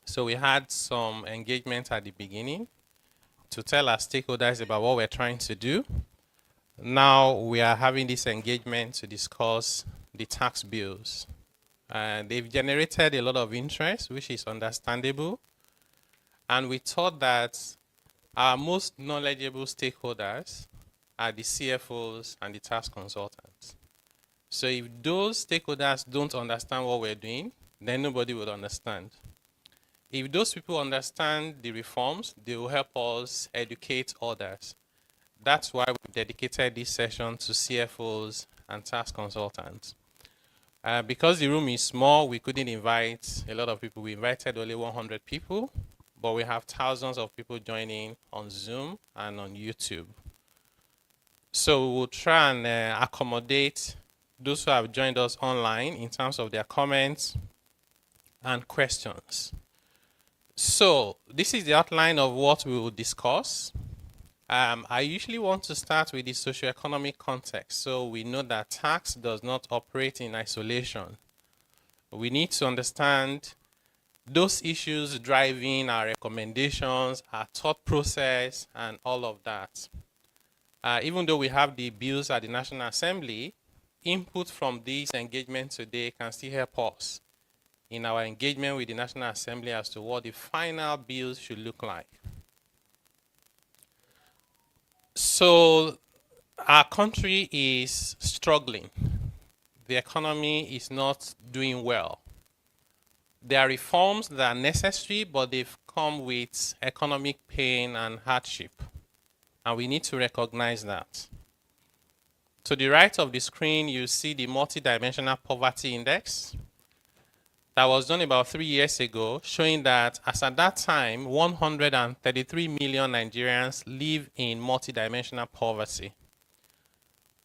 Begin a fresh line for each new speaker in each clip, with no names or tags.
So we had some engagement at the beginning to tell our stakeholders about what we're trying to do. Now we are having this engagement to discuss the tax bills. They've generated a lot of interest, which is understandable. And we thought that our most knowledgeable stakeholders are the CFOs and the tax consultants. So if those stakeholders don't understand what we're doing, then nobody will understand. If those people understand the reforms, they will help us educate others. That's why we dedicated this session to CFOs and tax consultants. Because the room is small, we couldn't invite a lot of people. We invited only 100 people, but we have thousands of people joining on Zoom and on YouTube. So we'll try and accommodate those who have joined us online in terms of their comments and questions. So this is the outline of what we will discuss. I usually want to start with the socioeconomic context, so we know that tax does not operate in isolation. We need to understand those issues driving our recommendations, our thought process, and all of that. Even though we have the bills at the National Assembly, input from this engagement today can still help us in our engagement with the National Assembly as to what the final bills should look like. So our country is struggling. The economy is not doing well. There are reforms that are necessary, but they've come with economic pain and hardship. And we need to recognize that. To the right of the screen, you see the multidimensional poverty index that was done about 3 years ago, showing that as at that time, 133 million Nigerians live in multidimensional poverty.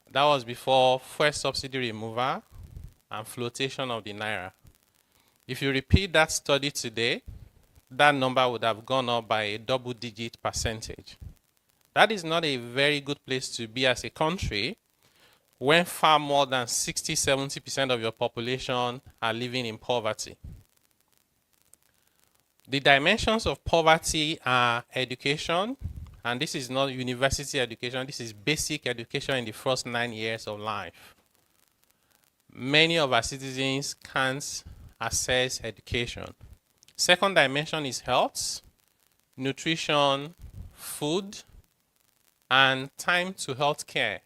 That was before fuel subsidy removal and flotation of the naira. If you repeat that study today, that number would have gone up by a double-digit percentage. That is not a very good place to be as a country when far more than 60–70% of your population are living in poverty. The dimensions of poverty are education, and this is not university education, this is basic education in the first 9 years of life. Many of our citizens can't access education. Second dimension is health, nutrition, food, and time to health care.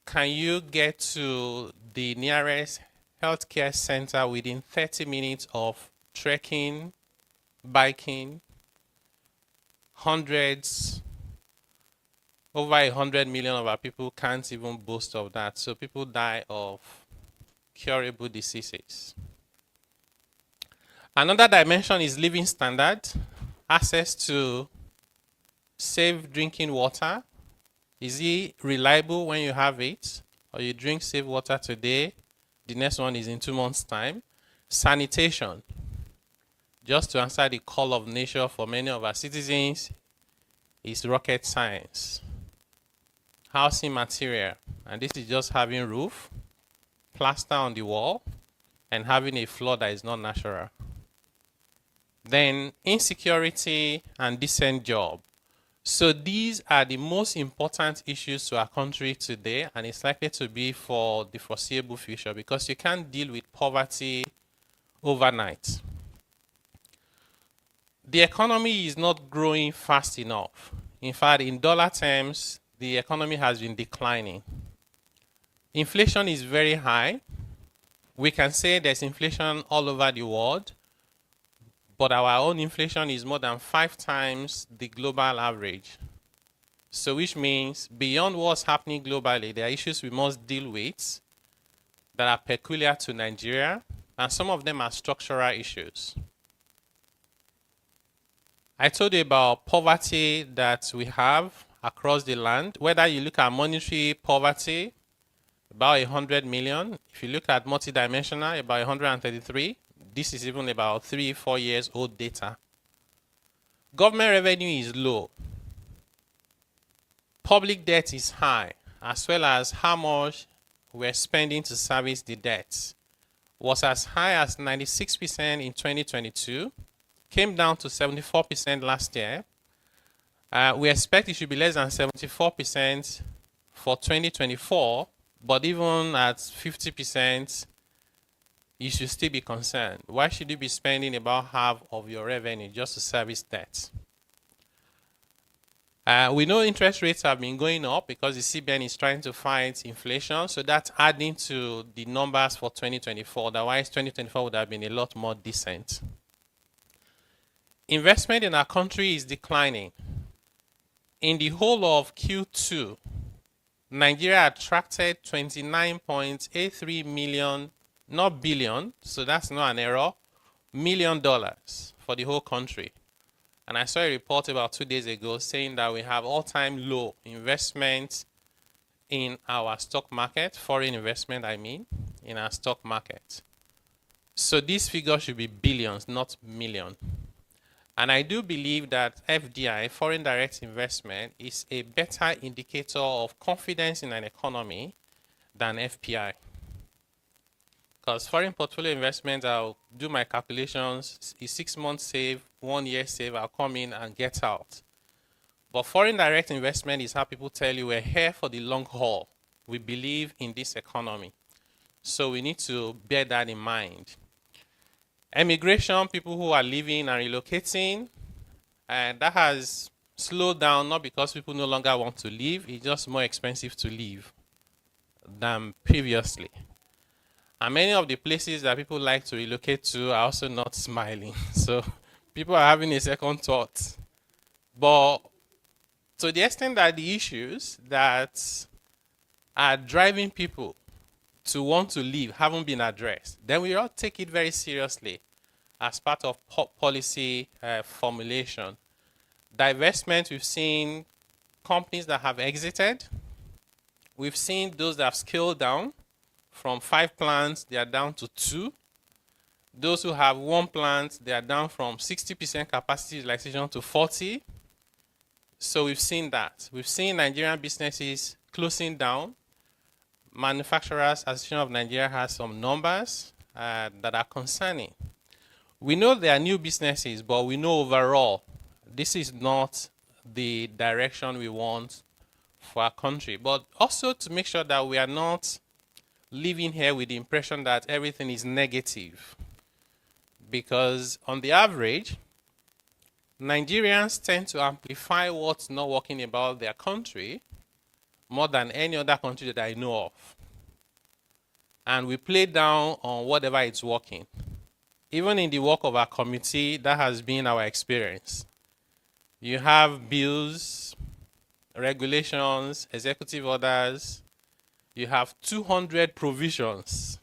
Can you get to the nearest healthcare center within 30 minutes of trekking, biking? Over 100 million of our people can't even boast of that. So people die of curable diseases. Another dimension is living standard, access to safe drinking water. Is it reliable when you have it? Or you drink safe water today, the next one is in 2 months' time. Sanitation. Just to answer the call of nature for many of our citizens is rocket science. Housing material, and this is just having roof, plaster on the wall, and having a floor that is not natural. Then insecurity and decent job. So these are the most important issues to our country today, and it's likely to be for the foreseeable future because you can't deal with poverty overnight. The economy is not growing fast enough. In fact, in dollar terms, the economy has been declining. Inflation is very high. We can say there's inflation all over the world, but our own inflation is more than 5 times the global average. So which means beyond what's happening globally, there are issues we must deal with that are peculiar to Nigeria, and some of them are structural issues. I told you about poverty that we have across the land. Whether you look at monetary poverty, about 100 million. If you look at multidimensional, about 133. This is even about 3–4 years old data. Government revenue is low. Public debt is high, as well as how much we're spending to service the debt was as high as 96% in 2022, came down to 74% last year. We expect it should be less than 74% for 2024, but even at 50%, you should still be concerned. Why should you be spending about half of your revenue just to service debt? We know interest rates have been going up because the CBN is trying to fight inflation, so that's adding to the numbers for 2024. Otherwise, 2024 would have been a lot more decent. Investment in our country is declining. In the whole of Q2, Nigeria attracted 29.83 million, not billion, so that's not an error, $1 million for the whole country. And I saw a report about 2 days ago saying that we have all-time low investment in our stock market, foreign investment I mean, in our stock market. So this figure should be billions, not million. And I do believe that FDI, foreign direct investment, is a better indicator of confidence in an economy than FPI. Because foreign portfolio investment, I'll do my calculations, is 6 months save, 1 year save, I'll come in and get out. But foreign direct investment is how people tell you we're here for the long haul. We believe in this economy. So we need to bear that in mind. Immigration, people who are leaving and relocating, and that has slowed down, not because people no longer want to leave, it's just more expensive to leave than previously. And many of the places that people like to relocate to are also not smiling. So people are having a second thought. But to the extent that the issues that are driving people to want to leave haven't been addressed, then we ought to take it very seriously as part of policy formulation. Divestment, we've seen companies that have exited. We've seen those that have scaled down. From 5 plants, they are down to 2. Those who have 1 plant, they are down from 60% capacity utilization to 40%. So we've seen that. We've seen Nigerian businesses closing down. Manufacturers Association of Nigeria has some numbers that are concerning. We know there are new businesses, but we know overall this is not the direction we want for our country. But also to make sure that we are not living here with the impression that everything is negative. Because on the average, Nigerians tend to amplify what's not working about their country more than any other country that I know of. And we play down on whatever is working. Even in the work of our committee, that has been our experience. You have bills, regulations, executive orders. You have 200 provisions.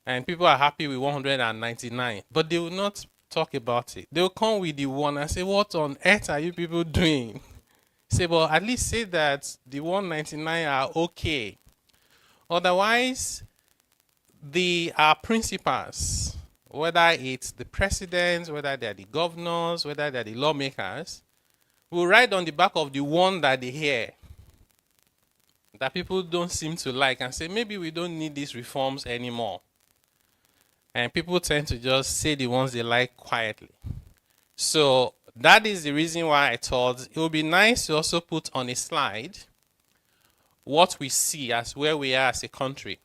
And people are happy with 199. But they will not talk about it. They will come with the one and say, what on earth are you people doing? Say, well, at least say that the 199 are okay. Otherwise, our principals, whether it's the presidents, whether they're the governors, whether they're the lawmakers, will write on the back of the one that they hear that people don't seem to like and say, maybe we don't need these reforms anymore. And people tend to just say the ones they like quietly. So that is the reason why I thought it would be nice to also put on a slide what we see as where we are as a country.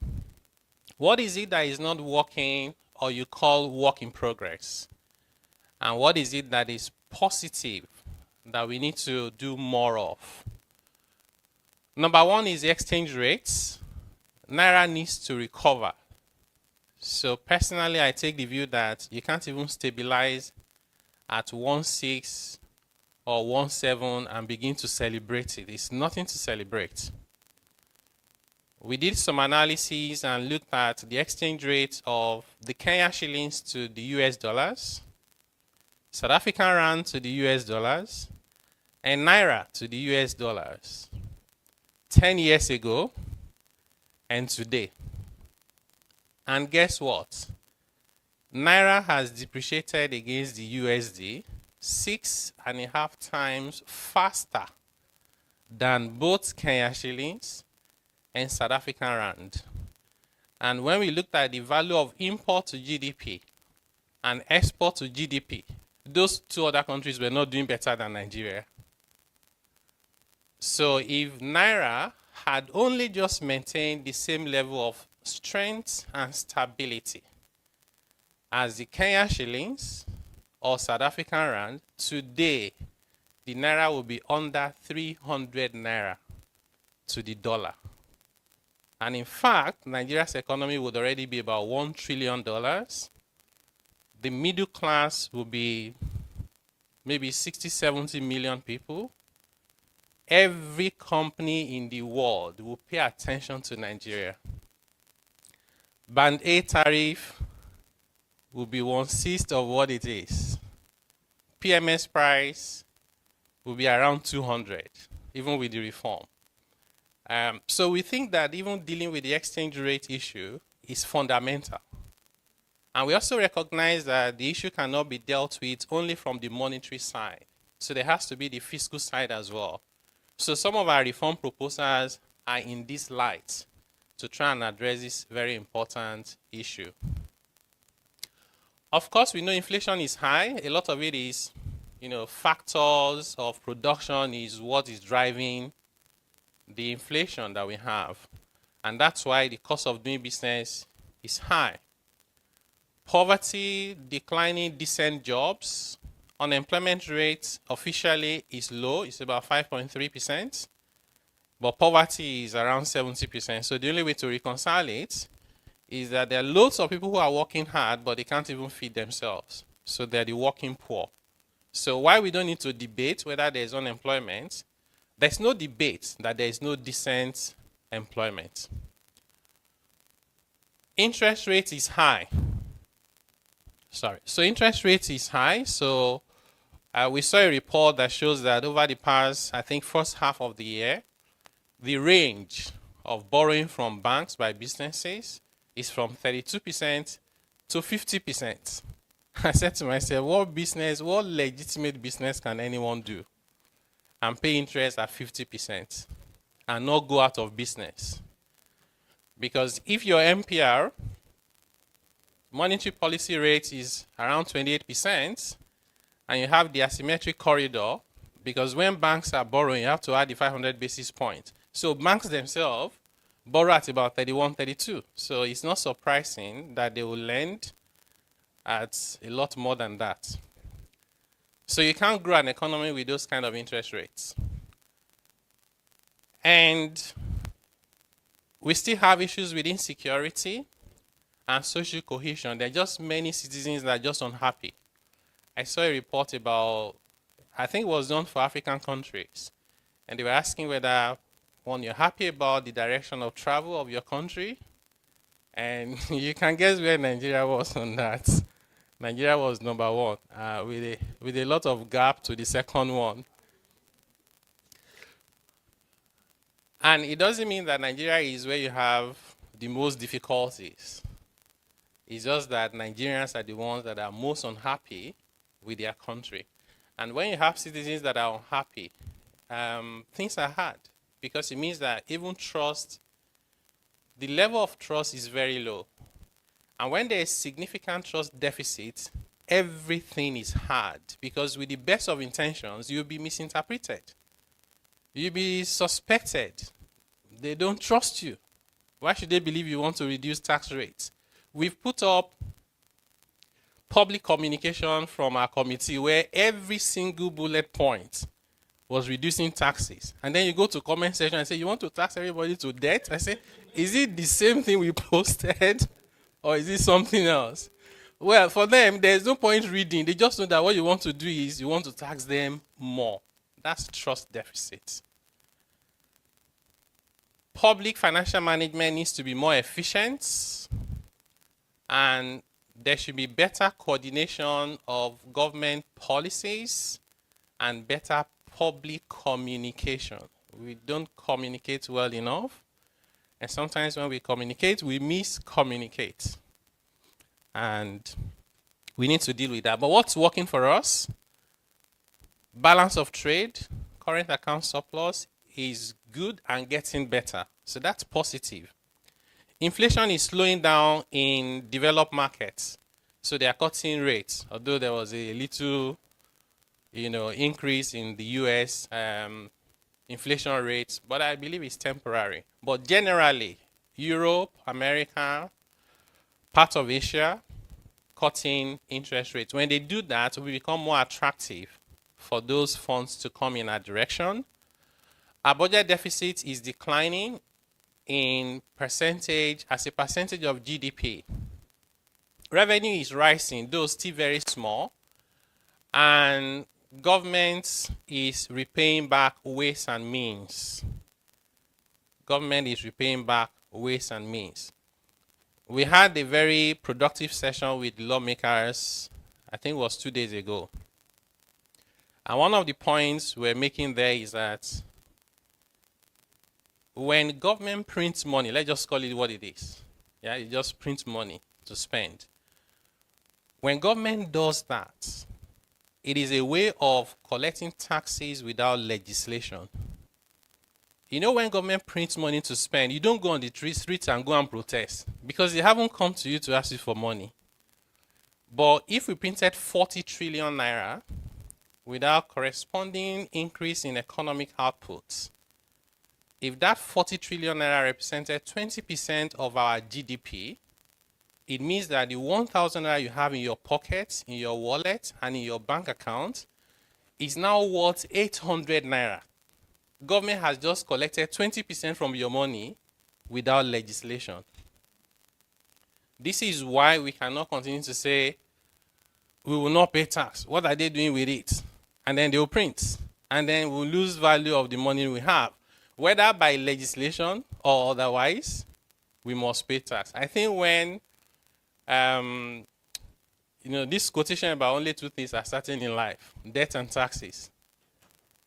What is it that is not working or you call work in progress? And what is it that is positive that we need to do more of? Number one is the exchange rates. Naira needs to recover. So personally, I take the view that you can't even stabilize at 1.6 or 1.7 and begin to celebrate it. It's nothing to celebrate. We did some analysis and looked at the exchange rate of the Kenya shillings to the US dollars, South African rand to the US dollars, and Naira to the US dollars 10 years ago and today. And guess what? Naira has depreciated against the USD 6.5 times faster than both Kenya shillings and South African rand. And when we looked at the value of import to GDP, and export to GDP, those two other countries were not doing better than Nigeria. So if Naira had only just maintained the same level of strength and stability as the Kenya shillings or South African rand, today the Naira will be under 300 Naira to the dollar. And in fact, Nigeria's economy would already be about $1 trillion. The middle class will be maybe 60, 70 million people. Every company in the world will pay attention to Nigeria. Band A tariff will be 1/6 of what it is. PMS price will be around 200, even with the reform. So we think that even dealing with the exchange rate issue is fundamental. And we also recognize that the issue cannot be dealt with only from the monetary side. So there has to be the fiscal side as well. So some of our reform proposals are in this light to try and address this very important issue. Of course, we know inflation is high. A lot of it is, factors of production is what is driving the inflation that we have. And that's why the cost of doing business is high. Poverty, declining decent jobs, unemployment rate officially is low, it's about 5.3%, but poverty is around 70%. So the only way to reconcile it is that there are loads of people who are working hard, but they can't even feed themselves. So they're the working poor. So while we don't need to debate whether there's unemployment, there's no debate that there is no decent employment. Interest rate is high. So interest rate is high. So we saw a report that shows that over the past, I think, first half of the year, the range of borrowing from banks by businesses is from 32% to 50%. I said to myself, what legitimate business can anyone do and pay interest at 50% and not go out of business? Because if your MPR, monetary policy rate, is around 28%, and you have the asymmetric corridor, because when banks are borrowing, you have to add the 500 basis points. So banks themselves borrow at about 31, 32. So it's not surprising that they will lend at a lot more than that. So you can't grow an economy with those kind of interest rates. And we still have issues with insecurity and social cohesion. There are just many citizens that are just unhappy. I saw a report about, I think it was done for African countries, and they were asking whether, one, you're happy about the direction of travel of your country, and you can guess where Nigeria was on that. Nigeria was number one, with a lot of gap to the second one. And it doesn't mean that Nigeria is where you have the most difficulties. It's just that Nigerians are the ones that are most unhappy with their country. And when you have citizens that are unhappy, things are hard, because it means that even trust, the level of trust is very low. And when there is significant trust deficit, everything is hard, because with the best of intentions, you'll be misinterpreted. You'll be suspected. They don't trust you. Why should they believe you want to reduce tax rates? We've put up public communication from our committee where every single bullet point was reducing taxes. And then you go to comment section and say, you want to tax everybody to death? I say, is it the same thing we posted, or is it something else? Well, for them, there's no point reading. They just know that what you want to do is you want to tax them more. That's trust deficit. Public financial management needs to be more efficient, and there should be better coordination of government policies and better public communication. We don't communicate well enough, and sometimes when we communicate, we miscommunicate. And we need to deal with that. But what's working for us? Balance of trade, current account surplus is good and getting better. So that's positive. Inflation is slowing down in developed markets. So they are cutting rates, although there was a little, increase in the US inflation rates, but I believe it's temporary. But generally, Europe, America, part of Asia, cutting interest rates. When they do that, we become more attractive for those funds to come in our direction. Our budget deficit is declining in percentage, as a percentage of GDP. Revenue is rising, though still very small, and government is repaying back ways and means. Government is repaying back ways and means. We had a very productive session with lawmakers, I think it was 2 days ago. And one of the points we're making there is that when government prints money, let's just call it what it is. Yeah, it just prints money to spend. When government does that, it is a way of collecting taxes without legislation. You know, when government prints money to spend, you don't go on the streets and go and protest because they haven't come to you to ask you for money. But if we printed 40 trillion naira without corresponding increase in economic output, if that 40 trillion naira represented 20% of our GDP, it means that the 1,000 naira you have in your pocket, in your wallet, and in your bank account is now worth 800 naira. Government has just collected 20% from your money without legislation. This is why we cannot continue to say, we will not pay tax. What are they doing with it? And then they will print. And then we'll lose value of the money we have. Whether by legislation or otherwise, we must pay tax. I think when, this quotation about only two things are certain in life, death and taxes.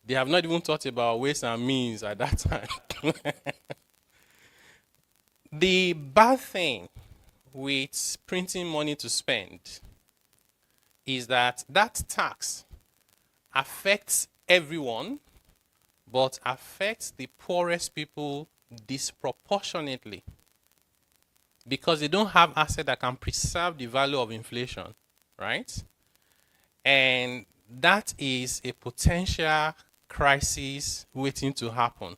They have not even thought about ways and means at that time. The bad thing with printing money to spend is that that tax affects everyone, but affects the poorest people disproportionately because they don't have assets that can preserve the value of inflation, right? And that is a potential crisis waiting to happen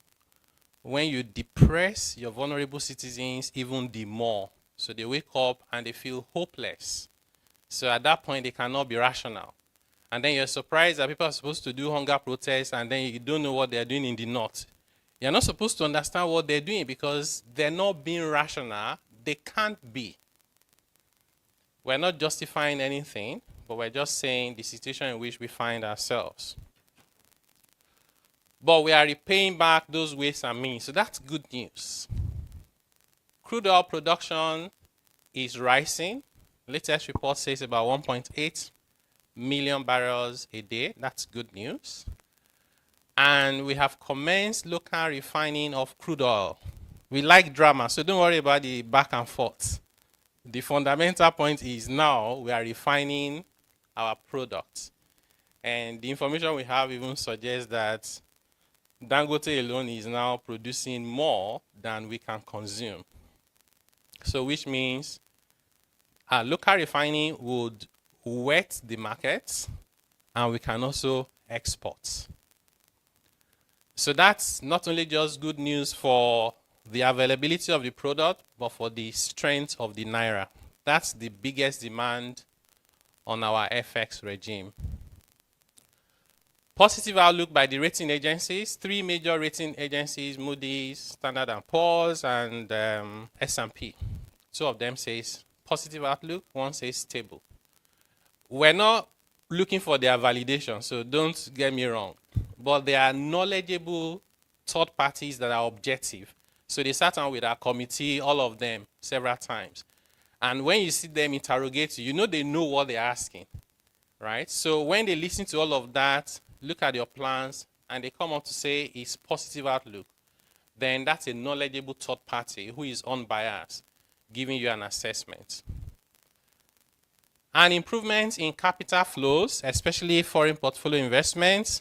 when you depress your vulnerable citizens even the more. So they wake up and they feel hopeless. So at that point, they cannot be rational. And then you're surprised that people are supposed to do hunger protests and then you don't know what they're doing in the north. You're not supposed to understand what they're doing because they're not being rational. They can't be. We're not justifying anything, but we're just saying the situation in which we find ourselves. But we are repaying back those ways and means. So that's good news. Crude oil production is rising. Latest report says about 1.8 million barrels a day. That's good news. And we have commenced local refining of crude oil. We like drama, so don't worry about the back and forth. The fundamental point is now we are refining our products. And the information we have even suggests that Dangote alone is now producing more than we can consume. So which means local refining would wet the market and we can also export. So that's not only just good news for the availability of the product, but for the strength of the naira. That's the biggest demand on our FX regime. Positive outlook by the rating agencies. Three major rating agencies, Moody's, Standard & Poor's, and S&P. Two of them says positive outlook, one says stable. We're not looking for their validation, so don't get me wrong. But they are knowledgeable third parties that are objective. So they sat down with our committee, all of them, several times. And when you see them interrogate you, you know they know what they're asking, right? So when they listen to all of that, look at your plans, and they come up to say it's positive outlook, then that's a knowledgeable third party who is unbiased, giving you an assessment. And improvements in capital flows, especially foreign portfolio investments,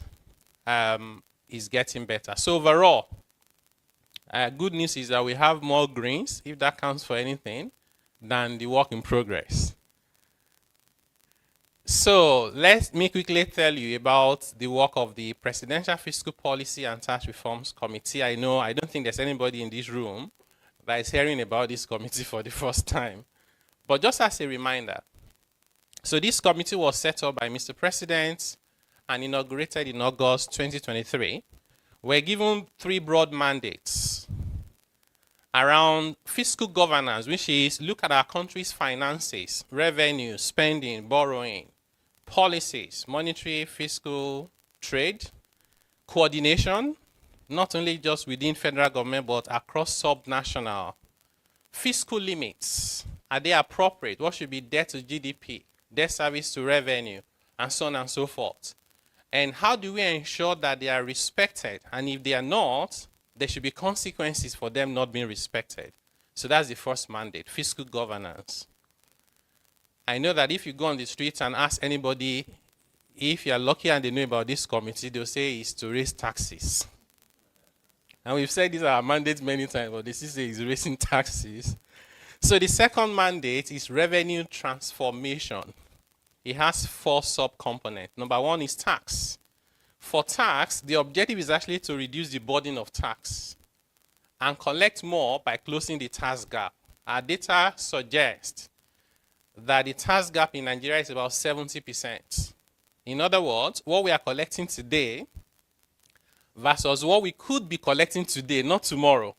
is getting better. So overall, good news is that we have more greens, if that counts for anything, than the work in progress. So let me quickly tell you about the work of the Presidential Fiscal Policy and Tax Reforms Committee. I don't think there's anybody in this room that is hearing about this committee for the first time. But just as a reminder, so this committee was set up by Mr. President and inaugurated in August 2023. We're given three broad mandates around fiscal governance, which is look at our country's finances, revenue, spending, borrowing, policies, monetary, fiscal, trade, coordination, not only just within federal government, but across subnational, fiscal limits, are they appropriate? What should be debt to GDP, debt service to revenue, and so on and so forth. And how do we ensure that they are respected? And if they are not, there should be consequences for them not being respected. So that's the first mandate, fiscal governance. I know that if you go on the streets and ask anybody if you're lucky and they know about this committee, they'll say it's to raise taxes. And we've said these are our mandates many times, but this is raising taxes. So the second mandate is revenue transformation. It has 4 sub-components. Number 1 is tax. For tax, the objective is actually to reduce the burden of tax and collect more by closing the tax gap. Our data suggests that the tax gap in Nigeria is about 70%. In other words, what we are collecting today versus what we could be collecting today, not tomorrow,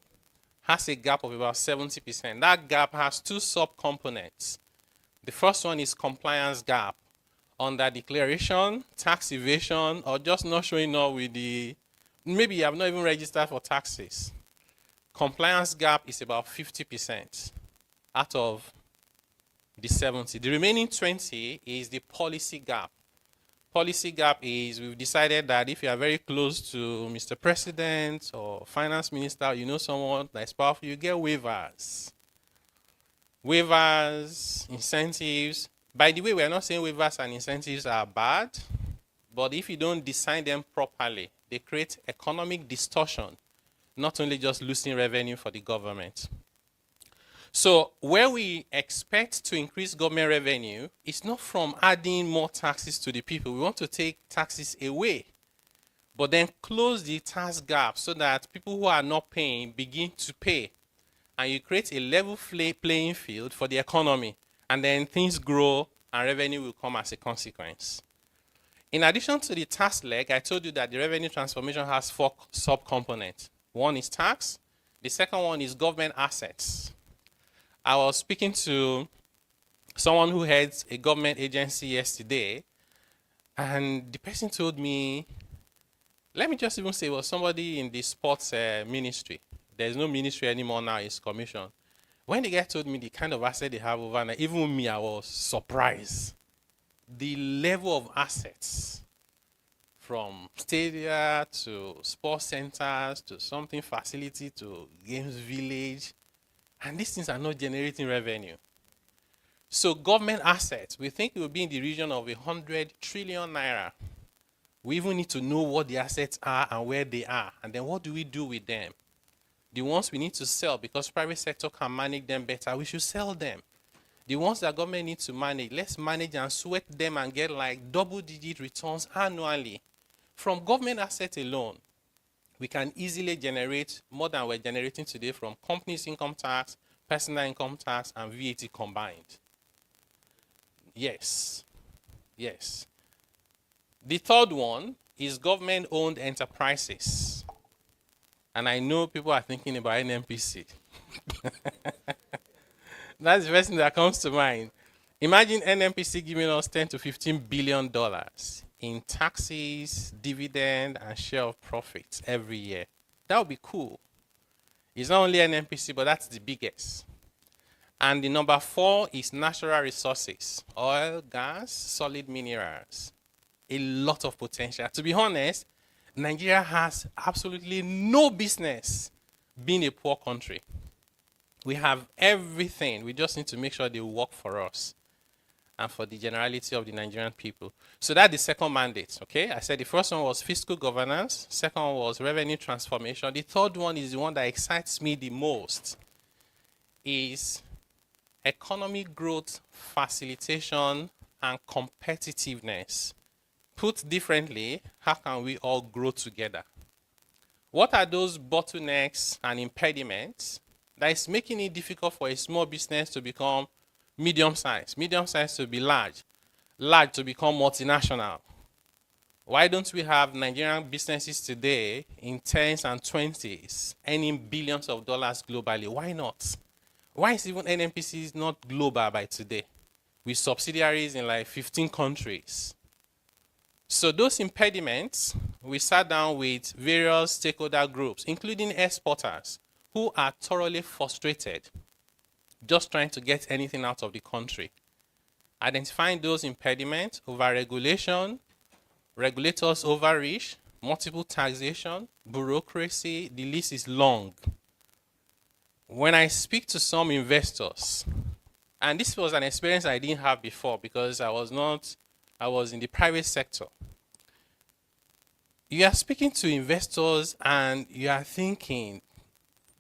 has a gap of about 70%. That gap has 2 sub-components. The first one is compliance gap. Under declaration, tax evasion, or just not showing up with maybe you have not even registered for taxes. Compliance gap is about 50% out of the 70. The remaining 20 is the policy gap. Policy gap is we've decided that if you are very close to Mr. President or Finance Minister, you know someone that is powerful, you get waivers. Waivers, incentives. By the way, we are not saying waivers and incentives are bad, but if you don't design them properly, they create economic distortion, not only just losing revenue for the government. So where we expect to increase government revenue, it's not from adding more taxes to the people. We want to take taxes away, but then close the tax gap so that people who are not paying begin to pay. And you create a level playing field for the economy. And then things grow and revenue will come as a consequence. In addition to the tax leg, I told you that the revenue transformation has 4 sub-components. One is tax. The second one is government assets. I was speaking to someone who heads a government agency yesterday, and the person told me, let me just even say it was somebody in the sports ministry. There's no ministry anymore now, it's commission. When the guy told me the kind of asset they have over there, even me, I was surprised. The level of assets, from stadia to sports centers to something facility to games village, and these things are not generating revenue. So government assets, we think it will be in the region of 100 trillion naira. We even need to know what the assets are and where they are, and then what do we do with them? The ones we need to sell, because private sector can manage them better, we should sell them. The ones that government needs to manage, let's manage and sweat them and get like double-digit returns annually. From government assets alone, we can easily generate more than we're generating today from companies' income tax, personal income tax, and VAT combined. Yes. Yes. The third one is government-owned enterprises. And I know people are thinking about NNPC. That's the first thing that comes to mind. Imagine NNPC giving us $10 to $15 billion in taxes, dividend, and share of profits every year. That would be cool. It's not only NNPC, but that's the biggest. And the number 4 is natural resources, oil, gas, solid minerals. A lot of potential. To be honest, Nigeria has absolutely no business being a poor country. We have everything. We just need to make sure they work for us and for the generality of the Nigerian people. So that's the second mandate, okay? I said the first one was fiscal governance. Second one was revenue transformation. The third one is the one that excites me the most, is economic growth facilitation and competitiveness. Put differently, how can we all grow together? What are those bottlenecks and impediments that is making it difficult for a small business to become medium size to be large to become multinational? Why don't we have Nigerian businesses today in 10s and 20s earning billions of dollars globally? Why not? Why is even NNPC not global by today with subsidiaries in like 15 countries? So those impediments, we sat down with various stakeholder groups, including exporters, who are thoroughly frustrated just trying to get anything out of the country. Identifying those impediments, over-regulation, regulators overreach, multiple taxation, bureaucracy, the list is long. When I speak to some investors, and this was an experience I didn't have before because I was in the private sector. You are speaking to investors and you are thinking,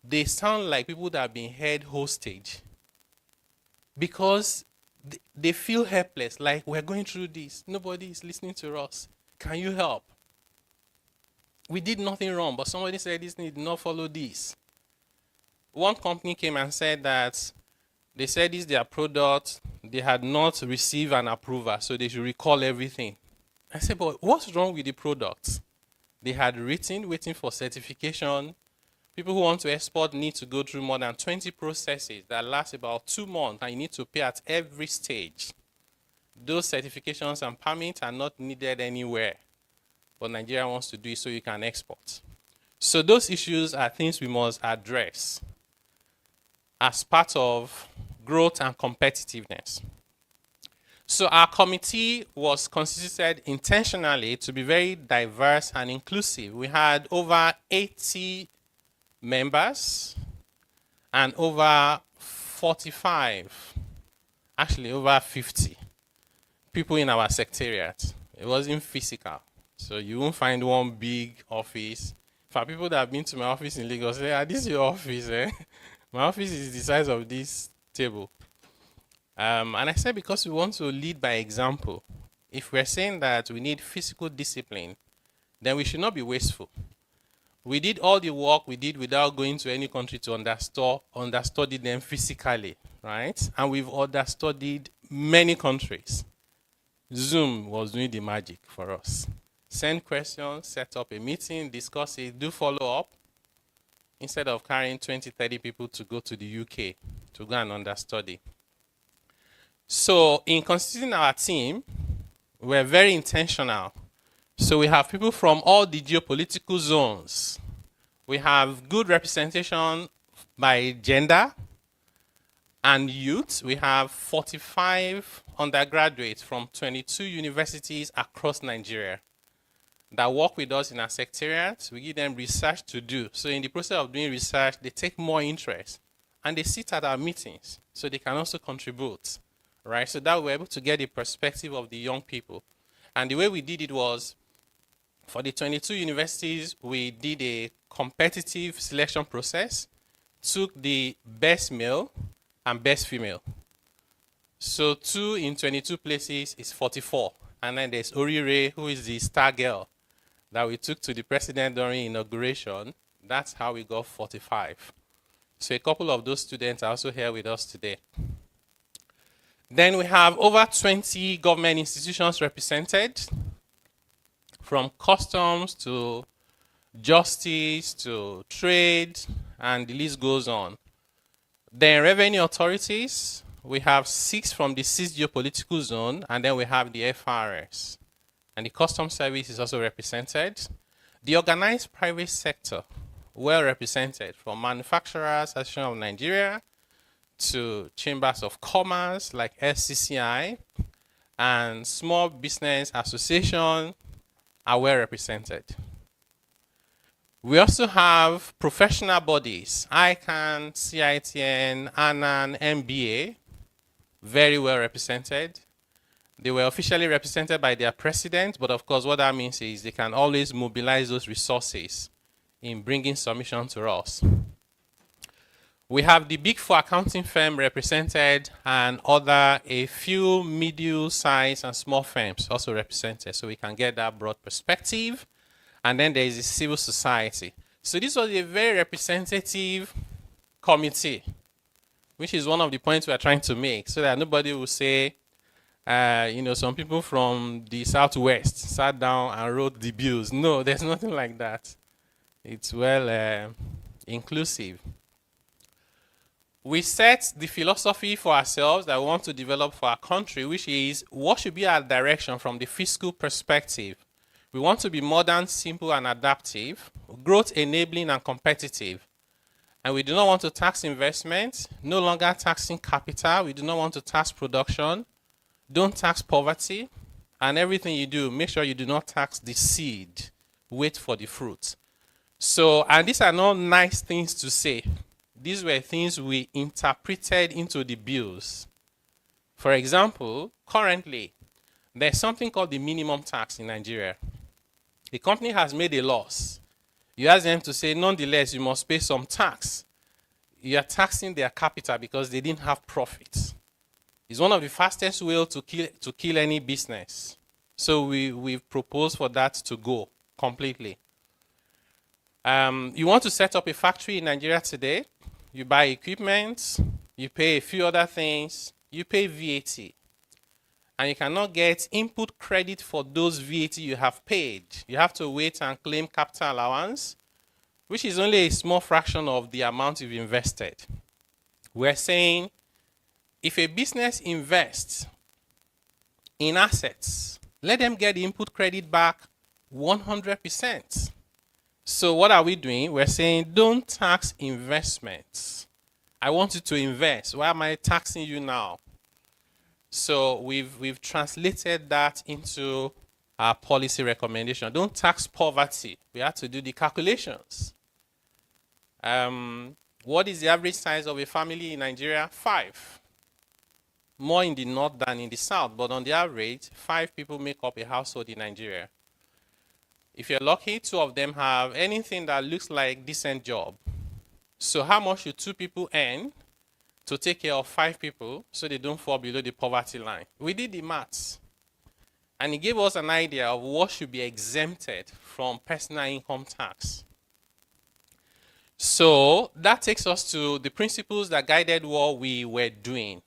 they sound like people that have been held hostage because they feel helpless, like we're going through this. Nobody is listening to us. Can you help? We did nothing wrong, but somebody said this need not follow this. One company came and said that they said this is their product, they had not received an approval, so they should recall everything. I said, but what's wrong with the product? They had written, waiting for certification. People who want to export need to go through more than 20 processes that last about 2 months, and you need to pay at every stage. Those certifications and permits are not needed anywhere, but Nigeria wants to do it so you can export. So those issues are things we must address as part of growth and competitiveness. So our committee was constituted intentionally to be very diverse and inclusive. We had over 80 members and over 45, actually over 50 people in our secretariat. It wasn't physical. So you won't find one big office. For people that have been to my office in Lagos, say, this is your office, eh? My office is the size of this table. And I said, because we want to lead by example. If we're saying that we need physical discipline, then we should not be wasteful. We did all the work we did without going to any country to understudy them physically, right? And we've understudied many countries. Zoom was doing the magic for us. Send questions, set up a meeting, discuss it, do follow up, instead of carrying 20, 30 people to go to the UK to go and understudy. So in constituting our team, we're very intentional. So we have people from all the geopolitical zones. We have good representation by gender and youth. We have 45 undergraduates from 22 universities across Nigeria that work with us in our secretariat. We give them research to do. So in the process of doing research, they take more interest and they sit at our meetings so they can also contribute, right? So that we're able to get the perspective of the young people. And the way we did it was, for the 22 universities, we did a competitive selection process, took the best male and best female. So 2 in 22 places is 44. And then there's Orire, who is the star girl that we took to the president during inauguration. That's how we got 45. So a couple of those students are also here with us today. Then we have over 20 government institutions represented, from customs to justice to trade, and the list goes on. Then revenue authorities, we have 6 from the 6 geopolitical zone, and then we have the FRS. And the customs service is also represented. The organized private sector, well represented, from Manufacturers Association of Nigeria to chambers of commerce like SCCI, and small business association are well represented. We also have professional bodies, ICANN, CITN, ANAN, MBA, very well represented. They were officially represented by their president, but of course what that means is they can always mobilize those resources in bringing submission to us. We have the big four accounting firm represented and a few medium-sized and small firms also represented, so we can get that broad perspective. And then there is the civil society. So this was a very representative committee, which is one of the points we are trying to make, so that nobody will say, some people from the Southwest sat down and wrote the bills. No, there's nothing like that. It's well inclusive. We set the philosophy for ourselves that we want to develop for our country, which is what should be our direction from the fiscal perspective. We want to be modern, simple, and adaptive, growth enabling and competitive. And we do not want to tax investment, no longer taxing capital. We do not want to tax production. Don't tax poverty. And everything you do, make sure you do not tax the seed. Wait for the fruit. So, and these are not nice things to say. These were things we interpreted into the bills. For example, currently, there's something called the minimum tax in Nigeria. The company has made a loss. You ask them to say, nonetheless, you must pay some tax. You are taxing their capital because they didn't have profit. It's one of the fastest ways to kill any business. So we've proposed for that to go completely. You want to set up a factory in Nigeria today, you buy equipment, you pay a few other things, you pay VAT. And you cannot get input credit for those VAT you have paid. You have to wait and claim capital allowance, which is only a small fraction of the amount you've invested. We're saying if a business invests in assets, let them get the input credit back 100%. So what are we doing? We're saying don't tax investments. I want you to invest. Why am I taxing you now? So we've translated that into our policy recommendation. Don't tax poverty. We have to do the calculations. What is the average size of a family in Nigeria? 5. More in the north than in the south, but on the average, 5 people make up a household in Nigeria. If you're lucky, 2 of them have anything that looks like decent job. So how much should 2 people earn to take care of 5 people so they don't fall below the poverty line? We did the maths. And it gave us an idea of what should be exempted from personal income tax. So that takes us to the principles that guided what we were doing,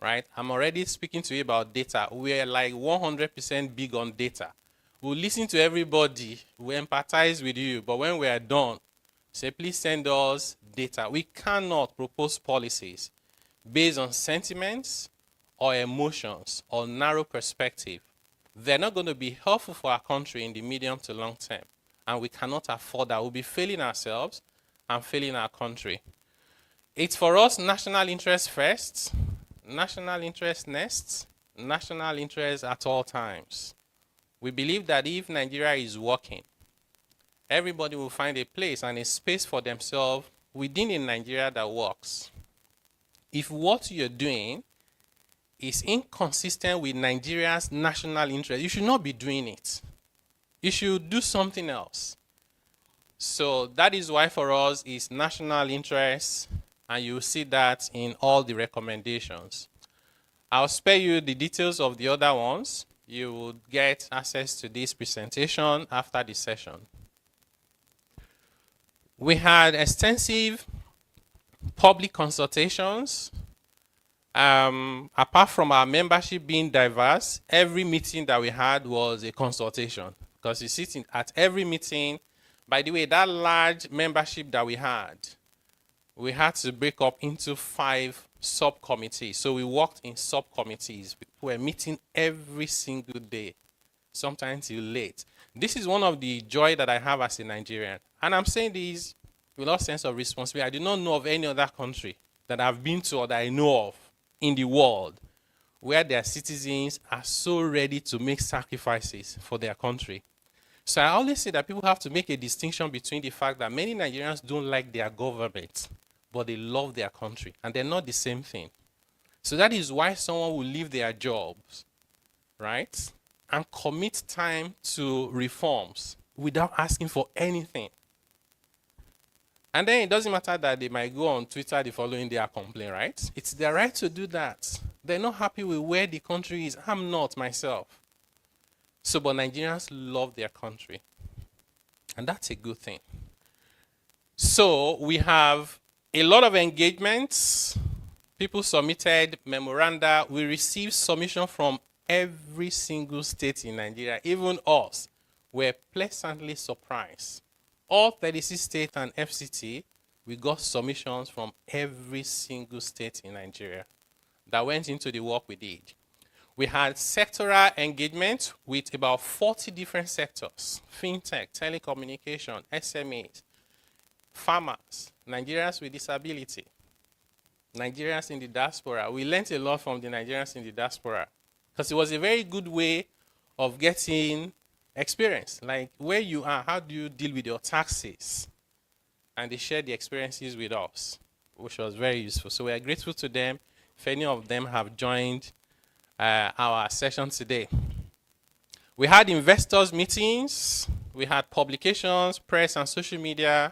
right? I'm already speaking to you about data. We're like 100% big on data. We'll listen to everybody, we empathize with you, but when we are done, say, please send us data. We cannot propose policies based on sentiments or emotions or narrow perspective. They're not going to be helpful for our country in the medium to long term, and we cannot afford that. We'll be failing ourselves and failing our country. It's for us national interest first, national interest next, national interest at all times. We believe that if Nigeria is working, everybody will find a place and a space for themselves within a Nigeria that works. If what you're doing is inconsistent with Nigeria's national interest, you should not be doing it. You should do something else. So that is why for us is national interest, and you'll see that in all the recommendations. I'll spare you the details of the other ones. You will get access to this presentation after the session. We had extensive public consultations. Apart from our membership being diverse, every meeting that we had was a consultation, because you sit at every meeting. By the way, that large membership that we had to break up into 5 subcommittees. So we worked in subcommittees. We were meeting every single day, sometimes till late. This is one of the joy that I have as a Nigerian. And I'm saying this with a sense of responsibility. I do not know of any other country that I've been to or that I know of in the world where their citizens are so ready to make sacrifices for their country. So I always say that people have to make a distinction between the fact that many Nigerians don't like their government, but they love their country, and they're not the same thing. So that is why someone will leave their jobs, right, and commit time to reforms without asking for anything. And then it doesn't matter that they might go on Twitter the following day and complain, right? It's their right to do that. They're not happy with where the country is. I'm not myself. So, but Nigerians love their country. And that's a good thing. So, we have a lot of engagements. People submitted memoranda. We received submission from every single state in Nigeria. Even us were pleasantly surprised. All 36 states and FCT, we got submissions from every single state in Nigeria that went into the work we did. We had sectoral engagement with about 40 different sectors: fintech, telecommunication, SMEs, farmers, Nigerians with disability, Nigerians in the diaspora. We learned a lot from the Nigerians in the diaspora because it was a very good way of getting experience. Like, where you are, how do you deal with your taxes? And they shared the experiences with us, which was very useful. So we are grateful to them. If any of them have joined our session today. We had investors meetings. We had publications, press, and social media.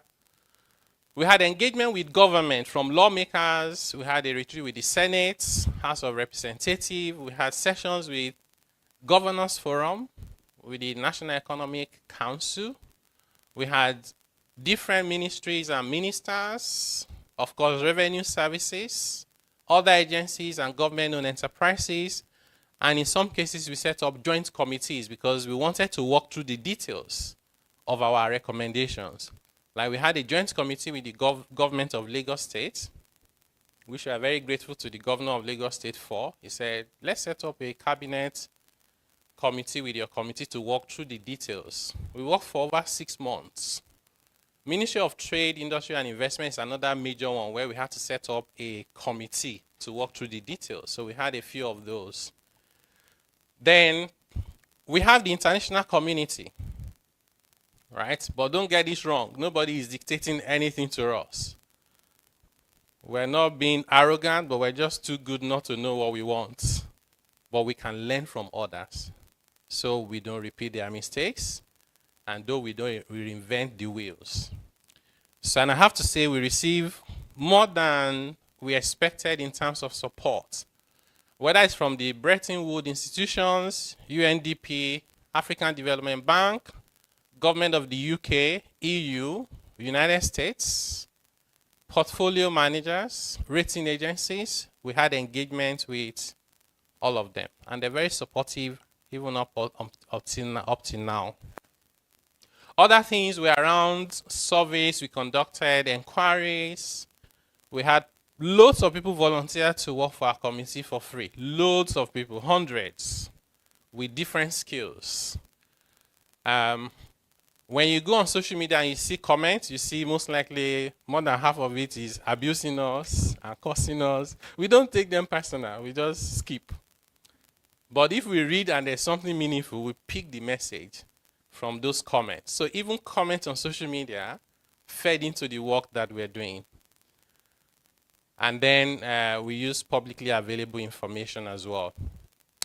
We had engagement with government from lawmakers. We had a retreat with the Senate, House of Representatives. We had sessions with Governors Forum, with the National Economic Council. We had different ministries and ministers, of course, revenue services, other agencies and government-owned enterprises. And in some cases, we set up joint committees because we wanted to walk through the details of our recommendations. Like, we had a joint committee with the government of Lagos State, which we are very grateful to the governor of Lagos State for. He said, let's set up a cabinet committee with your committee to walk through the details. We worked for over 6 months. Ministry of Trade, Industry and Investment is another major one where we had to set up a committee to walk through the details. So we had a few of those. Then we have the international community, right? But don't get this wrong. Nobody is dictating anything to us. We're not being arrogant, but we're just too good not to know what we want. But we can learn from others so we don't repeat their mistakes, and though we don't reinvent the wheels. So, and I have to say, we receive more than we expected in terms of support. Whether it's from the Bretton Woods institutions, UNDP, African Development Bank, government of the UK, EU, United States, portfolio managers, rating agencies, we had engagement with all of them. And they're very supportive even up till now. Other things were around surveys. We conducted inquiries. We had loads of people volunteer to work for our committee for free. Loads of people, hundreds, with different skills. When you go on social media and you see comments, you see most likely more than half of it is abusing us and cursing us. We don't take them personal. We just skip. But if we read and there's something meaningful, we pick the message from those comments. So even comments on social media fed into the work that we're doing. And then we use publicly available information as well.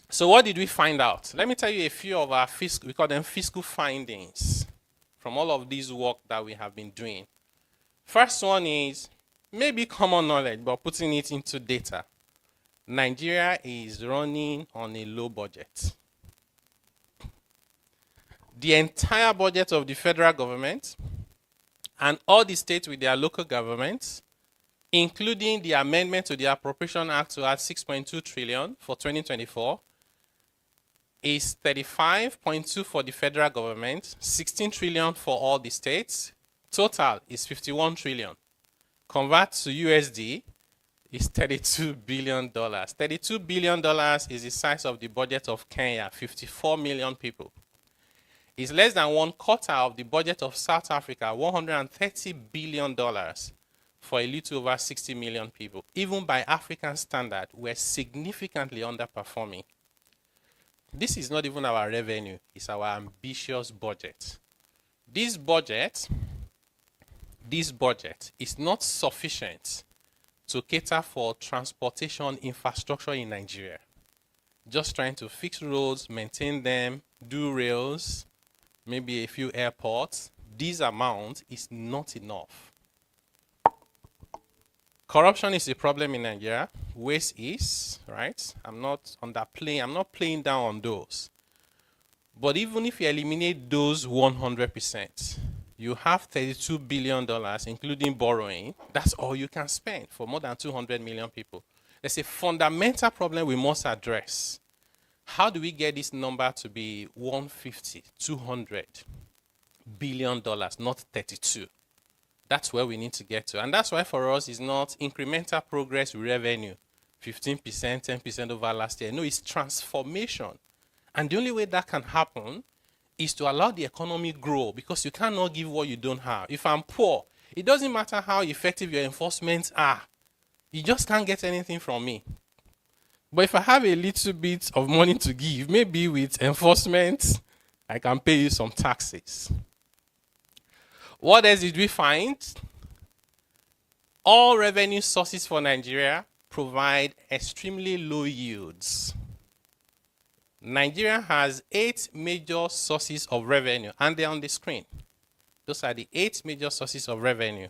So what did we find out? Let me tell you a few of our we call them fiscal findings from all of this work that we have been doing. First one is maybe common knowledge, but putting it into data. Nigeria is running on a low budget. The entire budget of the federal government and all the states with their local governments, including the amendment to the Appropriation Act to add 6.2 trillion for 2024, is 35.2 for the federal government, 16 trillion for all the states. Total is 51 trillion. Convert to USD is $32 billion. $32 billion is the size of the budget of Kenya, 54 million people. It's less than 1/4 of the budget of South Africa, $130 billion for a little over 60 million people. Even by African standard, we're significantly underperforming. This is not even our revenue, it's our ambitious budget. This budget is not sufficient to cater for transportation infrastructure in Nigeria. Just trying to fix roads, maintain them, do rails, maybe a few airports. This amount is not enough. Corruption is a problem in Nigeria. Waste is, right? I'm not playing down on those. But even if you eliminate those 100%, you have $32 billion, including borrowing. That's all you can spend for more than 200 million people. There's a fundamental problem we must address. How do we get this number to be 150, 200 billion dollars, not 32? That's where we need to get to. And that's why for us, it's not incremental progress with revenue, 15%, 10% over last year. No, it's transformation. And the only way that can happen is to allow the economy grow, because you cannot give what you don't have. If I'm poor, it doesn't matter how effective your enforcements are. You just can't get anything from me. But if I have a little bit of money to give, maybe with enforcement, I can pay you some taxes. What else did we find? All revenue sources for Nigeria provide extremely low yields. Nigeria has 8 major sources of revenue, and they're on the screen. Those are the 8 major sources of revenue: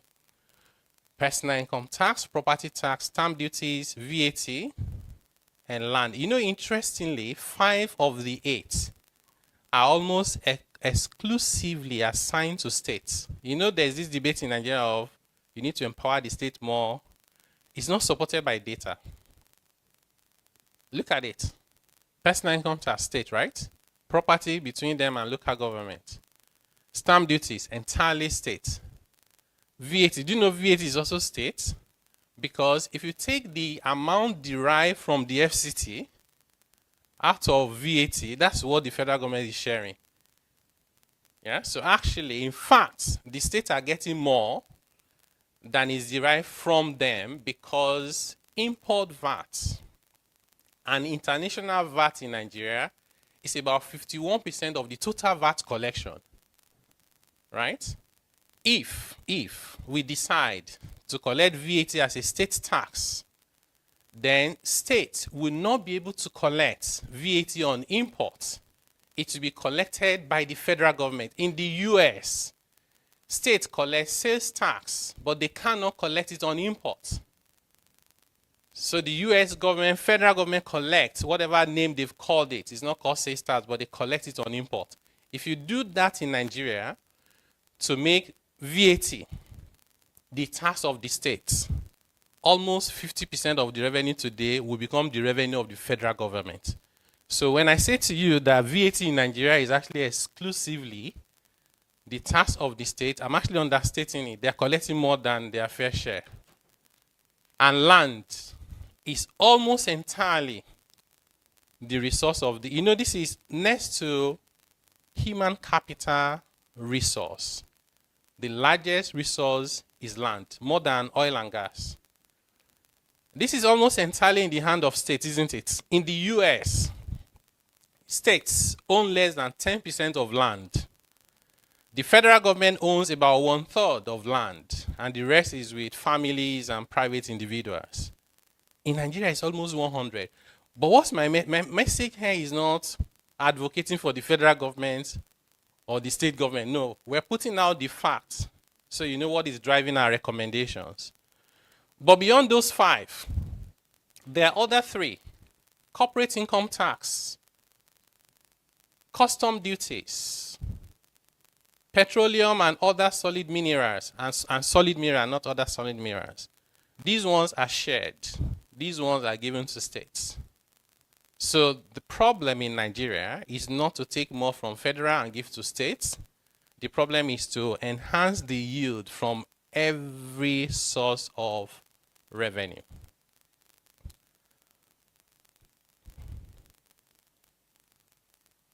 personal income tax, property tax, stamp duties, VAT, and land. You know, interestingly, 5 of the 8 are almost exclusively assigned to states. You know, there's this debate in Nigeria of you need to empower the state more. It's not supported by data. Look at it. Personal income tax, state, right? Property, between them and local government. Stamp duties, entirely state. VAT, do you know VAT is also state? Because if you take the amount derived from the FCT out of VAT, that's what the federal government is sharing. Yeah, so actually, in fact, the states are getting more than is derived from them, because import VAT and international VAT in Nigeria is about 51% of the total VAT collection, right? If we decide to collect VAT as a state tax, then states will not be able to collect VAT on imports. It will be collected by the federal government. In the US, states collect sales tax, but they cannot collect it on imports. So the US government, federal government collects whatever name they've called it. It's not called sales tax, but they collect it on import. If you do that in Nigeria to make VAT the tax of the states, almost 50% of the revenue today will become the revenue of the federal government. So when I say to you that VAT in Nigeria is actually exclusively the tax of the state, I'm actually understating it. They're collecting more than their fair share. And land is almost entirely the resource of the, you know, this is next to human capital resource. The largest resource is land, more than oil and gas. This is almost entirely in the hand of states, isn't it? In the US, states own less than 10% of land. The federal government owns about 1/3 of land, and the rest is with families and private individuals. In Nigeria, it's almost 100. But what's my message here is not advocating for the federal government or the state government. No, we're putting out the facts so you know what is driving our recommendations. But beyond those 5, there are other 3. Corporate income tax, custom duties, petroleum and other solid minerals, and solid mineral, not other solid minerals. These ones are shared. These ones are given to states. So the problem in Nigeria is not to take more from federal and give to states. The problem is to enhance the yield from every source of revenue.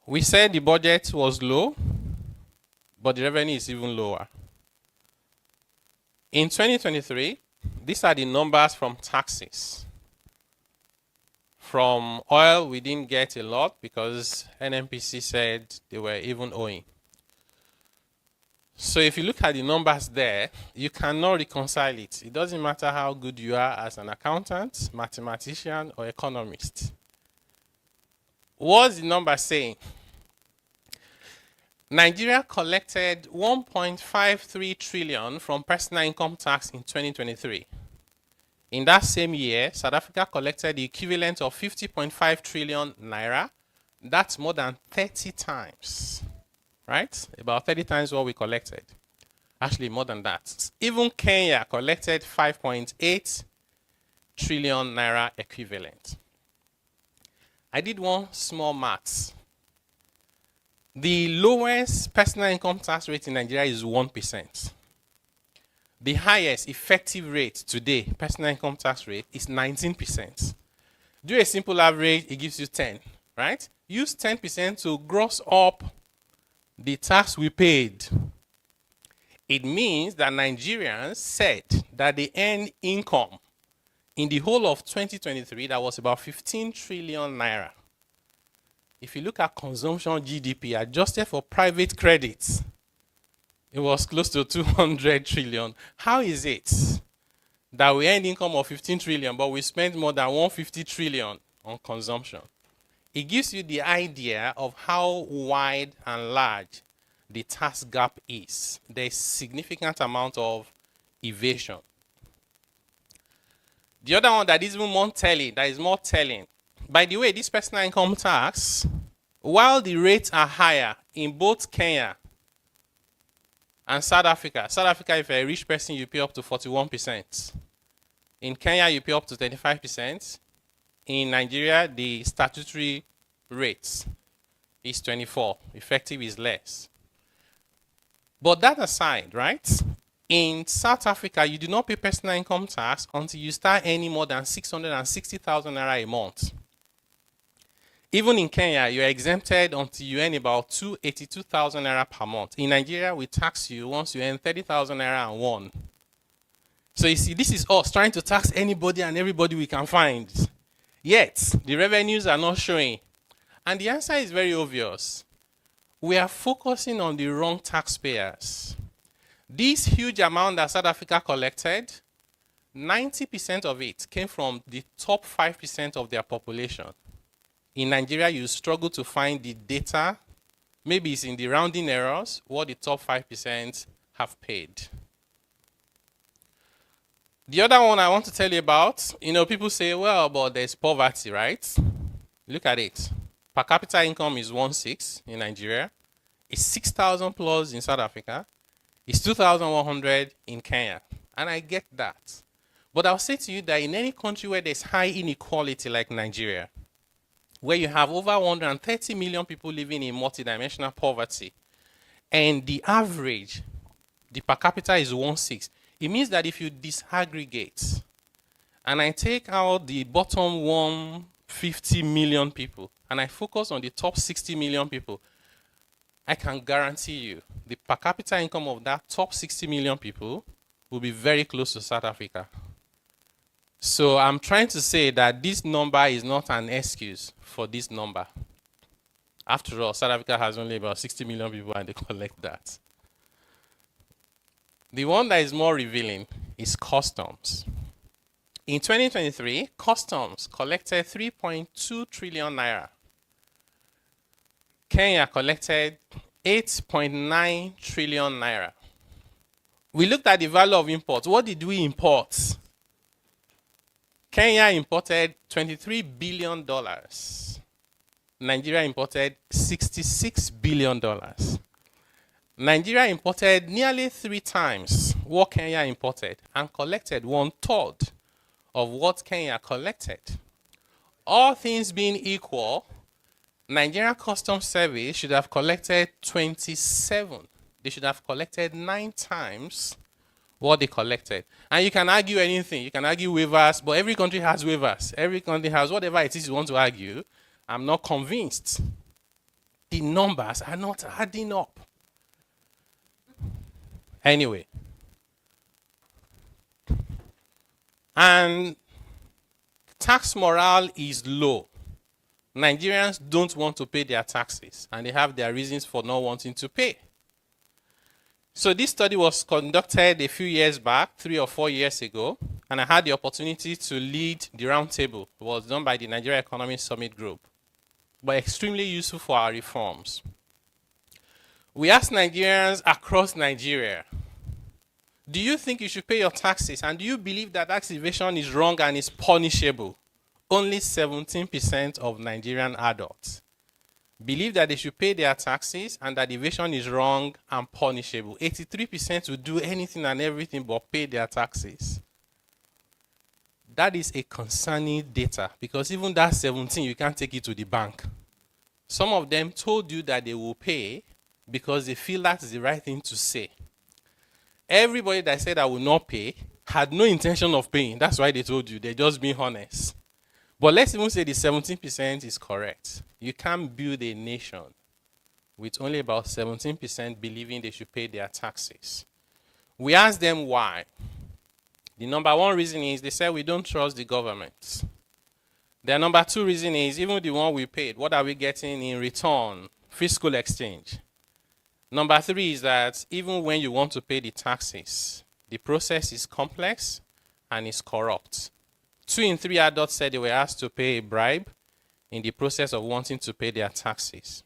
We said the budget was low, but the revenue is even lower. In 2023, these are the numbers from taxes. From oil, we didn't get a lot because NNPC said they were even owing. So if you look at the numbers there, you cannot reconcile it. It doesn't matter how good you are as an accountant, mathematician, or economist. What's the number saying? Nigeria collected 1.53 trillion from personal income tax in 2023. In that same year, South Africa collected the equivalent of 50.5 trillion naira. That's more than 30 times, right? About 30 times what we collected. Actually, more than that. Even Kenya collected 5.8 trillion naira equivalent. I did one small maths. The lowest personal income tax rate in Nigeria is 1%. The highest effective rate today, personal income tax rate, is 19%. Do a simple average, it gives you 10, right? Use 10% to gross up the tax we paid. It means that Nigerians said that they earned income in the whole of 2023 that was about 15 trillion naira. If you look at consumption GDP adjusted for private credits, it was close to 200 trillion. How is it that we earned income of 15 trillion, but we spent more than 150 trillion on consumption? It gives you the idea of how wide and large the tax gap is. There's significant amount of evasion. The other one that is even more telling, by the way, this personal income tax, while the rates are higher in both Kenya and South Africa, if you're a rich person, you pay up to 41%. In Kenya, you pay up to 35%. In Nigeria, the statutory rate is 24%. Effective is less. But that aside, right? In South Africa, you do not pay personal income tax until you start earning more than 660,000 naira a month. Even in Kenya, you're exempted until you earn about 282,000 naira per month. In Nigeria, we tax you once you earn 30,000 naira and one. So you see, this is us trying to tax anybody and everybody we can find. Yet, the revenues are not showing. And the answer is very obvious. We are focusing on the wrong taxpayers. This huge amount that South Africa collected, 90% of it came from the top 5% of their population. In Nigeria, you struggle to find the data. Maybe it's in the rounding errors, what the top 5% have paid. The other one I want to tell you about, people say, well, but there's poverty, right? Look at it. Per capita income is 1.6 in Nigeria. It's 6,000 plus in South Africa. It's 2,100 in Kenya. And I get that. But I'll say to you that in any country where there's high inequality like Nigeria, where you have over 130 million people living in multidimensional poverty, and the average, the per capita is 1.6, it means that if you disaggregate, and I take out the bottom 150 million people, and I focus on the top 60 million people, I can guarantee you the per capita income of that top 60 million people will be very close to South Africa. So I'm trying to say that this number is not an excuse for this number. After all, South Africa has only about 60 million people and they collect that. The one that is more revealing is customs. In 2023, customs collected 3.2 trillion naira. Kenya collected 8.9 trillion naira. We looked at the value of imports. What did we import? Kenya imported $23 billion. Nigeria imported $66 billion. Nigeria imported nearly 3 times what Kenya imported and collected 1/3 of what Kenya collected. All things being equal, Nigeria Customs Service should have collected 27. They should have collected 9 times what they collected. And you can argue anything. You can argue waivers, but every country has waivers. Every country has whatever it is you want to argue. I'm not convinced. The numbers are not adding up. Anyway. And tax morale is low. Nigerians don't want to pay their taxes, and they have their reasons for not wanting to pay. So this study was conducted a few years back, 3 or 4 years ago, and I had the opportunity to lead the roundtable. It was done by the Nigeria Economic Summit Group, but extremely useful for our reforms. We asked Nigerians across Nigeria, Do you think you should pay your taxes? And do you believe that tax evasion is wrong and is punishable? Only 17% of Nigerian adults believe that they should pay their taxes and that evasion is wrong and punishable. 83% will do anything and everything but pay their taxes. That is a concerning data, because even that 17, you can't take it to the bank. Some of them told you that they will pay because they feel that's the right thing to say. Everybody that said I will not pay had no intention of paying. That's why they told you. They're just being honest. But let's even say the 17% is correct. You can't build a nation with only about 17% believing they should pay their taxes. We asked them why. The number one reason is they said we don't trust the government. Their number two reason is even the one we paid, what are we getting in return? Fiscal exchange. Number three is that even when you want to pay the taxes, the process is complex and is corrupt. 2 in 3 adults said they were asked to pay a bribe in the process of wanting to pay their taxes.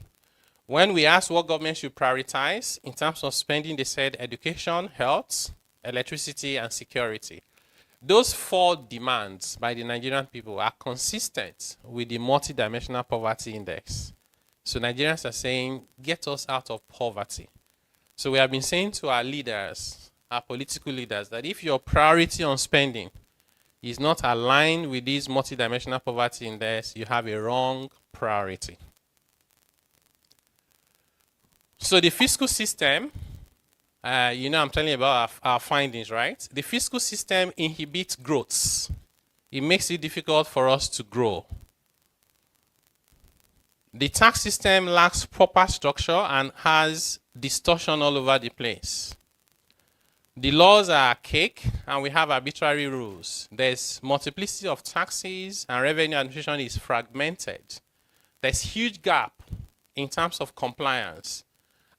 When we asked what government should prioritize in terms of spending, they said education, health, electricity, and security. Those 4 demands by the Nigerian people are consistent with the multidimensional poverty index. So Nigerians are saying, get us out of poverty. So we have been saying to our leaders, our political leaders, that if your priority on spending is not aligned with this multidimensional poverty index, you have a wrong priority. So the fiscal system, I'm telling you about our findings, right? The fiscal system inhibits growth. It makes it difficult for us to grow. The tax system lacks proper structure and has distortion all over the place. The laws are archaic and we have arbitrary rules. There's multiplicity of taxes and revenue administration is fragmented. There's huge gap in terms of compliance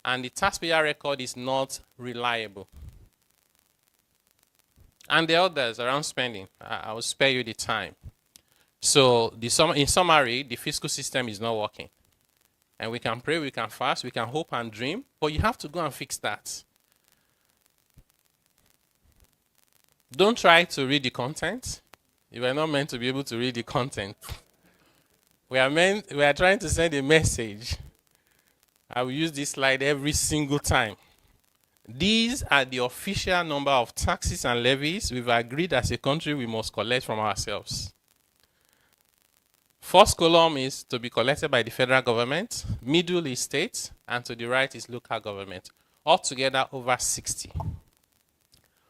and the taxpayer record is not reliable. And the others around spending, I will spare you the time. So in summary, the fiscal system is not working. And we can pray, we can fast, we can hope and dream, but you have to go and fix that. Don't try to read the content. You are not meant to be able to read the content. We are trying to send a message. I will use this slide every single time. These are the official number of taxes and levies we've agreed as a country we must collect from ourselves. First column is to be collected by the federal government, middle is state, and to the right is local government. Altogether over 60.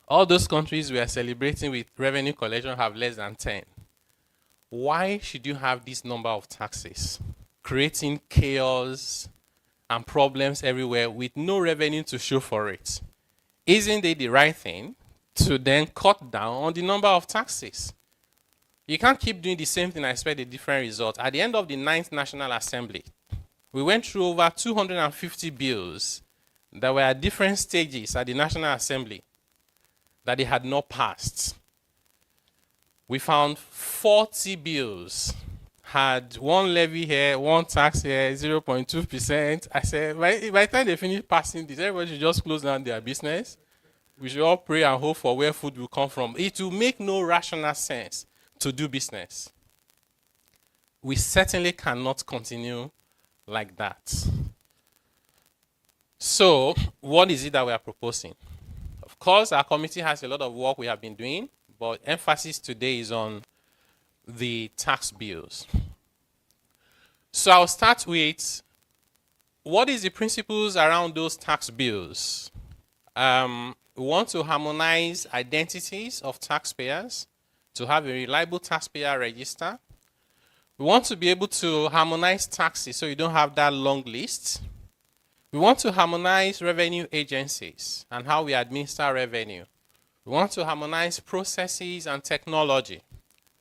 All those countries we are celebrating with revenue collection have less than 10. Why should you have this number of taxes? Creating chaos and problems everywhere with no revenue to show for it. Isn't it the right thing to then cut down on the number of taxes? You can't keep doing the same thing and expect a different result. At the end of the 9th National Assembly, we went through over 250 bills that were at different stages at the National Assembly that they had not passed. We found 40 bills, had one levy here, one tax here, 0.2%. I said, by the time they finish passing this, everybody should just close down their business. We should all pray and hope for where food will come from. It will make no rational sense to do business. We certainly cannot continue like that. So, what is it that we are proposing? Of course, our committee has a lot of work we have been doing, but emphasis today is on the tax bills. So I'll start with what is the principles around those tax bills? We want to harmonize identities of taxpayers to have a reliable taxpayer register. We want to be able to harmonize taxes so you don't have that long list. We want to harmonize revenue agencies and how we administer revenue. We want to harmonize processes and technology,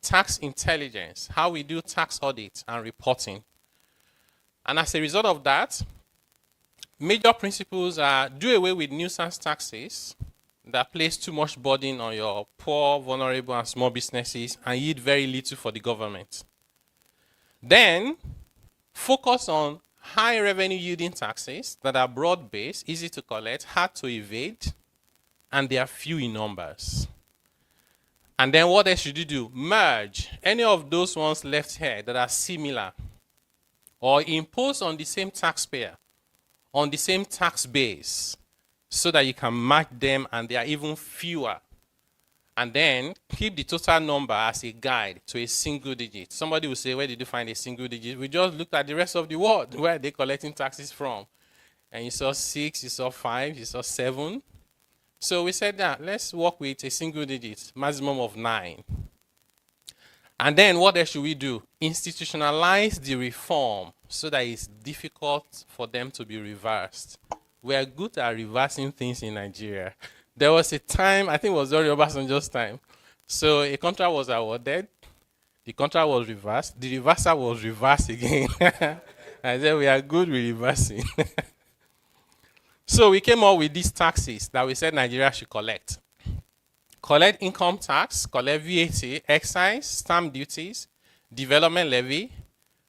tax intelligence, how we do tax audit and reporting. And as a result of that, major principles are do away with nuisance taxes that place too much burden on your poor, vulnerable, and small businesses and yield very little for the government. Then, focus on high revenue yielding taxes that are broad-based, easy to collect, hard to evade, and they are few in numbers. And then what else should you do? Merge any of those ones left here that are similar or impose on the same taxpayer, on the same tax base, so that you can match them and they are even fewer. And then keep the total number as a guide to a single digit. Somebody will say, where did you find a single digit? We just looked at the rest of the world. Where are they collecting taxes from? And you saw 6, you saw 5, you saw 7. So we said that let's work with a single digit, maximum of 9. And then what else should we do? Institutionalize the reform so that it's difficult for them to be reversed. We are good at reversing things in Nigeria. There was a time, I think it was during Obasanjo's time. So a contract was awarded, the contract was reversed, the reverser was reversed again. I said we are good with reversing. So we came up with these taxes that we said Nigeria should collect. Collect income tax, collect VAT, excise, stamp duties, development levy,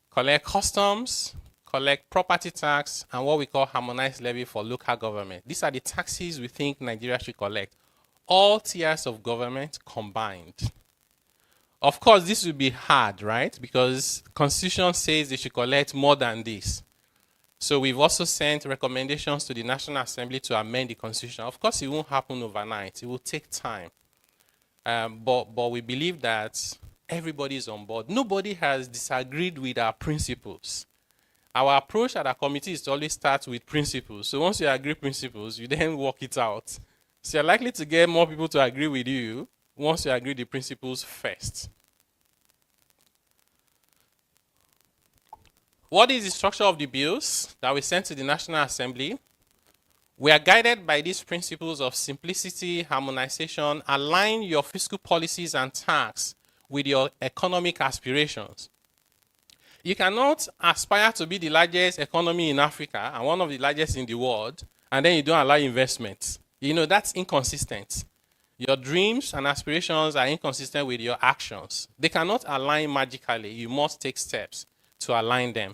collect customs, collect property tax, and what we call harmonized levy for local government. These are the taxes we think Nigeria should collect. All tiers of government combined. Of course, this will be hard, right? Because the Constitution says they should collect more than this. So we've also sent recommendations to the National Assembly to amend the Constitution. Of course, it won't happen overnight. It will take time. But we believe that everybody is on board. Nobody has disagreed with our principles. Our approach at our committee is to always start with principles. So once you agree principles, you then work it out. So you're likely to get more people to agree with you once you agree the principles first. What is the structure of the bills that we sent to the National Assembly? We are guided by these principles of simplicity, harmonization, align your fiscal policies and tax with your economic aspirations. You cannot aspire to be the largest economy in Africa and one of the largest in the world, and then you don't allow investments. You know, that's inconsistent. Your dreams and aspirations are inconsistent with your actions. They cannot align magically. You must take steps to align them.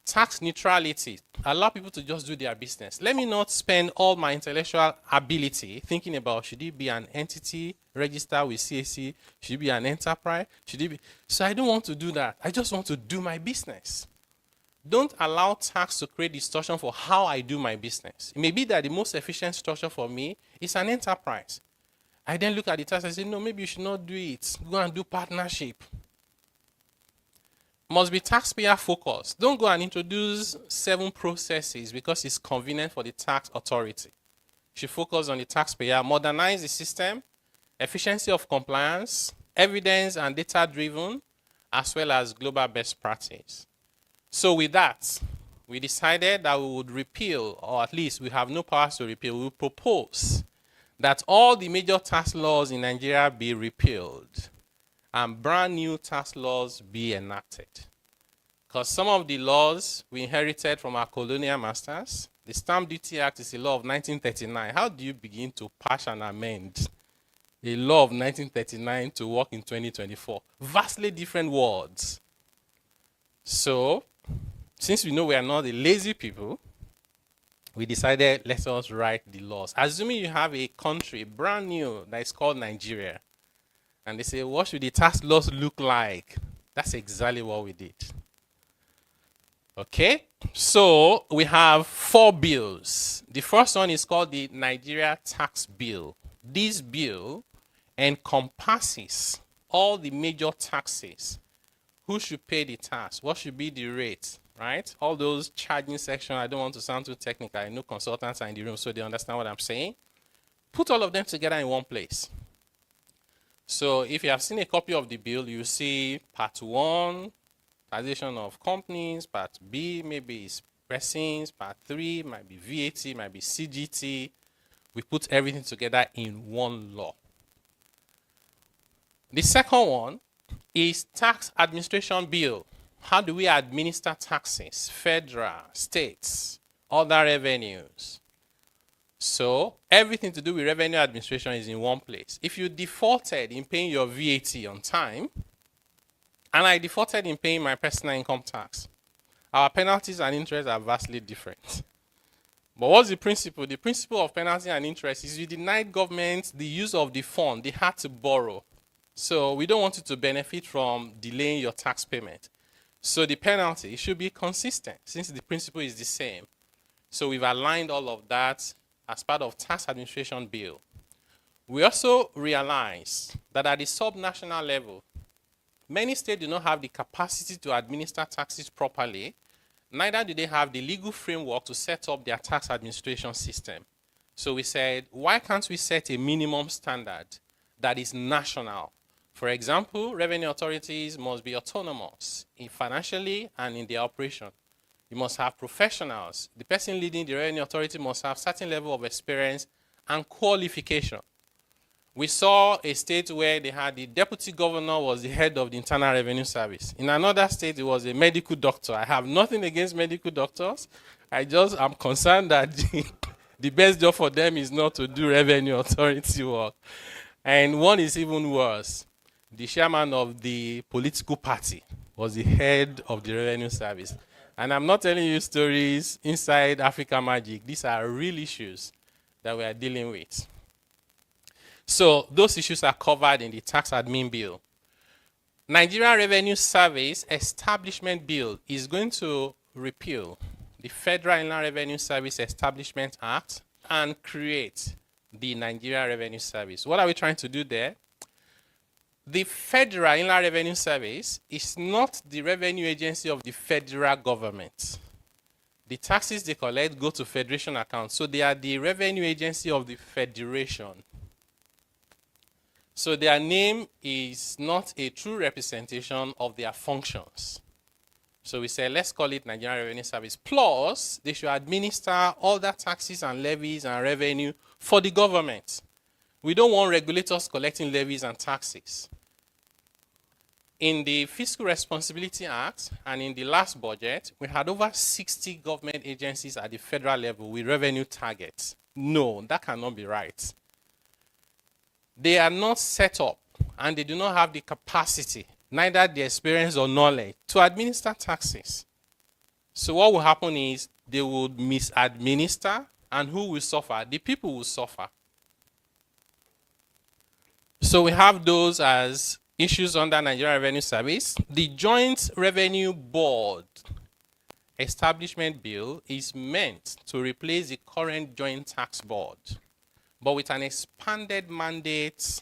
Tax neutrality. Allow people to just do their business. Let me not spend all my intellectual ability thinking about should it be an entity registered with CAC, should it be an enterprise, should it be... So I don't want to do that. I just want to do my business. Don't allow tax to create distortion for how I do my business. It may be that the most efficient structure for me is an enterprise. I then look at the tax and say, no, maybe you should not do it. Go and do partnership. Must be taxpayer focused. Don't go and introduce 7 processes because it's convenient for the tax authority. You should focus on the taxpayer, modernize the system, efficiency of compliance, evidence and data driven, as well as global best practice. So with that, we decided that we would repeal, or at least we have no powers to repeal. We will propose that all the major tax laws in Nigeria be repealed and brand new tax laws be enacted. Because some of the laws we inherited from our colonial masters, the Stamp Duty Act is a law of 1939. How do you begin to patch and amend a law of 1939 to work in 2024? Vastly different words. So, since we know we are not a lazy people, we decided let us write the laws. Assuming you have a country brand new that is called Nigeria, and they say, what should the tax laws look like? That's exactly what we did. Okay, so we have 4 bills. The first one is called the Nigeria Tax Bill. This bill encompasses all the major taxes. Who should pay the tax? What should be the rate? Right? All those charging sections. I don't want to sound too technical. I know consultants are in the room, so they understand what I'm saying. Put all of them together in one place. So if you have seen a copy of the bill, you see part 1, taxation of companies, part B, maybe is persons, part 3, might be VAT, might be CGT. We put everything together in one law. The second one is tax administration bill. How do we administer taxes, federal, states, other revenues? So everything to do with revenue administration is in one place. If you defaulted in paying your VAT on time, and I defaulted in paying my personal income tax, our penalties and interest are vastly different. But what's the principle? The principle of penalty and interest is you denied government the use of the fund they had to borrow. So we don't want you to benefit from delaying your tax payment. So the penalty should be consistent since the principle is the same. So we've aligned all of that as part of tax administration bill. We also realize that at the subnational level, many states do not have the capacity to administer taxes properly, neither do they have the legal framework to set up their tax administration system. So we said, why can't we set a minimum standard that is national? For example, revenue authorities must be autonomous financially and in their operation. You must have professionals. The person leading the revenue authority must have certain level of experience and qualification. We saw a state where they had the deputy governor was the head of the Internal Revenue Service. In another state, it was a medical doctor. I have nothing against medical doctors. I'm concerned that the best job for them is not to do revenue authority work. And one is even worse. The chairman of the political party was the head of the revenue service. And I'm not telling you stories inside Africa Magic. These are real issues that we are dealing with. So those issues are covered in the tax admin bill. Nigeria Revenue Service Establishment Bill is going to repeal the Federal Inland Revenue Service Establishment Act and create the Nigeria Revenue Service. What are we trying to do there? The Federal Inland Revenue Service is not the revenue agency of the federal government. The taxes they collect go to federation accounts, so they are the revenue agency of the federation. So their name is not a true representation of their functions. So we say, let's call it Nigerian Revenue Service. Plus, they should administer all the taxes and levies and revenue for the government. We don't want regulators collecting levies and taxes. In the Fiscal Responsibility Act and in the last budget, we had over 60 government agencies at the federal level with revenue targets. No, that cannot be right. They are not set up and they do not have the capacity, neither the experience or knowledge, to administer taxes. So what will happen is they would misadminister, and who will suffer? The people will suffer. So we have those as issues under Nigeria Revenue Service. The Joint Revenue Board Establishment Bill is meant to replace the current Joint Tax Board, but with an expanded mandate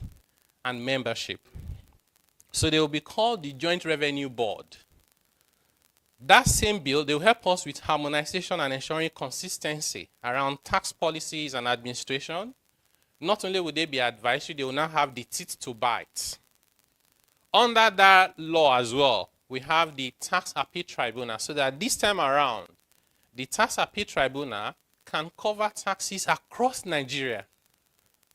and membership. So they will be called the Joint Revenue Board. That same bill, they will help us with harmonization and ensuring consistency around tax policies and administration. Not only will they be advisory, they will now have the teeth to bite. Under that law as well, we have the Tax Appeal Tribunal, so that this time around, the Tax Appeal Tribunal can cover taxes across Nigeria.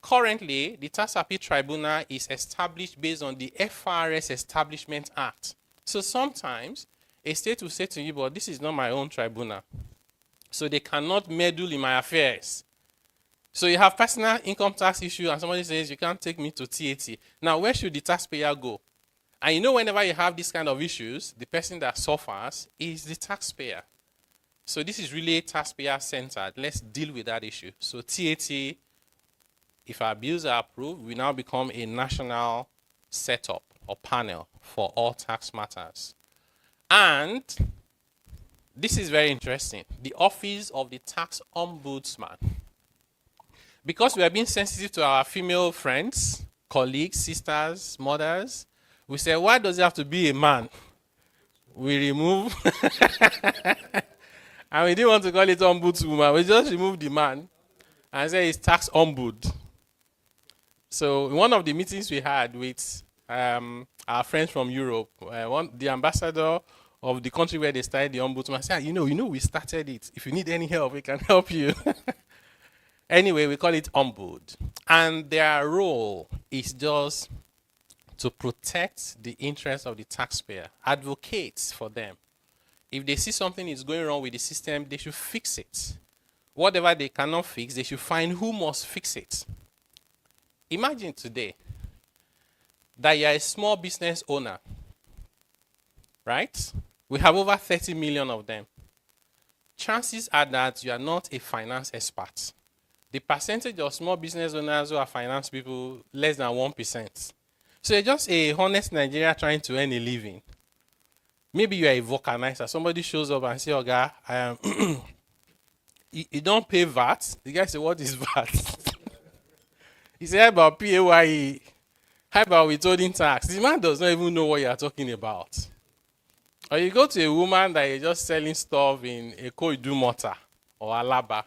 Currently, the Tax Appeal Tribunal is established based on the FRS Establishment Act. So sometimes, a state will say to you, but this is not my own tribunal. So they cannot meddle in my affairs. So you have personal income tax issue and somebody says, you can't take me to TAT. Now, where should the taxpayer go? And you know, whenever you have these kind of issues, the person that suffers is the taxpayer. So this is really taxpayer-centered. Let's deal with that issue. So TAT, if our bills are approved, we now become a national setup or panel for all tax matters. And this is very interesting. The Office of the Tax Ombudsman. Because we are being sensitive to our female friends, colleagues, sisters, mothers, we say, why does it have to be a man? We remove, and we didn't want to call it ombudswoman. We just remove the man and say it's tax ombud. So in one of the meetings we had with our friends from Europe, the ambassador of the country where they started the ombudsman said, you know, we started it. If you need any help, we can help you. Anyway, we call it ombud. And their role is just to protect the interests of the taxpayer, advocate for them. If they see something is going wrong with the system, they should fix it. Whatever they cannot fix, they should find who must fix it. Imagine today that you are a small business owner, right? We have over 30 million of them. chances are that you are not a finance expert. The percentage of small business owners who are finance people, less than 1%. So you're just a honest Nigerian trying to earn a living. Maybe you are a vulcanizer. Somebody shows up and says, "Okay, you don't pay VAT." The guy says, "What is VAT?" He said, "How about PAYE? How about withholding tax?" The man does not even know what you are talking about. Or you go to a woman that is just selling stuff in Eko Mortar or Alaba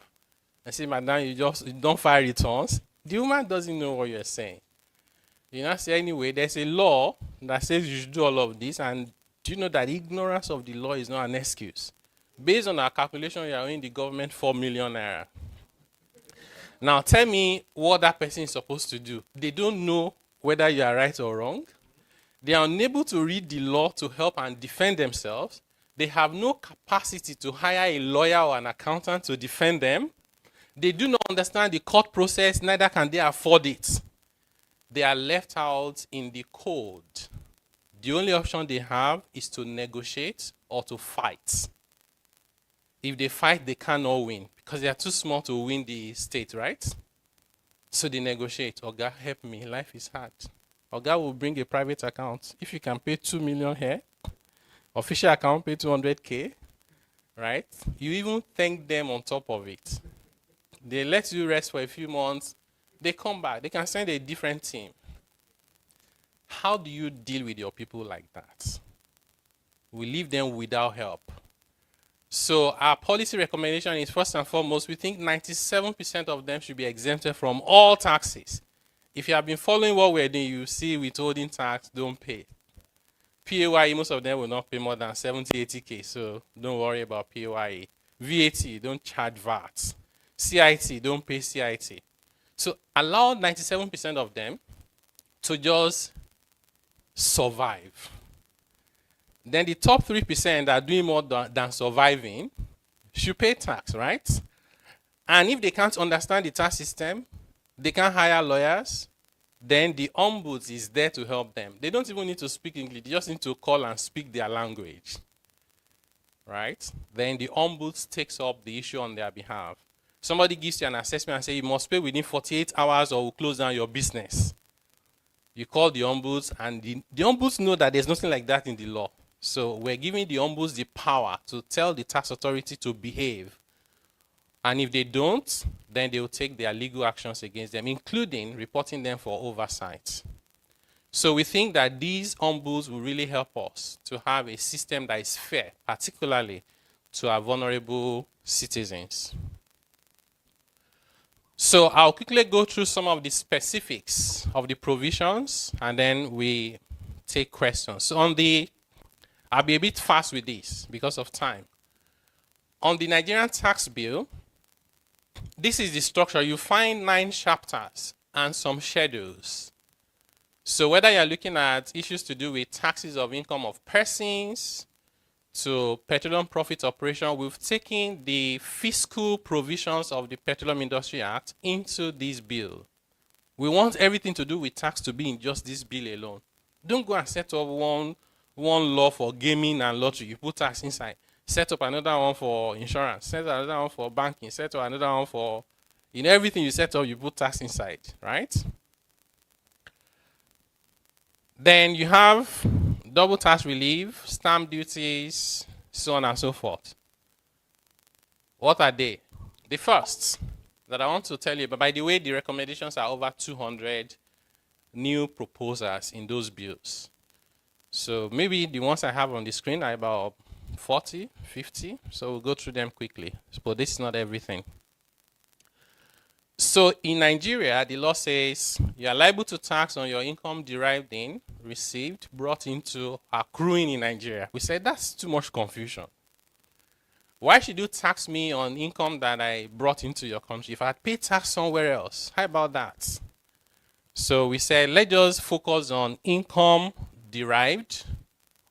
and say, "Madam, you don't file returns." The woman doesn't know what you're saying. You know, say anyway, there's a law that says you should do all of this, and do you know that ignorance of the law is not an excuse? Based on our calculation, you are owing the government 4 million naira. Now tell me what that person is supposed to do. They don't know whether you are right or wrong. They are unable to read the law to help and defend themselves. They have no capacity to hire a lawyer or an accountant to defend them. They do not understand the court process, neither can they afford it. They are left out in the cold. The only option they have is to negotiate or to fight. If they fight, they cannot win because they are too small to win the state, right? So they negotiate. "Oga, help me. Life is hard." Oga will bring a private account. If you can pay 2 million here, official account pay 200K, right? You even thank them on top of it. They let you rest for a few months. They come back. They can send a different team. How do you deal with your people like that? We leave them without help. So our policy recommendation is, first and foremost, we think 97% of them should be exempted from all taxes. If you have been following what we're doing, you see withholding tax, don't pay. PAYE, most of them will not pay more than 70, 80K, so don't worry about PAYE. VAT, don't charge VAT. CIT, don't pay CIT. So allow 97% of them to just survive. Then the top 3% that are doing more than surviving should pay tax, right? And if they can't understand the tax system, they can't hire lawyers, then the ombuds is there to help them. They don't even need to speak English. They just need to call and speak their language, right? Then the ombuds takes up the issue on their behalf. Somebody gives you an assessment and says you must pay within 48 hours or we'll close down your business. You call the ombuds, and the ombuds know that there's nothing like that in the law. So we're giving the ombuds the power to tell the tax authority to behave. And if they don't, then they will take their legal actions against them, including reporting them for oversight. So we think that these ombuds will really help us to have a system that is fair, particularly to our vulnerable citizens. So I'll quickly go through some of the specifics of the provisions, and then we take questions. So I'll be a bit fast with this because of time. On the Nigerian tax bill, this is the structure. You find 9 chapters and some schedules. So whether you're looking at issues to do with taxes of income of persons to petroleum profit operation, we've taken the fiscal provisions of the Petroleum Industry Act into this bill. We want everything to do with tax to be in just this bill alone. Don't go and set up one law for gaming and lottery. You put tax inside. Set up another one for insurance. Set up another one for banking. Set up another one for, everything you set up, you put tax inside, right? Then you have double tax relief, stamp duties, so on and so forth. What are they? The first that I want to tell you, but by the way, the recommendations are over 200 new proposals in those bills. So maybe the ones I have on the screen are about 40, 50. So we'll go through them quickly. But this is not everything. So in Nigeria, the law says you are liable to tax on your income derived in, received, brought into, accruing in Nigeria. We said that's too much confusion. Why should you tax me on income that I brought into your country if I had paid tax somewhere else? How about that? So we said let's just focus on income derived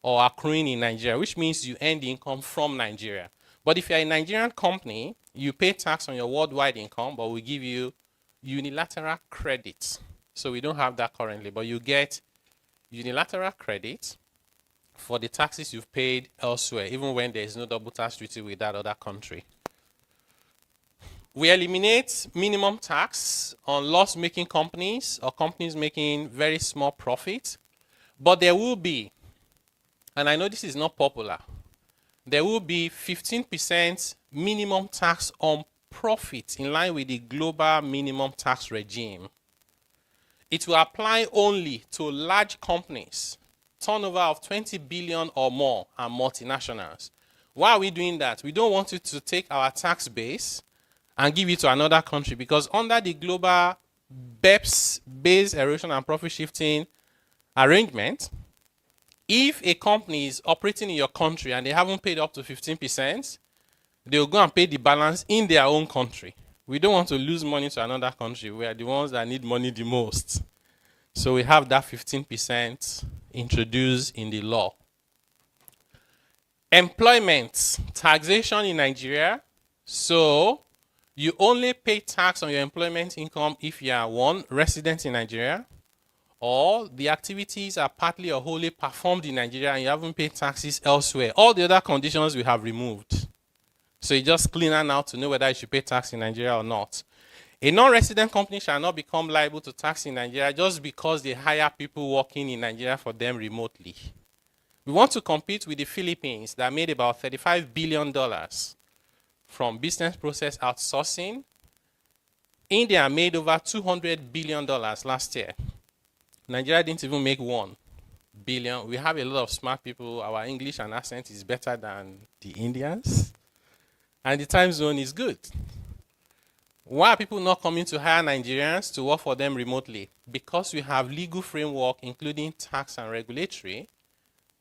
or accruing in Nigeria, which means you earn the income from Nigeria. But if you're a Nigerian company, you pay tax on your worldwide income, but we give you unilateral credit. So we don't have that currently, but you get unilateral credit for the taxes you've paid elsewhere, even when there is no double tax treaty with that other country. We eliminate minimum tax on loss-making companies or companies making very small profit. But there will be, and I know this is not popular, there will be 15% minimum tax on profit in line with the global minimum tax regime. It will apply only to large companies, turnover of 20 billion or more, and multinationals. Why are we doing that? We don't want you to take our tax base and give it to another country, because under the global BEPS, base erosion and profit shifting arrangement, if a company is operating in your country and they haven't paid up to 15%, they'll go and pay the balance in their own country. We don't want to lose money to another country. We are the ones that need money the most. So we have that 15% introduced in the law. Employment, taxation in Nigeria. So you only pay tax on your employment income if you are, one, resident in Nigeria, or the activities are partly or wholly performed in Nigeria and you haven't paid taxes elsewhere. All the other conditions we have removed. So it's just cleaner now to know whether you should pay tax in Nigeria or not. A non-resident company shall not become liable to tax in Nigeria just because they hire people working in Nigeria for them remotely. We want to compete with the Philippines that made about $35 billion from business process outsourcing. India made over $200 billion last year. Nigeria didn't even make $1 billion. We have a lot of smart people. Our English and accent is better than the Indians. And the time zone is good. Why are people not coming to hire Nigerians to work for them remotely? Because we have legal framework, including tax and regulatory,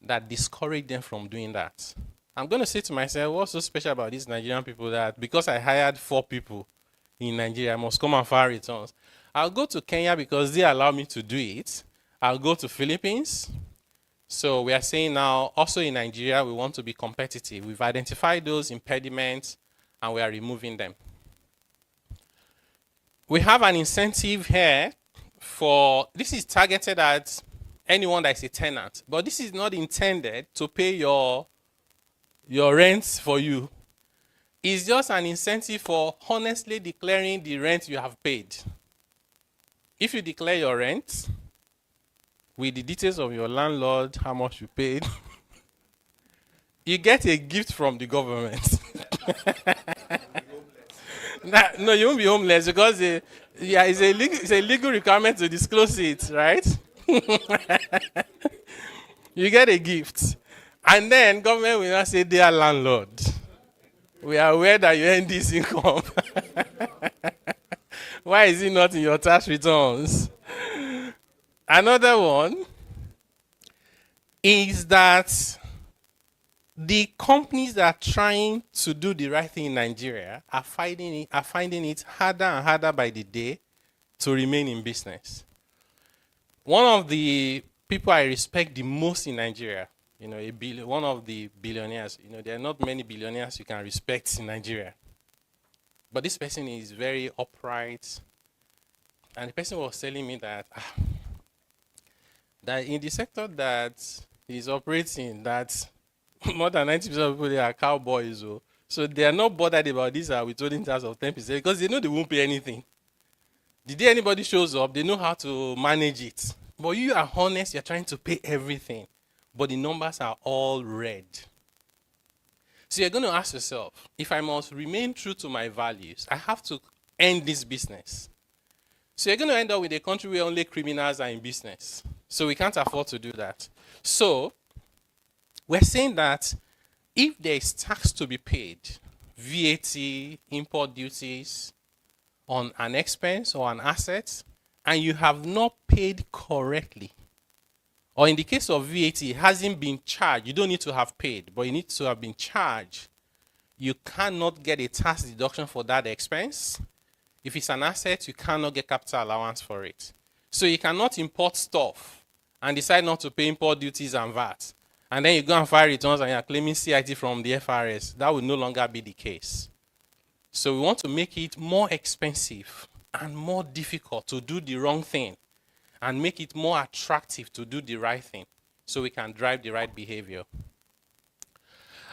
that discourage them from doing that. I'm going to say to myself, what's so special about these Nigerian people that because I hired 4 people in Nigeria, I must come and file returns? I'll go to Kenya because they allow me to do it. I'll go to Philippines. So we are saying now, also in Nigeria, we want to be competitive. We've identified those impediments and we are removing them. We have an incentive here for, this is targeted at anyone that is a tenant, but this is not intended to pay your rents for you. It's just an incentive for honestly declaring the rent you have paid. If you declare your rent with the details of your landlord, how much you paid, you get a gift from the government. No, you won't be homeless because it's a legal requirement to disclose it, right? You get a gift. And then government will not say, dear landlord, we are aware that you earn this income. Why is it not in your tax returns? Another one is that the companies that are trying to do the right thing in Nigeria are finding it harder and harder by the day to remain in business. One of the people I respect the most in Nigeria, one of the billionaires, there are not many billionaires you can respect in Nigeria. But this person is very upright. And the person was telling me that in the sector that he's operating, that more than 90% of people there are cowboys. So they are not bothered about this withholding tax of 10% because they know they won't pay anything. The day anybody shows up, they know how to manage it. But you are honest, you're trying to pay everything. But the numbers are all red. So you're going to ask yourself, if I must remain true to my values, I have to end this business. So you're going to end up with a country where only criminals are in business. So we can't afford to do that. So we're saying that if there is tax to be paid, VAT, import duties on an expense or an asset, and you have not paid correctly, or in the case of VAT, it hasn't been charged, you don't need to have paid, but you need to have been charged, you cannot get a tax deduction for that expense. If it's an asset, you cannot get capital allowance for it. So you cannot import stuff and decide not to pay import duties and VAT. And then you go and file returns and you're claiming CIT from the FRS. That will no longer be the case. So we want to make it more expensive and more difficult to do the wrong thing and make it more attractive to do the right thing so we can drive the right behavior.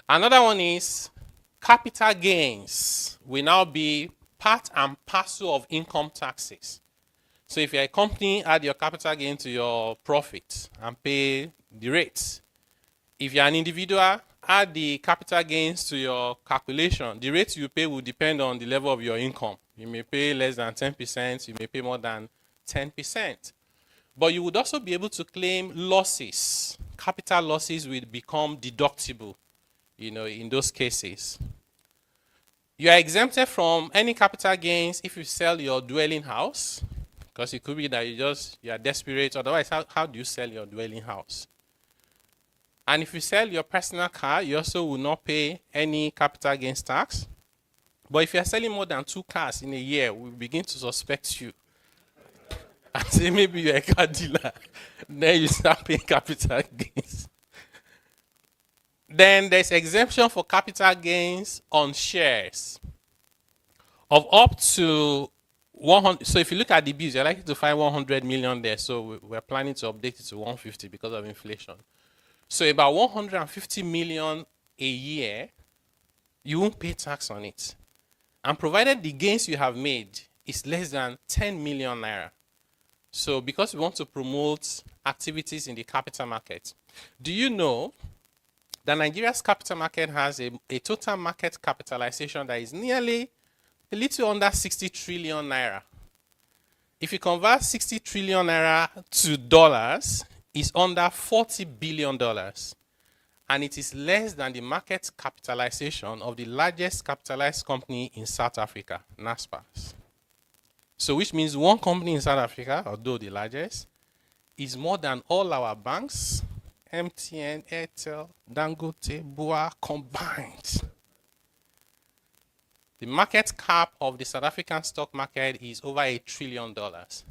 Another one is capital gains will now be part and parcel of income taxes. So if you're a company, add your capital gain to your profit and pay the rates. If you're an individual, add the capital gains to your calculation. The rate you pay will depend on the level of your income. You may pay less than 10%, you may pay more than 10%. But you would also be able to claim losses. Capital losses will become deductible, in those cases. You are exempted from any capital gains if you sell your dwelling house, because it could be that you are desperate. Otherwise, how do you sell your dwelling house? And if you sell your personal car, you also will not pay any capital gains tax. But if you are selling more than 2 cars in a year, we begin to suspect you and say maybe you're a car dealer. Then you start paying capital gains. Then there's exemption for capital gains on shares of up to 100. So if you look at the bills, you're likely to find 100 million there. So we're planning to update it to 150 because of inflation. So about 150 million a year, you won't pay tax on it. And provided the gains you have made is less than 10 million naira. So because we want to promote activities in the capital market, do you know that Nigeria's capital market has a total market capitalization that is nearly a little under 60 trillion naira? If you convert 60 trillion naira to dollars, it's under $40 billion. And it is less than the market capitalization of the largest capitalized company in South Africa, NASPAS. So which means one company in South Africa, although the largest, is more than all our banks, MTN, Airtel, Dangote, BUA combined. The market cap of the South African stock market is over $1 trillion.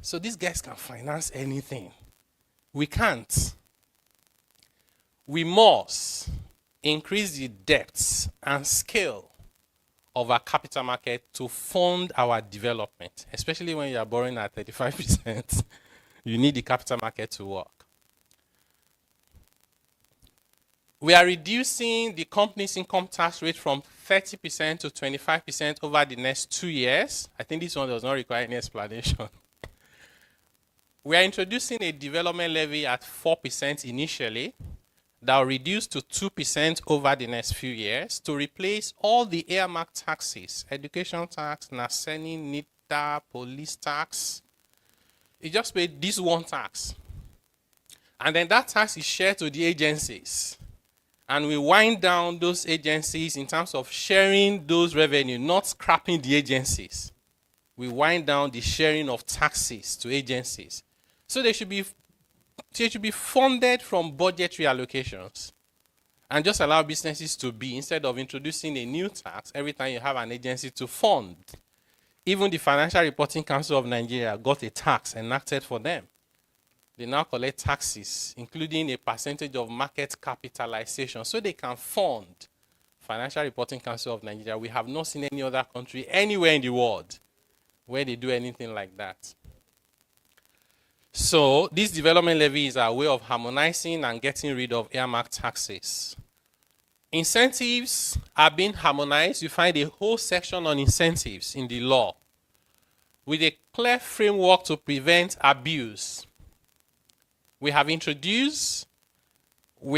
So these guys can finance anything. We can't. We must increase the depth and scale of our capital market to fund our development, especially when you are borrowing at 35%. You need the capital market to work. We are reducing the company's income tax rate from 30% to 25% over the next 2 years. I think this one does not require any explanation. We are introducing a development levy at 4% initially that will reduce to 2% over the next few years to replace all the earmark taxes, education tax, NASENI, NITA, police tax. You just pay this one tax. And then that tax is shared to the agencies. And we wind down those agencies in terms of sharing those revenue, not scrapping the agencies. We wind down the sharing of taxes to agencies. So they should be funded from budgetary allocations and just allow businesses to be, instead of introducing a new tax every time you have an agency to fund. Even the Financial Reporting Council of Nigeria got a tax enacted for them. They now collect taxes, including a percentage of market capitalization, so they can fund Financial Reporting Council of Nigeria. We have not seen any other country anywhere in the world where they do anything like that. So this development levy is our way of harmonizing and getting rid of earmark taxes. Incentives are being harmonized. You find a whole section on incentives in the law with a clear framework to prevent abuse. We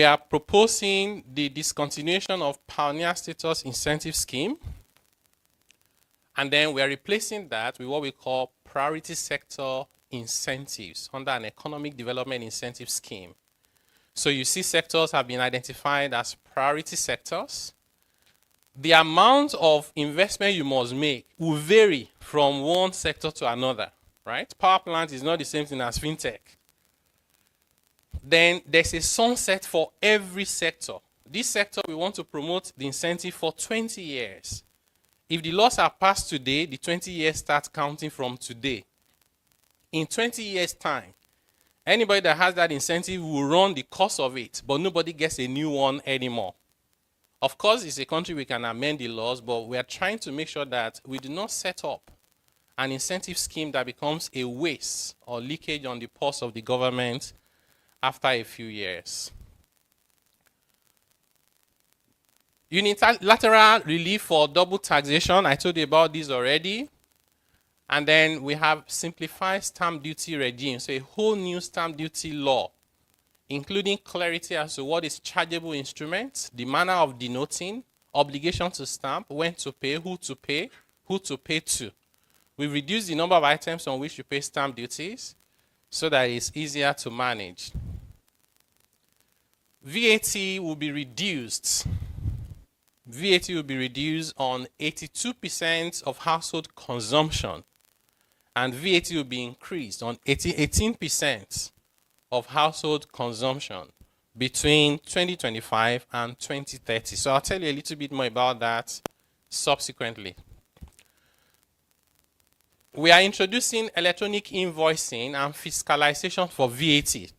are proposing the discontinuation of Pioneer Status Incentive Scheme. And then we are replacing that with what we call priority sector incentives under an economic development incentive scheme. So you see sectors have been identified as priority sectors. The amount of investment you must make will vary from one sector to another, right? Power plant is not the same thing as fintech. Then there's a sunset for every sector. This sector, we want to promote the incentive for 20 years. If the laws are passed today, the 20 years start counting from today. In 20 years' time, anybody that has that incentive will run the course of it, but nobody gets a new one anymore. Of course, it's a country we can amend the laws, but we are trying to make sure that we do not set up an incentive scheme that becomes a waste or leakage on the purse of the government after a few years. Unilateral relief for double taxation, I told you about this already. And then we have simplified stamp duty regime, so a whole new stamp duty law, including clarity as to what is chargeable instrument, the manner of denoting, obligation to stamp, when to pay, who to pay to. We reduce the number of items on which you pay stamp duties so that it's easier to manage. VAT will be reduced. VAT will be reduced on 82% of household consumption, and VAT will be increased on 18% of household consumption between 2025 and 2030. So I'll tell you a little bit more about that subsequently. We are introducing electronic invoicing and fiscalization for VAT.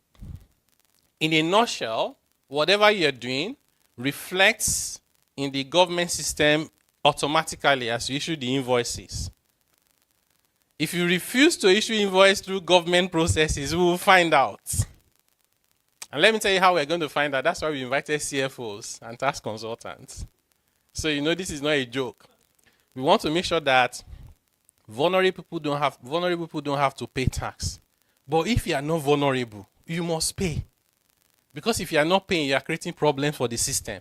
In a nutshell, whatever you're doing reflects in the government system automatically as you issue the invoices. If you refuse to issue invoice through government processes, we will find out. And let me tell you how we're going to find out. That's why we invited CFOs and tax consultants. So you know this is not a joke. We want to make sure that vulnerable people don't have to pay tax. But if you are not vulnerable, you must pay. Because if you are not paying, you are creating problems for the system.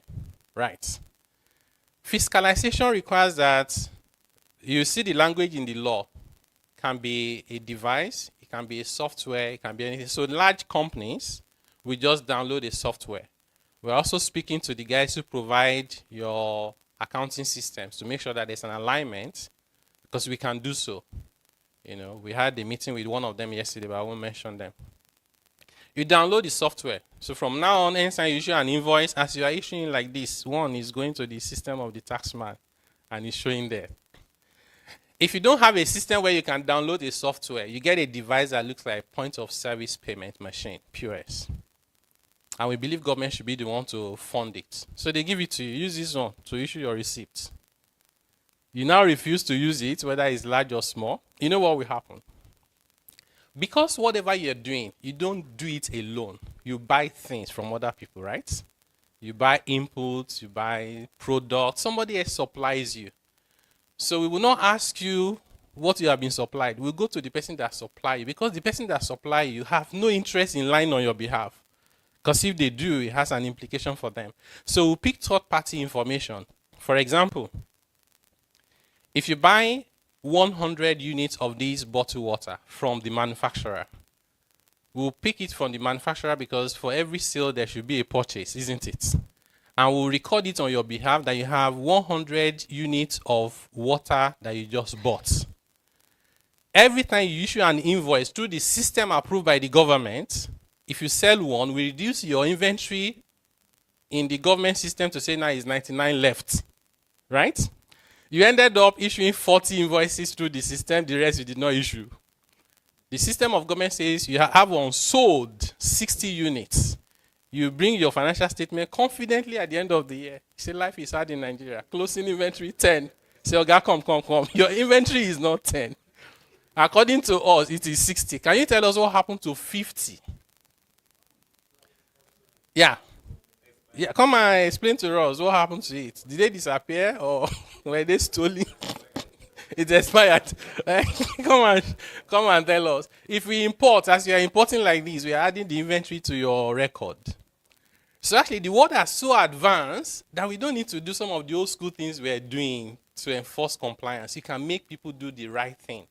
Right? Fiscalization requires that you see the language in the law. It can be a device, it can be a software, it can be anything. So large companies will just download a software. We're also speaking to the guys who provide your accounting systems to make sure that there's an alignment, because we can do so. You know, we had a meeting with one of them yesterday, but I won't mention them. You download the software. So from now on, anytime you issue an invoice, as you are issuing like this, one is going to the system of the taxman and it's showing there. If you don't have a system where you can download a software, you get a device that looks like a point of service payment machine, POS. And we believe government should be the one to fund it. So they give it to you. Use this one to issue your receipt. You now refuse to use it, whether it's large or small. You know what will happen? Because whatever you're doing, you don't do it alone. You buy things from other people, right? You buy inputs, you buy products. Somebody else supplies you. So we will not ask you what you have been supplied. We'll go to the person that supplies you, because the person that supplies you have no interest in lying on your behalf. Because if they do, it has an implication for them. So we'll pick third-party information. For example, if you buy 100 units of this bottled water from the manufacturer, we'll pick it from the manufacturer because for every sale there should be a purchase, isn't it? And we'll record it on your behalf that you have 100 units of water that you just bought. Every time you issue an invoice through the system approved by the government, if you sell one, we reduce your inventory in the government system to say now is 99 left, right? You ended up issuing 40 invoices through the system, the rest you did not issue. The system of government says you have unsold 60 units. You bring your financial statement confidently at the end of the year. You say life is hard in Nigeria. Closing inventory 10. Say, okay, come. Your inventory is not 10. According to us, it is 60. Can you tell us what happened to 50? Yeah. Yeah, come and explain to us what happened to it. Did they disappear or were they stolen? It's expired. Come and tell us. If we import, as you are importing like this, we are adding the inventory to your record. So actually, the world has so advanced that we don't need to do some of the old school things we are doing to enforce compliance. You can make people do the right thing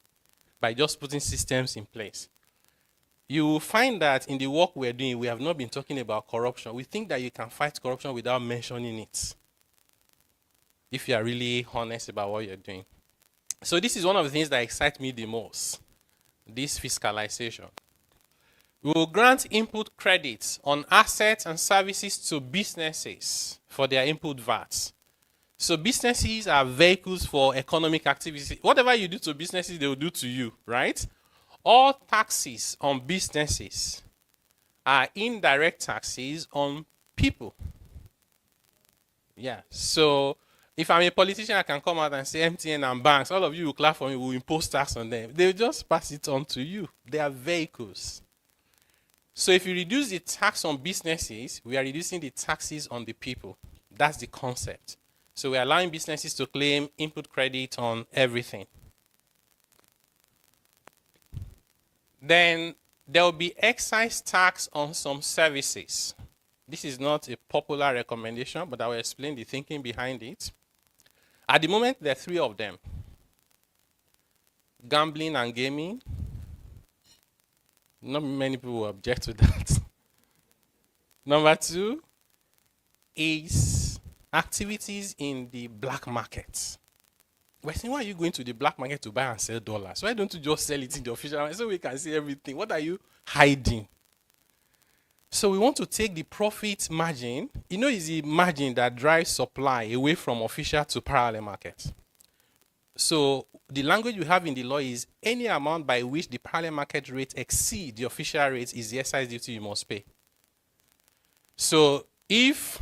by just putting systems in place. You will find that in the work we're doing, we have not been talking about corruption. We think that you can fight corruption without mentioning it, if you are really honest about what you're doing. So this is one of the things that excites me the most, this fiscalization. We will grant input credits on assets and services to businesses for their input VATs. So businesses are vehicles for economic activity. Whatever you do to businesses, they will do to you, right? All taxes on businesses are indirect taxes on people. Yeah, so if I'm a politician, I can come out and say MTN and banks, all of you will clap for me, will impose tax on them. They'll just pass it on to you. They are vehicles. So if you reduce the tax on businesses, we are reducing the taxes on the people. That's the concept. So we're allowing businesses to claim input credit on everything. Then there will be excise tax on some services. This is not a popular recommendation, but I will explain the thinking behind it. At the moment, there are three of them: gambling and gaming. Not many people will object to that. Number two is activities in the black market. We're saying, why are you going to the black market to buy and sell dollars? Why don't you just sell it in the official market so we can see everything? What are you hiding? So we want to take the profit margin. You know, it's the margin that drives supply away from official to parallel market. So the language we have in the law is any amount by which the parallel market rate exceeds the official rate is the excise duty you must pay. So if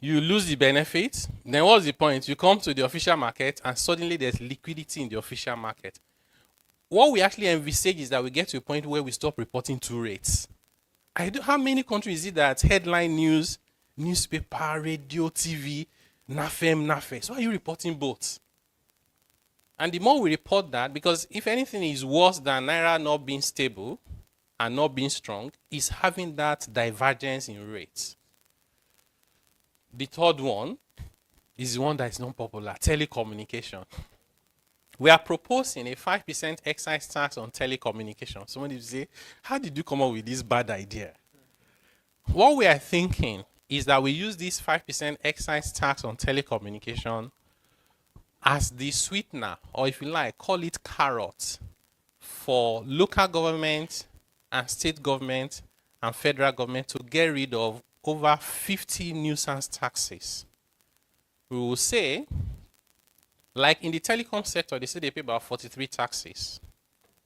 you lose the benefit, then what's the point? You come to the official market and suddenly there's liquidity in the official market. What we actually envisage is that we get to a point where we stop reporting two rates. How many countries is it that headline news, newspaper, radio, TV, NAFEM? So why are you reporting both? And the more we report that, because if anything is worse than Naira not being stable and not being strong, is having that divergence in rates. The third one is the one that is not popular: telecommunication. We are proposing a 5% excise tax on telecommunication. Somebody will say, how did you come up with this bad idea? What we are thinking is that we use this 5% excise tax on telecommunication as the sweetener, or if you like, call it carrot, for local government and state government and federal government to get rid of over 50 nuisance taxes. We will say, like in the telecom sector, they say they pay about 43 taxes.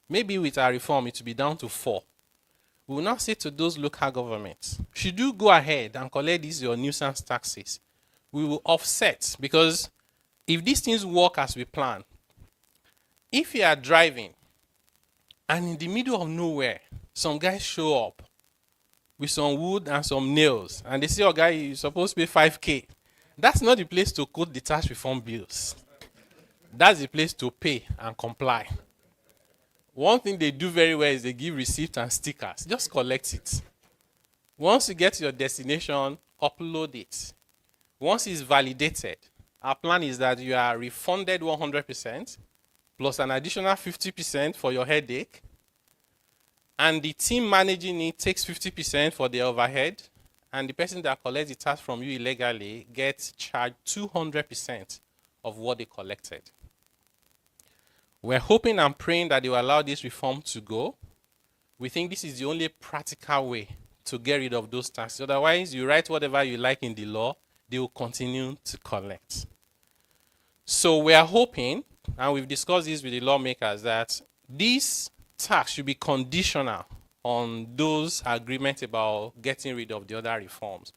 Maybe with our reform, it will be down to 4. We will now say to those local governments, should you go ahead and collect these your nuisance taxes, we will offset, because if these things work as we plan, if you are driving and in the middle of nowhere, some guys show up with some wood and some nails, and they say, oh guy, you're supposed to pay 5K. That's not the place to quote the tax reform bills. That's the place to pay and comply. One thing they do very well is they give receipts and stickers. Just collect it. Once you get to your destination, upload it. Once it's validated, our plan is that you are refunded 100% plus an additional 50% for your headache. And the team managing it takes 50% for the overhead. And the person that collects the tax from you illegally gets charged 200% of what they collected. We're hoping and praying that they will allow this reform to go. We think this is the only practical way to get rid of those taxes. Otherwise, you write whatever you like in the law, they will continue to collect. So we are hoping, and we've discussed this with the lawmakers, that this tax should be conditional on those agreements about getting rid of the other reforms.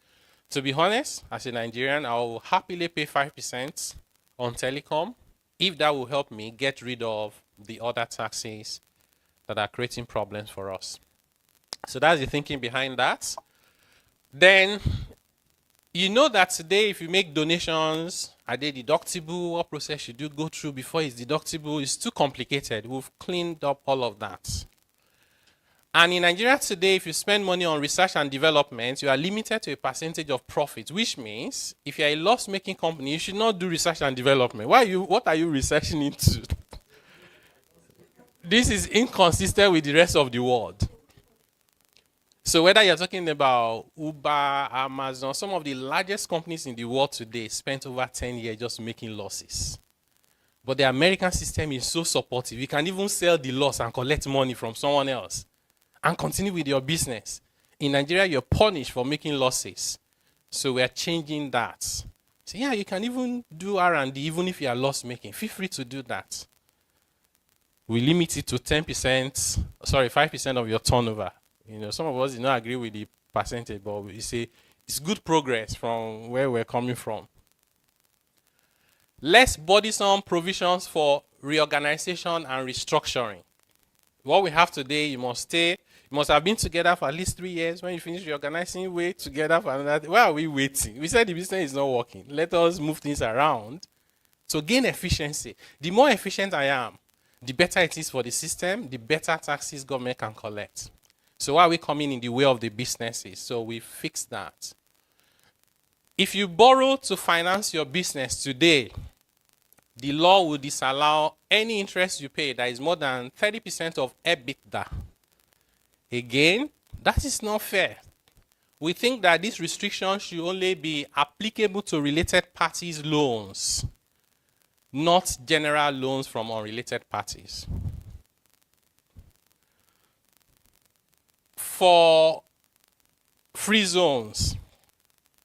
To be honest, as a Nigerian, I will happily pay 5% on telecom if that will help me get rid of the other taxes that are creating problems for us. So that's the thinking behind that. Then, you know that today if you make donations, are they deductible? What process should you go through before it's deductible? It's too complicated. We've cleaned up all of that. And in Nigeria today, if you spend money on research and development, you are limited to a percentage of profit, which means if you're a loss-making company, you should not do research and development. What are you researching into? This is inconsistent with the rest of the world. So whether you're talking about Uber, Amazon, some of the largest companies in the world today spent over 10 years just making losses. But the American system is so supportive. You can even sell the loss and collect money from someone else and continue with your business. In Nigeria, you're punished for making losses. So we are changing that. So yeah, you can even do R&D even if you are loss making. Feel free to do that. We limit it to 5% of your turnover. You know, some of us do not agree with the percentage, but we say it's good progress from where we're coming from. Less burdensome provisions for reorganization and restructuring. What we have today, you must have been together for at least 3 years. When you finish reorganizing, wait together for another. Why are we waiting? We said the business is not working. Let us move things around to gain efficiency. The more efficient I am, the better it is for the system, the better taxes government can collect. So why are we coming in the way of the businesses? So we fix that. If you borrow to finance your business today, the law will disallow any interest you pay that is more than 30% of EBITDA. Again, that is not fair. We think that this restriction should only be applicable to related parties' loans, not general loans from unrelated parties. For free zones,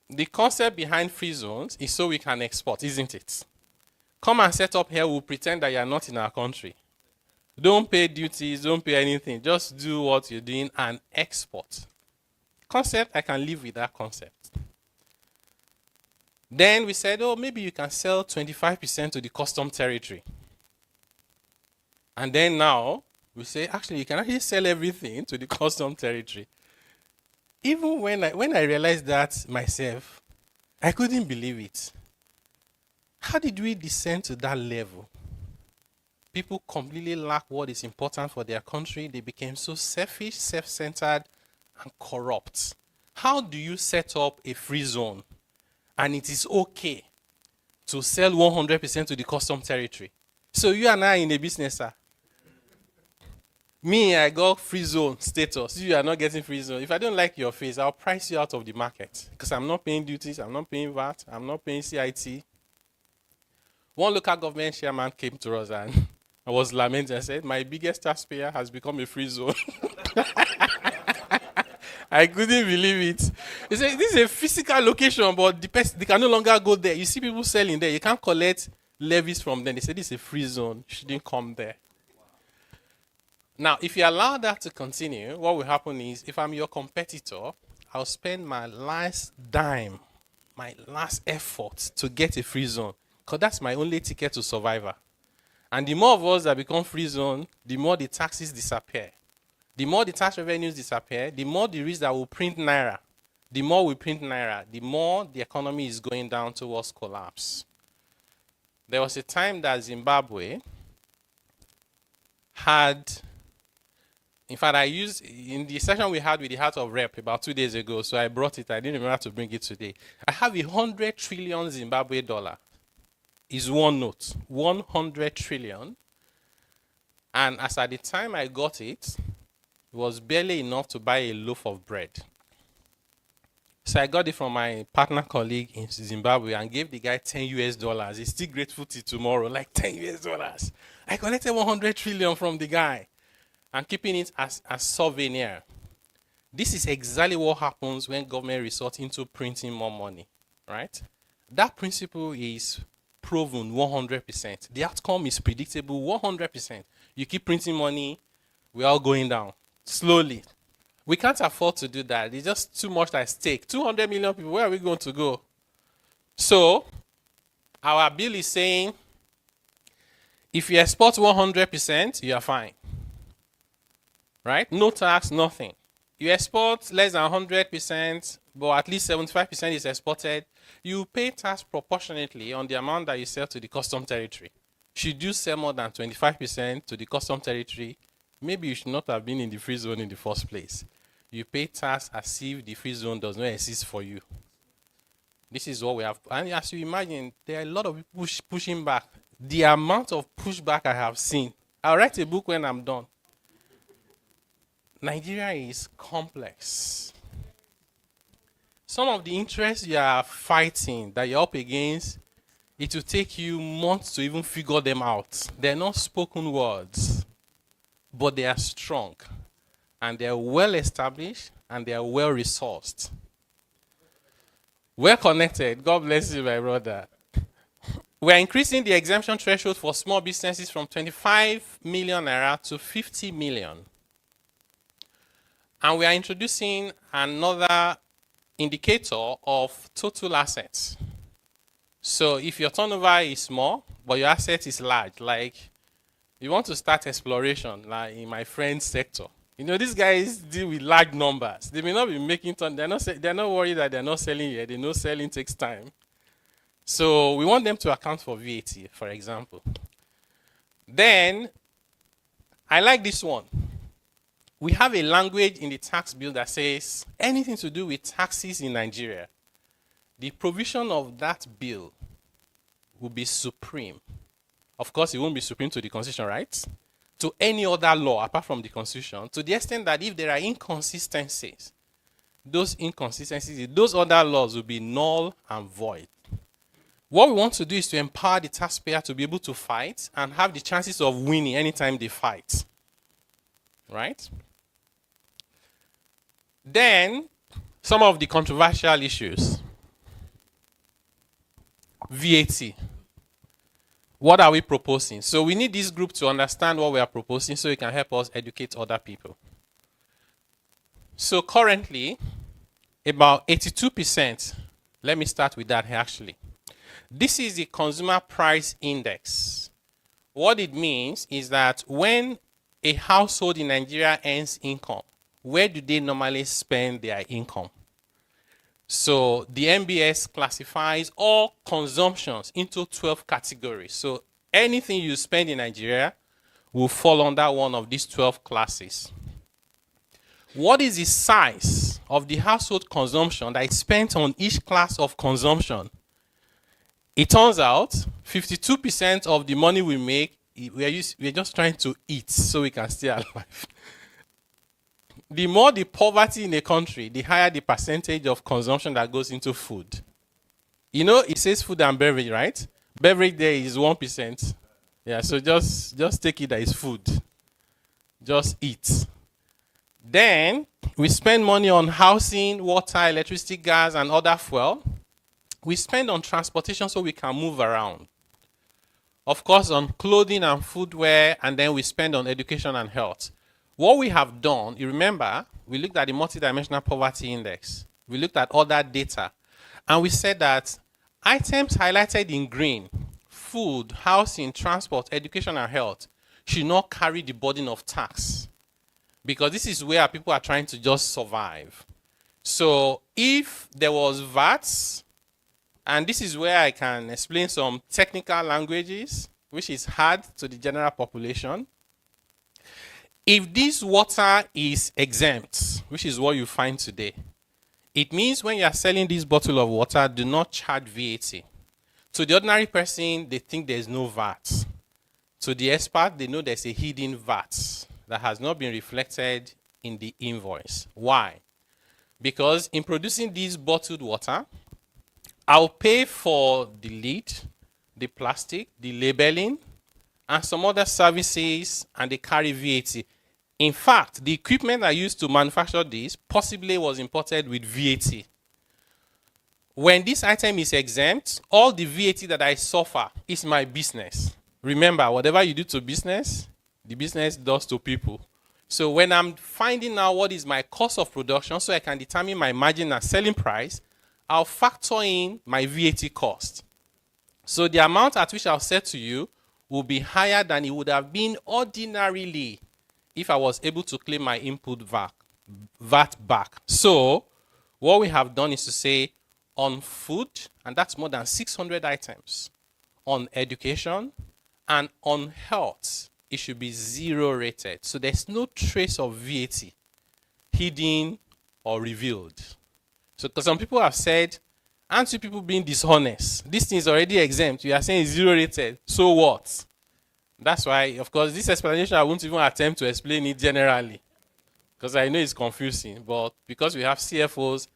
the concept behind free zones is so we can export, isn't it? Come and set up here, we'll pretend that you're not in our country. Don't pay duties, don't pay anything. Just do what you're doing and export. Concept, I can live with that concept. Then we said, oh, maybe you can sell 25% to the custom territory. And then now, we say, actually, you can actually sell everything to the custom territory. Even when I realized that myself, I couldn't believe it. How did we descend to that level? People completely lack what is important for their country. They became so selfish, self-centered, and corrupt. How do you set up a free zone and it is okay to sell 100% to the custom territory? So you and I in a business, sir. Me, I got free zone status. You are not getting free zone. If I don't like your face, I'll price you out of the market because I'm not paying duties, I'm not paying VAT, I'm not paying CIT. One local government chairman came to us and I was lamenting and said, my biggest taxpayer has become a free zone. I couldn't believe it. He said, this is a physical location, but they can no longer go there. You see people selling there. You can't collect levies from them. They said, this is a free zone. You shouldn't come there. Now, if you allow that to continue, what will happen is, if I'm your competitor, I'll spend my last dime, my last effort to get a free zone, because that's my only ticket to survival. And the more of us that become free zone, the more the taxes disappear. The more the tax revenues disappear, the more the risk that will print naira. The more we print naira, the more the economy is going down towards collapse. There was a time that Zimbabwe had, in fact, I used, in the session we had with the Heart of Rep about 2 days ago, so I brought it, I didn't remember to bring it today. I have 100 trillion Zimbabwe dollar. Is one note, 100 trillion. And as at the time I got it, it was barely enough to buy a loaf of bread. So I got it from my partner colleague in Zimbabwe and gave the guy 10 US dollars. He's still grateful till tomorrow, like 10 US dollars. I collected 100 trillion from the guy and keeping it as a souvenir. This is exactly what happens when government resorts into printing more money, right? That principle is proven 100%. The outcome is predictable 100%. You keep printing money, we're all going down slowly. We can't afford to do that. It's just too much at stake. 200 million people, where are we going to go? So, our bill is saying, if you export 100%, you are fine. Right? No tax, nothing. You export less than 100%, but at least 75% is exported, you pay tax proportionately on the amount that you sell to the custom territory. Should you sell more than 25% to the custom territory, maybe you should not have been in the free zone in the first place. You pay tax as if the free zone does not exist for you. This is what we have. And as you imagine, there are a lot of people pushing back. The amount of pushback I have seen. I'll write a book when I'm done. Nigeria is complex. Some of the interests you are fighting, that you're up against, it will take you months to even figure them out. They're not spoken words, but they are strong, and they are well established, and they are well resourced. Well connected. God bless you, my brother. We're increasing the exemption threshold for small businesses from 25 million naira to 50 million. And we are introducing another indicator of total assets. So if your turnover is small, but your asset is large, like you want to start exploration, like in my friend's sector. You know, these guys deal with large numbers. They may not be making they're not worried that they're not selling yet. They know selling takes time. So we want them to account for VAT, for example. Then I like this one. We have a language in the tax bill that says anything to do with taxes in Nigeria, the provision of that bill will be supreme. Of course, it won't be supreme to the Constitution, right? To any other law apart from the Constitution, to the extent that if there are inconsistencies, those other laws will be null and void. What we want to do is to empower the taxpayer to be able to fight and have the chances of winning anytime they fight. Right? Then, some of the controversial issues. VAT. What are we proposing? So we need this group to understand what we are proposing so it can help us educate other people. So currently, about 82%, let me start with that here actually. This is the Consumer Price Index. What it means is that when a household in Nigeria earns income, where do they normally spend their income? So the MBS classifies all consumptions into 12 categories. So anything you spend in Nigeria will fall under one of these 12 classes. What is the size of the household consumption that is spent on each class of consumption? It turns out 52% of the money we make, we're just trying to eat so we can stay alive. The more the poverty in a country, the higher the percentage of consumption that goes into food. You know, it says food and beverage, right? Beverage there is 1%. Yeah, so just take it that it's food. Just eat. Then, we spend money on housing, water, electricity, gas, and other fuel. We spend on transportation so we can move around. Of course, on clothing and footwear, and then we spend on education and health. What we have done, you remember, we looked at the multidimensional poverty index. We looked at other data. And we said that items highlighted in green, food, housing, transport, education, and health, should not carry the burden of tax. Because this is where people are trying to just survive. So if there was VAT, and this is where I can explain some technical languages, which is hard to the general population. If this water is exempt, which is what you find today, it means when you are selling this bottle of water, do not charge VAT. To the ordinary person, they think there's no VAT. To the expert, they know there's a hidden VAT that has not been reflected in the invoice. Why? Because in producing this bottled water, I'll pay for the lid, the plastic, the labeling, and some other services, and they carry VAT. In fact, the equipment I used to manufacture this possibly was imported with VAT. When this item is exempt, all the VAT that I suffer is my business. Remember, whatever you do to business, the business does to people. So when I'm finding out what is my cost of production so I can determine my margin and selling price, I'll factor in my VAT cost. So the amount at which I'll set to you will be higher than it would have been ordinarily if I was able to claim my input VAT back. So what we have done is to say on food, and that's more than 600 items, on education, and on health, it should be 0 rated. So there's no trace of VAT hidden or revealed. So because some people have said, aren't you people being dishonest? This thing is already exempt. You are saying it's 0 rated. So what? That's why, of course, this explanation, I won't even attempt to explain it generally. Because I know it's confusing. But because we have CFOs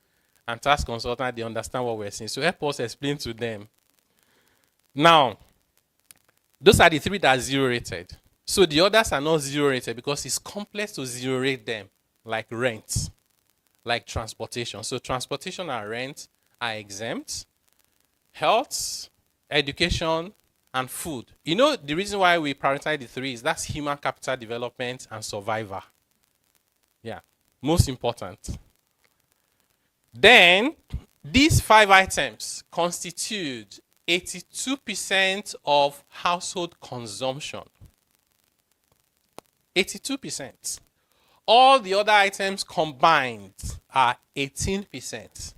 and tax consultants, they understand what we're saying. So help us explain to them. Now, those are the 3 that are 0 rated. So the others are not 0 rated because it's complex to 0 rate them, like rent, like transportation. So transportation and rent are exempt. Health, education, and food. You know, the reason why we prioritize the 3 is that's human capital development and survivor. Yeah, most important. Then, these 5 items constitute 82% of household consumption. 82%. All the other items combined are 18%.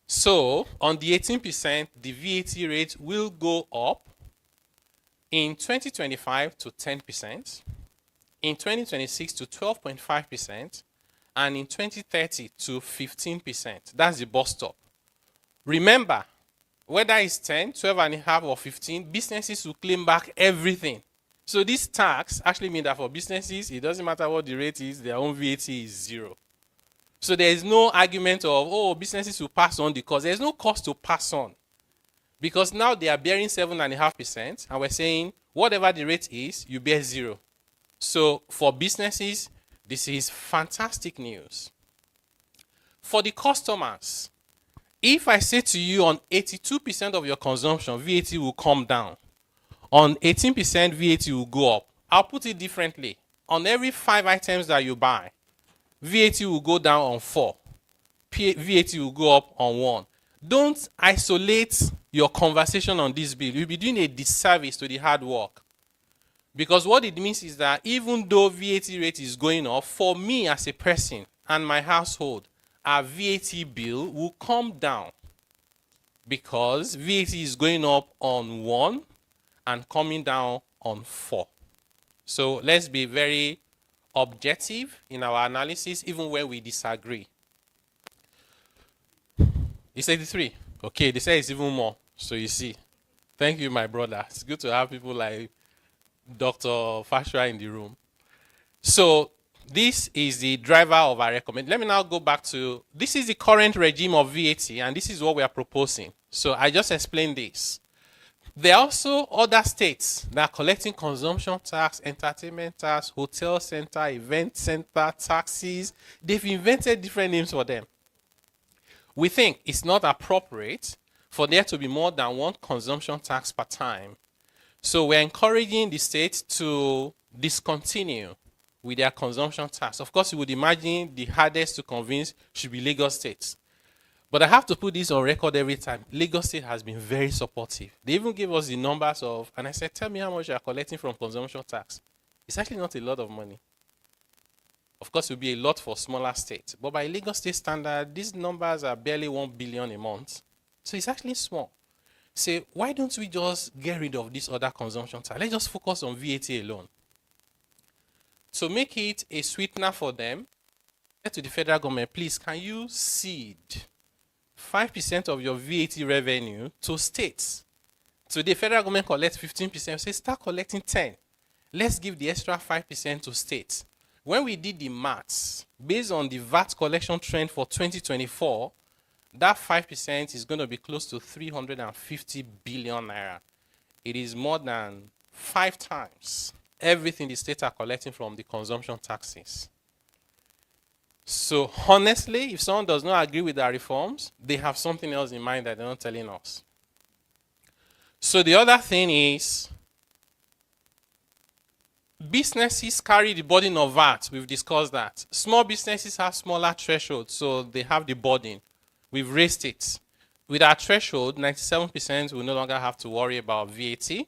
So, on the 18%, the VAT rate will go up in 2025 to 10%, in 2026 to 12.5%, and in 2030 to 15%. That's the bus stop. Remember, whether it's 10, 12 and a half, or 15, businesses will claim back everything. So this tax actually means that for businesses, it doesn't matter what the rate is, their own VAT is zero. So there is no argument of, oh, businesses will pass on the cost. There's no cost to pass on. Because now they are bearing 7.5%, and we're saying whatever the rate is, you bear zero. So for businesses, this is fantastic news. For the customers, if I say to you on 82% of your consumption, VAT will come down. On 18%, VAT will go up. I'll put it differently. On every 5 items that you buy, VAT will go down on 4. VAT will go up on 1. Don't isolate your conversation on this bill. You'll be doing a disservice to the hard work. Because what it means is that even though VAT rate is going up, for me as a person and my household, our VAT bill will come down. Because VAT is going up on 1 and coming down on 4. So let's be very objective in our analysis, even when we disagree. It's 83. Okay, they say it's even more. So you see. Thank you, my brother. It's good to have people like Dr. Fashua in the room. So this is the driver of our recommendation. Let me now go back to, this is the current regime of VAT, and this is what we are proposing. So I just explained this. There are also other states that are collecting consumption tax, entertainment tax, hotel center, event center, taxes. They've invented different names for them. We think it's not appropriate for there to be more than one consumption tax per time. So we're encouraging the states to discontinue with their consumption tax. Of course, you would imagine the hardest to convince should be Lagos State. But I have to put this on record every time. Lagos State has been very supportive. They even gave us the numbers of, and I said, tell me how much you are collecting from consumption tax. It's actually not a lot of money. Of course, it will be a lot for smaller states. But by Lagos State standard, these numbers are barely 1 billion a month. So it's actually small. Say, why don't we just get rid of this other consumption tax? Let's just focus on VAT alone. To make it a sweetener for them, say to the federal government, please, can you cede 5% of your VAT revenue to states? So the federal government collects 15%. Say, start collecting 10. Let's give the extra 5% to states. When we did the maths, based on the VAT collection trend for 2024, that 5% is going to be close to 350 billion naira. It is more than 5 times everything the states are collecting from the consumption taxes. So honestly, if someone does not agree with our reforms, they have something else in mind that they're not telling us. So the other thing is, businesses carry the burden of VAT. We've discussed that. Small businesses have smaller thresholds, so they have the burden. We've raised it. With our threshold, 97% will no longer have to worry about VAT.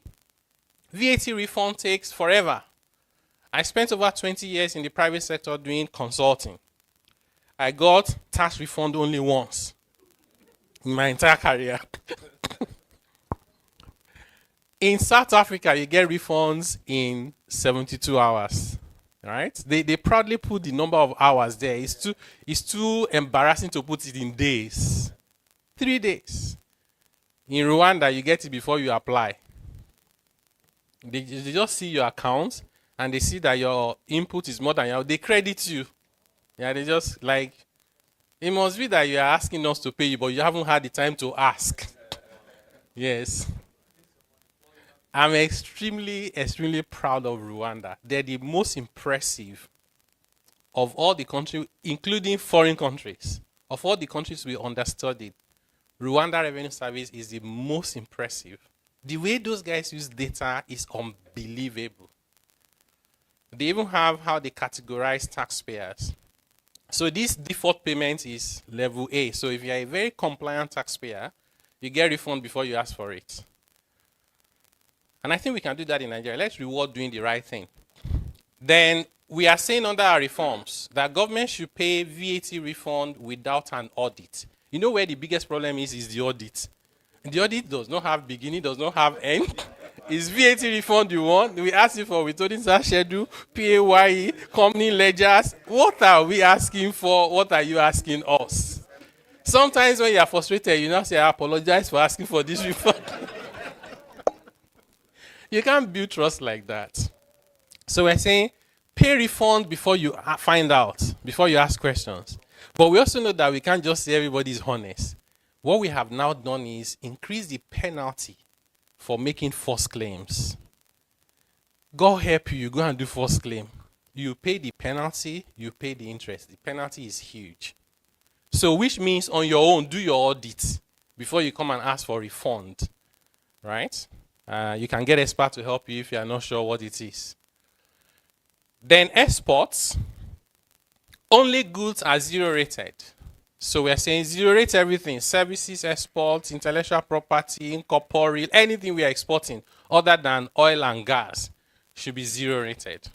VAT refund takes forever. I spent over 20 years in the private sector doing consulting. I got tax refund only once in my entire career. In South Africa, you get refunds in 72 hours. Right? They proudly put the number of hours there. It's too embarrassing to put it in days. 3 days. In Rwanda, you get it before you apply. They just see your account and they see that your input is more than your, they credit you. Yeah, they just like, it must be that you are asking us to pay you, but you haven't had the time to ask. Yes. I'm extremely, extremely proud of Rwanda. They're the most impressive of all the countries, including foreign countries. Of all the countries we understudied, Rwanda Revenue Service is the most impressive. The way those guys use data is unbelievable. They even have how they categorize taxpayers. So this default payment is level A. So if you're a very compliant taxpayer, you get refund before you ask for it. And I think we can do that in Nigeria. Let's reward doing the right thing. Then we are saying under our reforms that government should pay VAT refund without an audit. You know where the biggest problem is the audit. The audit does not have beginning, does not have end. Is VAT refund you want? We ask you for withholding tax schedule, PAYE, company ledgers. What are we asking for? What are you asking us? Sometimes when you are frustrated, you now say, I apologize for asking for this refund. You can't build trust like that. So we're saying, pay refund before you find out, before you ask questions. But we also know that we can't just say everybody is honest. What we have now done is increase the penalty for making false claims. God help you, you go and do false claim. You pay the penalty, you pay the interest. The penalty is huge. So which means on your own, do your audit before you come and ask for refund, right? You can get expert to help you if you are not sure what it is. Then exports, only goods are zero rated. So we're saying zero rate everything, services, exports, intellectual property, incorporeal, anything we are exporting other than oil and gas should be zero rated.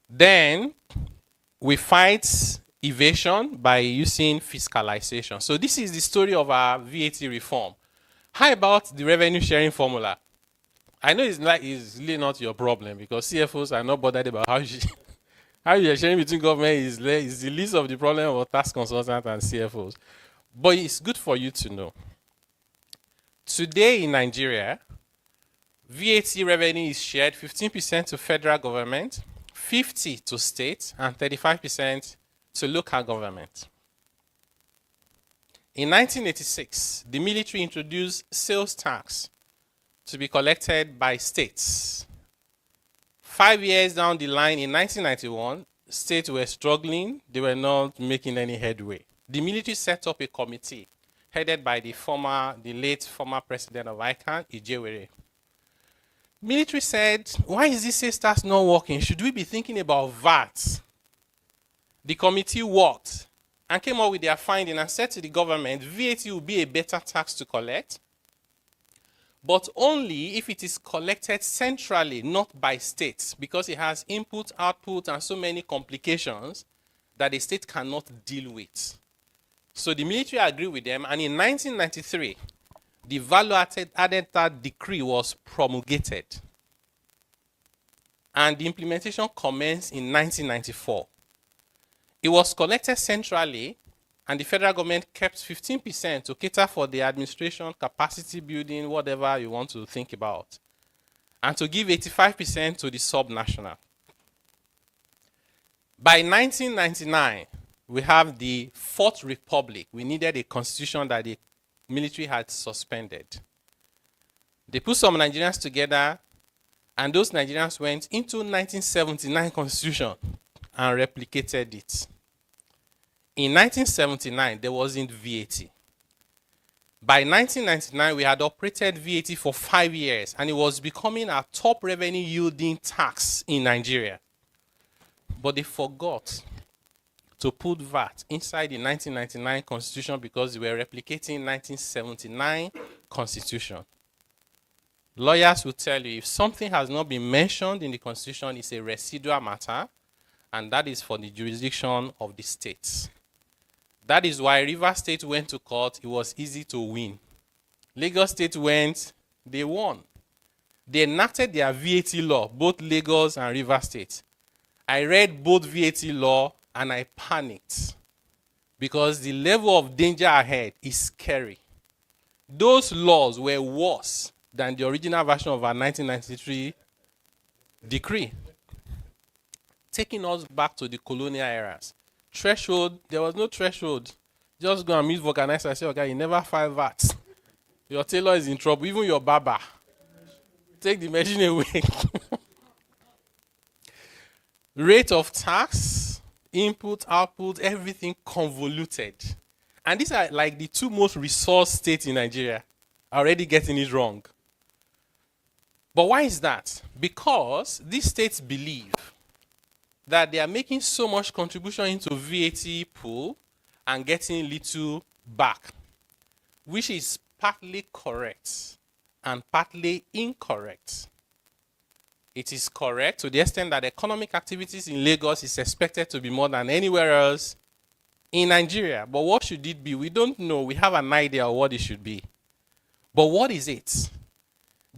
Then we fight evasion by using fiscalization. So this is the story of our VAT reform. How about the revenue sharing formula? I know it's really not your problem because CFOs are not bothered about how you're sharing between government is the least of the problem of tax consultants and CFOs. But it's good for you to know. Today in Nigeria, VAT revenue is shared 15% to federal government, 50% to state, and 35% to local government. In 1986, the military introduced sales tax to be collected by states. 5 years down the line, in 1991, states were struggling. They were not making any headway. The military set up a committee headed by the late former president of ICANN, Ijewere. Military said, why is this sales tax not working? Should we be thinking about VAT? The committee worked and came up with their finding and said to the government, VAT will be a better tax to collect, but only if it is collected centrally, not by states, because it has input, output, and so many complications that the state cannot deal with. So the military agreed with them, and in 1993, the value-added tax decree was promulgated. And the implementation commenced in 1994. It was collected centrally, and the federal government kept 15% to cater for the administration, capacity building, whatever you want to think about, and to give 85% to the subnational. By 1999, we have the Fourth Republic. We needed a constitution that the military had suspended. They put some Nigerians together, and those Nigerians went into 1979 constitution and replicated it. In 1979, there wasn't VAT. By 1999, we had operated VAT for 5 years, and it was becoming our top revenue yielding tax in Nigeria. But they forgot to put VAT inside the 1999 constitution because they were replicating 1979 constitution. Lawyers will tell you if something has not been mentioned in the constitution, it's a residual matter, and that is for the jurisdiction of the states. That is why Rivers State went to court. It was easy to win. Lagos State went, they won. They enacted their VAT law, both Lagos and Rivers State. I read both VAT law and I panicked because the level of danger ahead is scary. Those laws were worse than the original version of our 1993 decree, taking us back to the colonial eras. Threshold, there was no threshold. Just go and meet vulcanizer and say, okay, you never file VAT. Your tailor is in trouble, even your barber. Take the machine away. Rate of tax, input, output, everything convoluted. And these are like the two most resource states in Nigeria are already getting it wrong. But why is that? Because these states believe that they are making so much contribution into VAT pool and getting little back, which is partly correct and partly incorrect. It is correct to the extent that economic activities in Lagos is expected to be more than anywhere else in Nigeria. But what should it be? We don't know. We have an idea of what it should be. But what is it?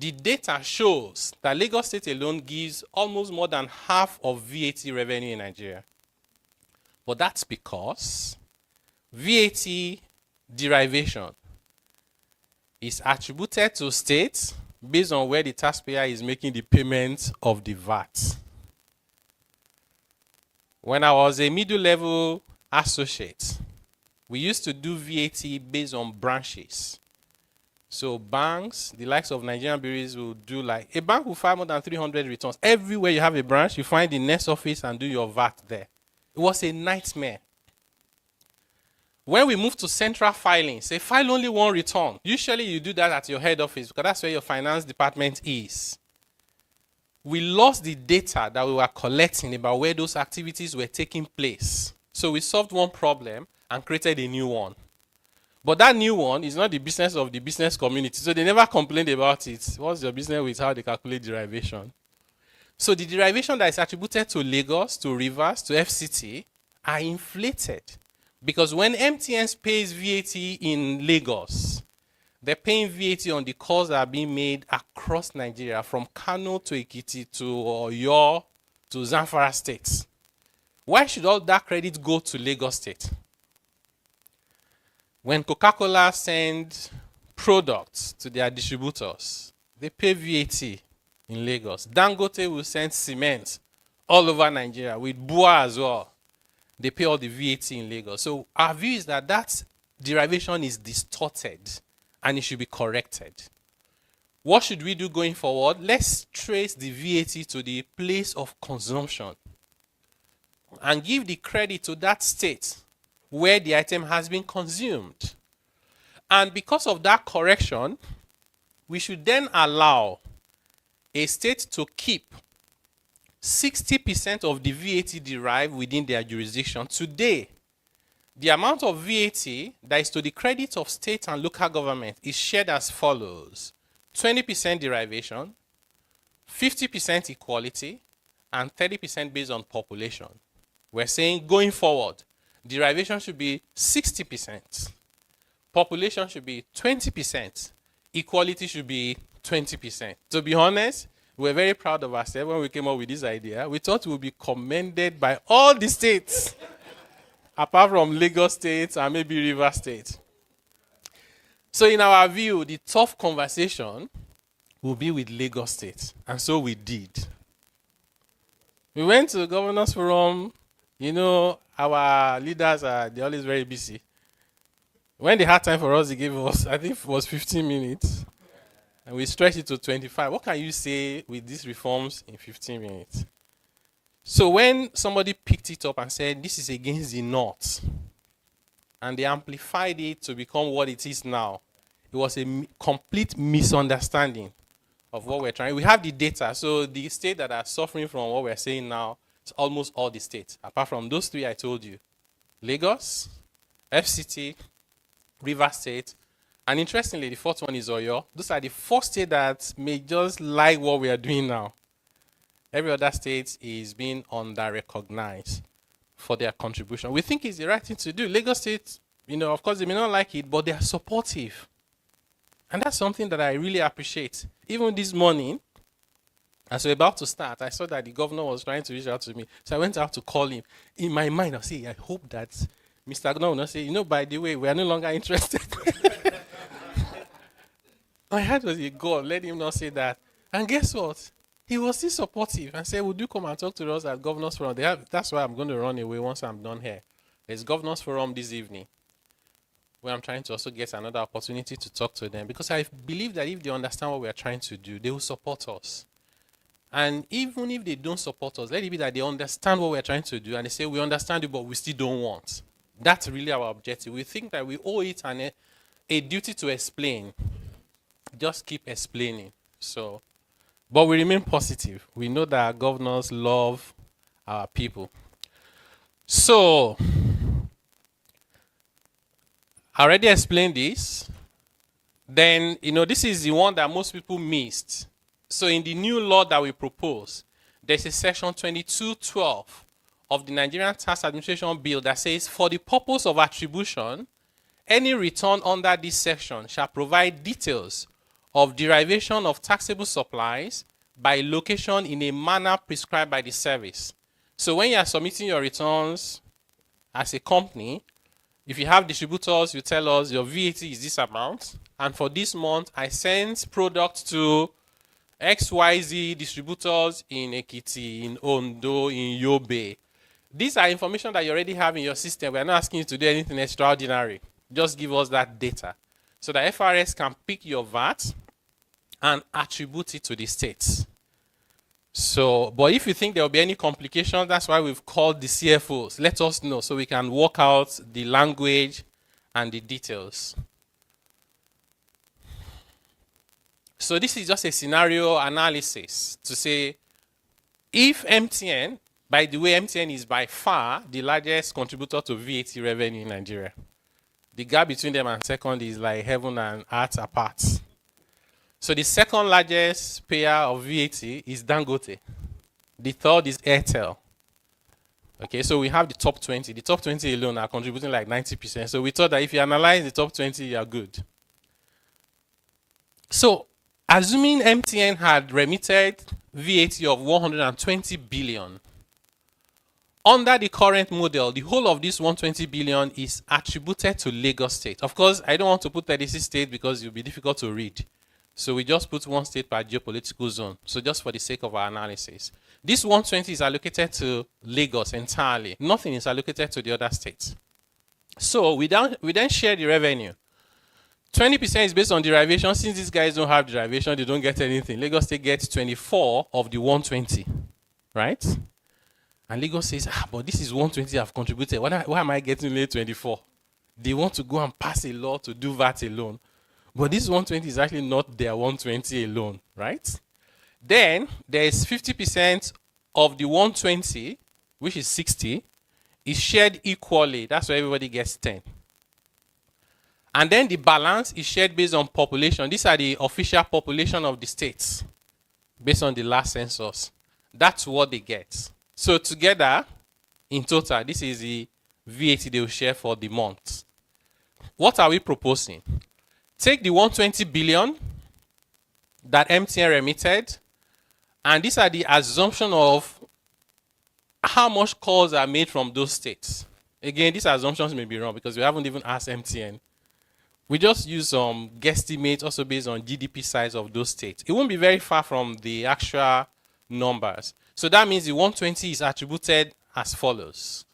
The data shows that Lagos State alone gives almost more than half of VAT revenue in Nigeria. But that's because VAT derivation is attributed to states based on where the taxpayer is making the payment of the VAT. When I was a middle-level associate, we used to do VAT based on branches. So banks, the likes of Nigerian bureaus, will do like, a bank will file more than 300 returns. Everywhere you have a branch, you find the next office and do your VAT there. It was a nightmare. When we move to central filing, say file only one return. Usually you do that at your head office because that's where your finance department is. We lost the data that we were collecting about where those activities were taking place. So we solved one problem and created a new one. But that new one is not the business of the business community. So they never complained about it. What's your business with how they calculate derivation? So the derivation that is attributed to Lagos, to Rivers, to FCT are inflated. Because when MTN pays VAT in Lagos, they're paying VAT on the calls that are being made across Nigeria, from Kano to Ekiti to Oyo to Zamfara states. Why should all that credit go to Lagos State? When Coca-Cola sends products to their distributors, they pay VAT in Lagos. Dangote will send cement all over Nigeria with BUA as well. They pay all the VAT in Lagos. So our view is that that derivation is distorted and it should be corrected. What should we do going forward? Let's trace the VAT to the place of consumption and give the credit to that state where the item has been consumed. And because of that correction, we should then allow a state to keep 60% of the VAT derived within their jurisdiction. Today, the amount of VAT that is to the credit of state and local government is shared as follows: 20% derivation, 50% equality, and 30% based on population. We're saying going forward, derivation should be 60%, population should be 20%, equality should be 20%. To be honest, we're very proud of ourselves when we came up with this idea. We thought we would be commended by all the states, apart from Lagos State and maybe River State. So in our view, the tough conversation will be with Lagos State. And so we did. We went to the Governors Forum. You know, our leaders they're always very busy. When they had time for us, they gave us, I think it was 15 minutes. And we stretched it to 25. What can you say with these reforms in 15 minutes? So when somebody picked it up and said, this is against the North, and they amplified it to become what it is now, it was a complete misunderstanding of what we're trying. We have the data. So the states that are suffering from what we're saying now, it's almost all the states, apart from those three I told you: Lagos, FCT, River State, and interestingly, the fourth one is Oyo. Those are the four states that may just like what we are doing now. Every other state is being under-recognized for their contribution. We think it's the right thing to do. Lagos State, you know, of course, they may not like it, but they are supportive. And that's something that I really appreciate. Even this morning, as we're about to start, I saw that the governor was trying to reach out to me. So I went out to call him. In my mind, I say, I hope that Mr. Governor will not say, you know, by the way, we are no longer interested. My heart was, God, let him not say that. And guess what? He was still supportive and said, would you come and talk to us at Governors Forum? That's why I'm going to run away once I'm done here. There's Governors Forum this evening, where I'm trying to also get another opportunity to talk to them, because I believe that if they understand what we are trying to do, they will support us. And even if they don't support us, let it be that they understand what we're trying to do and they say, we understand you, but we still don't want. That's really our objective. We think that we owe it a duty to explain. Just keep explaining. So, but we remain positive. We know that our governors love our people. So, I already explained this. Then, you know, this is the one that most people missed. So in the new law that we propose, there's a section 2212 of the Nigerian Tax Administration Bill that says, for the purpose of attribution, any return under this section shall provide details of derivation of taxable supplies by location in a manner prescribed by the service. So when you are submitting your returns as a company, if you have distributors, you tell us your VAT is this amount, and for this month, I send products to XYZ distributors in Ekiti, in Ondo, in Yobe. These are information that you already have in your system. We are not asking you to do anything extraordinary. Just give us that data so that FRS can pick your VAT and attribute it to the states. So, but if you think there will be any complications, that's why we've called the CFOs. Let us know so we can work out the language and the details. So this is just a scenario analysis to say, if MTN, by the way, MTN is by far the largest contributor to VAT revenue in Nigeria. The gap between them and second is like heaven and earth apart. So the second largest payer of VAT is Dangote. The third is Airtel. Okay, so we have the top 20. The top 20 alone are contributing like 90%. So we thought that if you analyze the top 20, you are good. So assuming MTN had remitted VAT of 120 billion, under the current model, the whole of this 120 billion is attributed to Lagos State. Of course, I don't want to put 36 states because it will be difficult to read. So we just put one state per geopolitical zone. So just for the sake of our analysis. This 120 is allocated to Lagos entirely. Nothing is allocated to the other states. So we then share the revenue. 20% is based on derivation. Since these guys don't have derivation, they don't get anything. Lagos State gets 24 of the 120, right? And Lagos says, but this is 120 I've contributed. Why am I getting only 24? They want to go and pass a law to do VAT alone. But this 120 is actually not their 120 alone, right? Then there is 50% of the 120, which is 60, is shared equally. That's why everybody gets 10. And then the balance is shared based on population. These are the official population of the states based on the last census. That's what they get. So together, in total, this is the VAT they will share for the month. What are we proposing? Take the 120 billion that MTN remitted, and these are the assumption of how much calls are made from those states. Again, these assumptions may be wrong because we haven't even asked MTN. We just use some guesstimates also based on GDP size of those states. It won't be very far from the actual numbers. So that means the 120 is attributed as follows.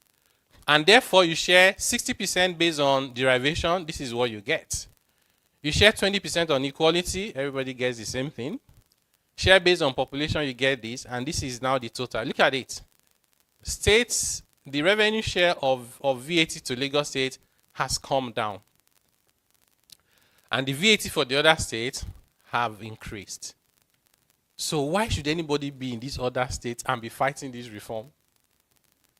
And therefore, you share 60% based on derivation. This is what you get. You share 20% on equality. Everybody gets the same thing. Share based on population, you get this. And this is now the total. Look at it. States, the revenue share of VAT to Lagos State has come down. And the VAT for the other states have increased. So why should anybody be in these other states and be fighting this reform?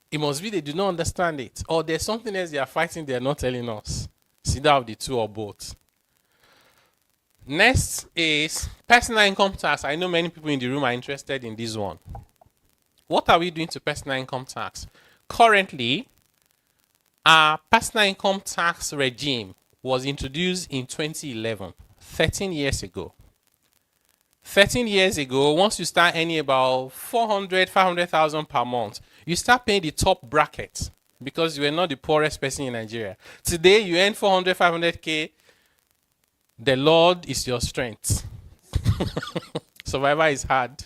It must be they do not understand it. Or there's something else they are fighting they are not telling us. It's either of the two or both. Next is personal income tax. I know many people in the room are interested in this one. What are we doing to personal income tax? Currently, our personal income tax regime was introduced in 2011, 13 years ago. 13 years ago, once you start earning about 400, 500,000 per month, you start paying the top bracket because you are not the poorest person in Nigeria. Today, you earn 400, 500K. The Lord is your strength. Survival is hard.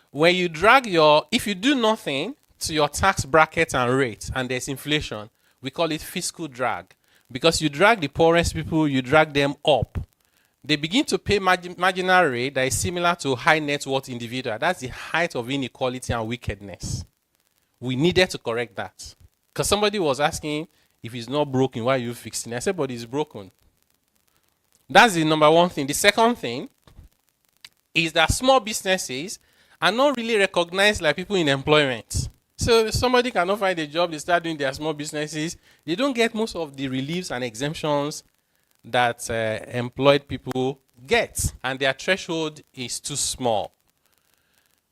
When you drag if you do nothing to your tax bracket and rate, and there's inflation, we call it fiscal drag. Because you drag the poorest people, you drag them up. They begin to pay marginal rate that is similar to high net worth individual. That's the height of inequality and wickedness. We needed to correct that. Because somebody was asking, if it's not broken, why are you fixing it? I said, but it's broken. That's the number one thing. The second thing is that small businesses are not really recognized like people in employment. So if somebody cannot find a job, they start doing their small businesses. They don't get most of the reliefs and exemptions that employed people get. And their threshold is too small.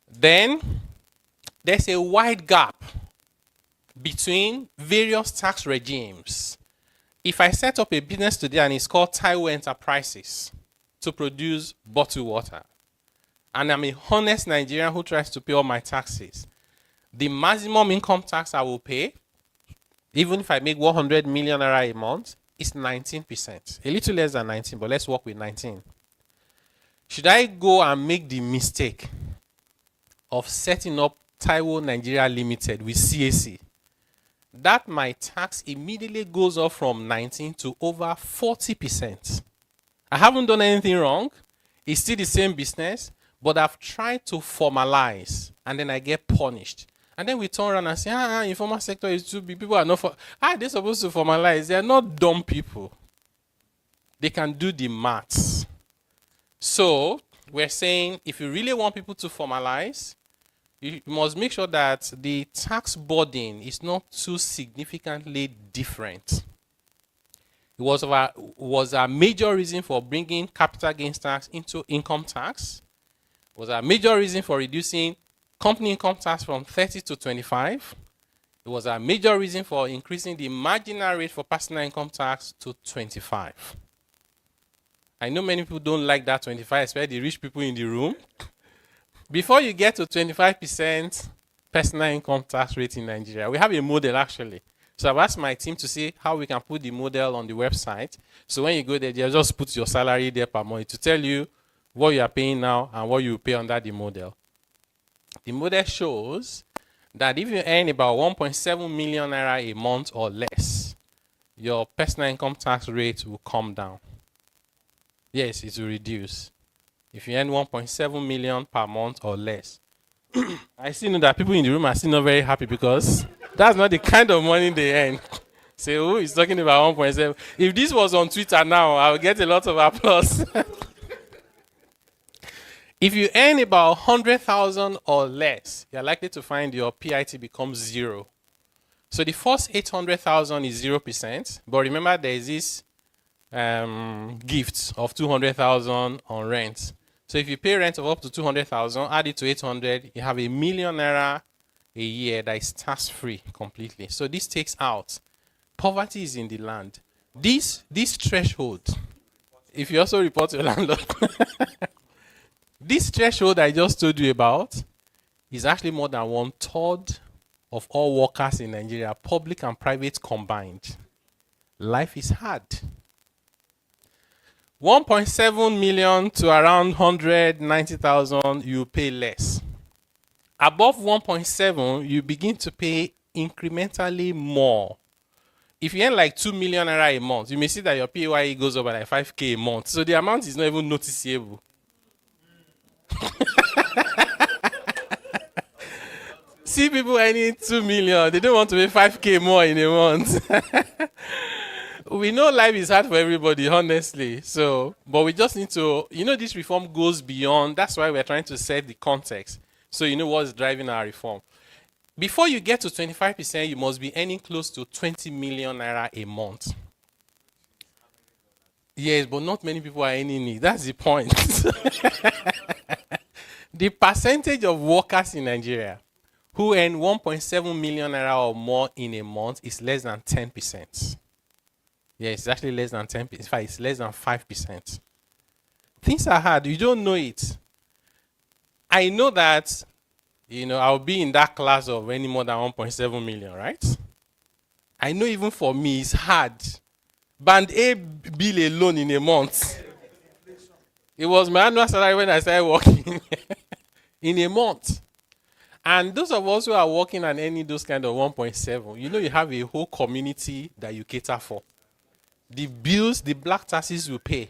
Then there's a wide gap between various tax regimes. If I set up a business today and it's called Taiwo Enterprises, to produce bottled water, and I'm a honest Nigerian who tries to pay all my taxes, the maximum income tax I will pay, even if I make 100 million naira a month, is 19%. A little less than 19, but let's work with 19. Should I go and make the mistake of setting up Taiwo Nigeria Limited with CAC? That my tax immediately goes up from 19 to over 40%. I haven't done anything wrong. It's still the same business, but I've tried to formalize, and then I get punished. And then we turn around and say, informal sector is too big. People are not, they're supposed to formalize. They're not dumb people. They can do the maths. So we're saying, if you really want people to formalize, you must make sure that the tax burden is not too significantly different. It was a major reason for bringing capital gains tax into income tax. It was a major reason for reducing company income tax from 30 to 25. It was a major reason for increasing the marginal rate for personal income tax to 25. I know many people don't like that 25, especially the rich people in the room. Before you get to 25% personal income tax rate in Nigeria, we have a model actually. So I've asked my team to see how we can put the model on the website. So when you go there, just put your salary there per month to tell you what you are paying now and what you pay under the model. The model shows that if you earn about 1.7 million naira a month or less, your personal income tax rate will come down. Yes, it will reduce. If you earn 1.7 million per month or less. I still know that people in the room are still not very happy because that's not the kind of money they earn. Say, who is talking about 1.7? If this was on Twitter now, I would get a lot of applause. If you earn about 100,000 or less, you're likely to find your PIT becomes 0. So the first 800,000 is 0%. But remember, there is this gift of 200,000 on rent. So if you pay rent of up to 200,000, add it to 800, you have a million naira a year that is tax-free completely. So this takes out. Poverty is in the land. This threshold, if you also report to your landlord, this threshold I just told you about is actually more than 1/3 of all workers in Nigeria, public and private combined. Life is hard. 1.7 million to around 190,000, you pay less. Above 1.7, you begin to pay incrementally more. If you earn like 2 million naira a month, you may see that your PAYE goes up by like 5K a month. So the amount is not even noticeable. See people earning 2 million, they don't want to pay 5K more in a month. We know life is hard for everybody, honestly. So, but we just need to, this reform goes beyond. That's why we're trying to set the context. So you know what's driving our reform. Before you get to 25%, you must be earning close to 20 million naira a month. Yes, but not many people are earning it. That's the point. The percentage of workers in Nigeria who earn 1.7 million naira or more in a month is less than 10%. Yes, it's actually less than 10%. In fact, it's less than 5%. Things are hard. You don't know it. I know that, I'll be in that class of any more than 1.7 million, right? I know even for me, it's hard. Band A bill alone in a month. It was my annual salary when I started working in a month. And those of us who are working and earning those kind of 1.7, you have a whole community that you cater for. The bills, the black taxes you pay.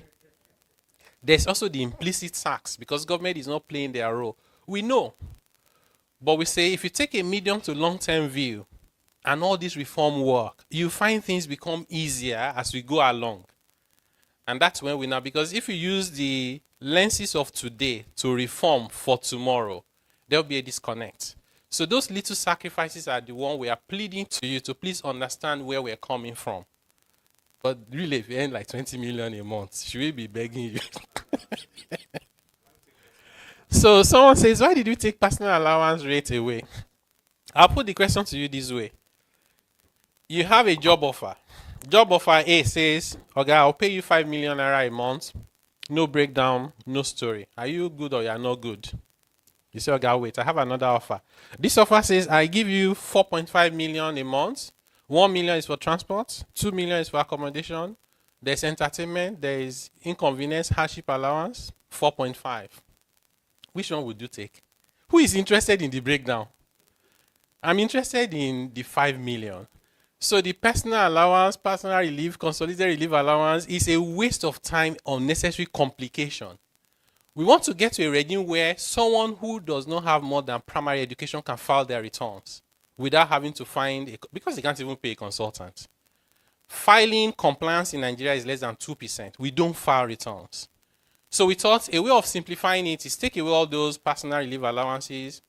There's also the implicit tax because government is not playing their role. We know. But we say if you take a medium to long-term view and all this reform work, you find things become easier as we go along. And that's when we now, because if you use the lenses of today to reform for tomorrow, there'll be a disconnect. So those little sacrifices are the one we are pleading to you to please understand where we're coming from. But really, if you earn like 20 million a month, should we be begging you? So someone says, why did you take personal allowance rate away? I'll put the question to you this way. You have a job offer. Job offer A says, okay, I'll pay you 5 million naira a month No breakdown, no story. Are you good or you are not good? You say, okay, wait, I have another offer. This offer says I give you 4.5 million a month. 1 million is for transport, 2 million is for accommodation. There's entertainment, there is inconvenience, hardship allowance, 4.5. Which one would you take? Who is interested in the breakdown? I'm interested in the 5 million. So the personal allowance, personal relief, consolidated relief allowance is a waste of time, unnecessary complication. We want to get to a regime where someone who does not have more than primary education can file their returns without having to find, because they can't even pay a consultant. Filing compliance in Nigeria is less than 2%. We don't file returns. So we thought a way of simplifying it is take away all those personal relief allowances,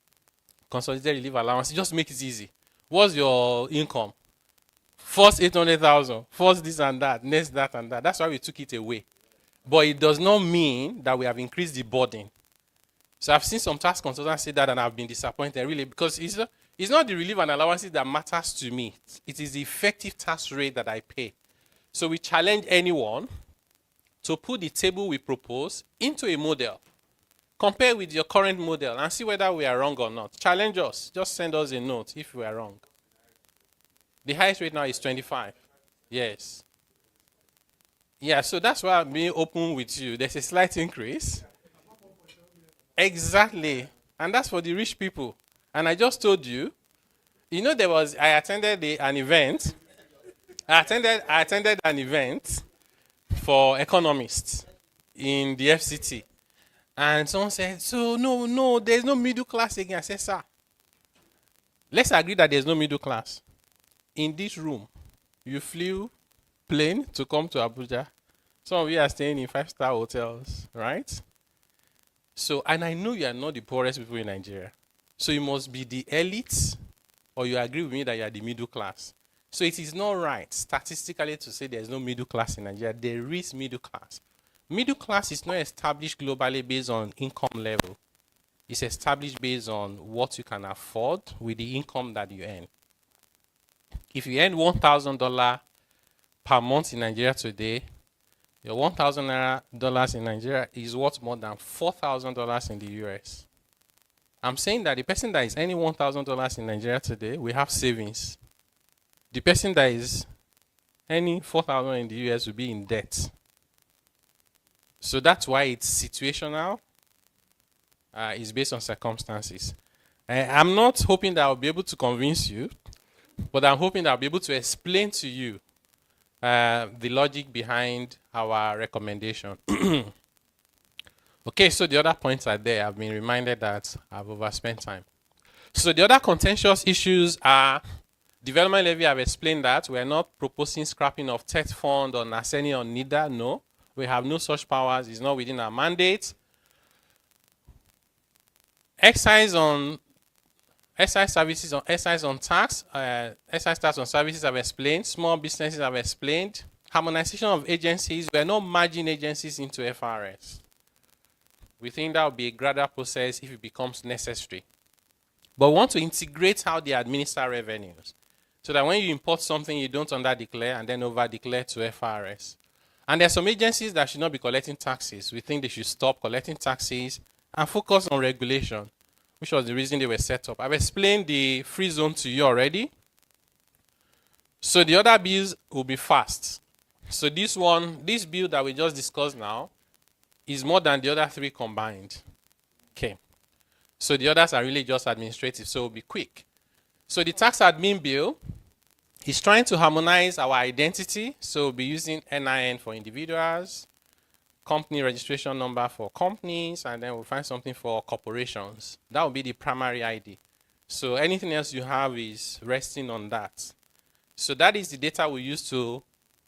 consolidated relief allowances, just make it easy. What's your income? First 800,000, first this and that, next that and that. That's why we took it away. But it does not mean that we have increased the burden. So I've seen some tax consultants say that and I've been disappointed, really, because it's not the relief and allowances that matters to me. It is the effective tax rate that I pay. So we challenge anyone to put the table we propose into a model. Compare with your current model and see whether we are wrong or not. Challenge us. Just send us a note if we are wrong. The highest rate now is 25. Yes. Yeah, so that's why I'm being open with you. There's a slight increase. Exactly. And that's for the rich people. And I just told you, I attended an event. I attended an event for economists in the FCT. And someone said, so no, there's no middle class again. I said, sir, let's agree that there's no middle class. In this room, you flew plane to come to Abuja. Some of you are staying in 5-star hotels, right? So, and I know you are not the poorest people in Nigeria. So you must be the elite, or you agree with me that you are the middle class. So it is not right statistically to say there's no middle class in Nigeria. There is middle class. Middle class is not established globally based on income level. It's established based on what you can afford with the income that you earn. If you earn $1,000 per month in Nigeria today, your $1,000 in Nigeria is worth more than $4,000 in the US. I'm saying that the person that is earning $1,000 in Nigeria today, we have savings. The person that is earning $4,000 in the US will be in debt. So that's why it's situational. It's based on circumstances. I'm not hoping that I'll be able to convince you, but I'm hoping that I'll be able to explain to you the logic behind our recommendation. Okay, so the other points are there. I've been reminded that I've overspent time. So the other contentious issues are development levy. I've explained that. We're not proposing scrapping of TET fund or NASENI or NIDA. No, we have no such powers. It's not within our mandate. Excise services on excise on tax, excise tax on services I've explained, small businesses I've explained, harmonization of agencies. We're not merging agencies into FRS. We think that will be a gradual process if it becomes necessary. But we want to integrate how they administer revenues so that when you import something, you don't under-declare and then over-declare to FRS. And there are some agencies that should not be collecting taxes. We think they should stop collecting taxes and focus on regulation, which was the reason they were set up. I've explained the free zone to you already. So the other bills will be fast. So this bill that we just discussed now, is more than the other three combined. Okay. So the others are really just administrative, so it'll be quick. So the tax admin bill is trying to harmonize our identity. So we'll be using NIN for individuals, company registration number for companies, and then we'll find something for corporations. That will be the primary ID. So anything else you have is resting on that. So that is the data we use to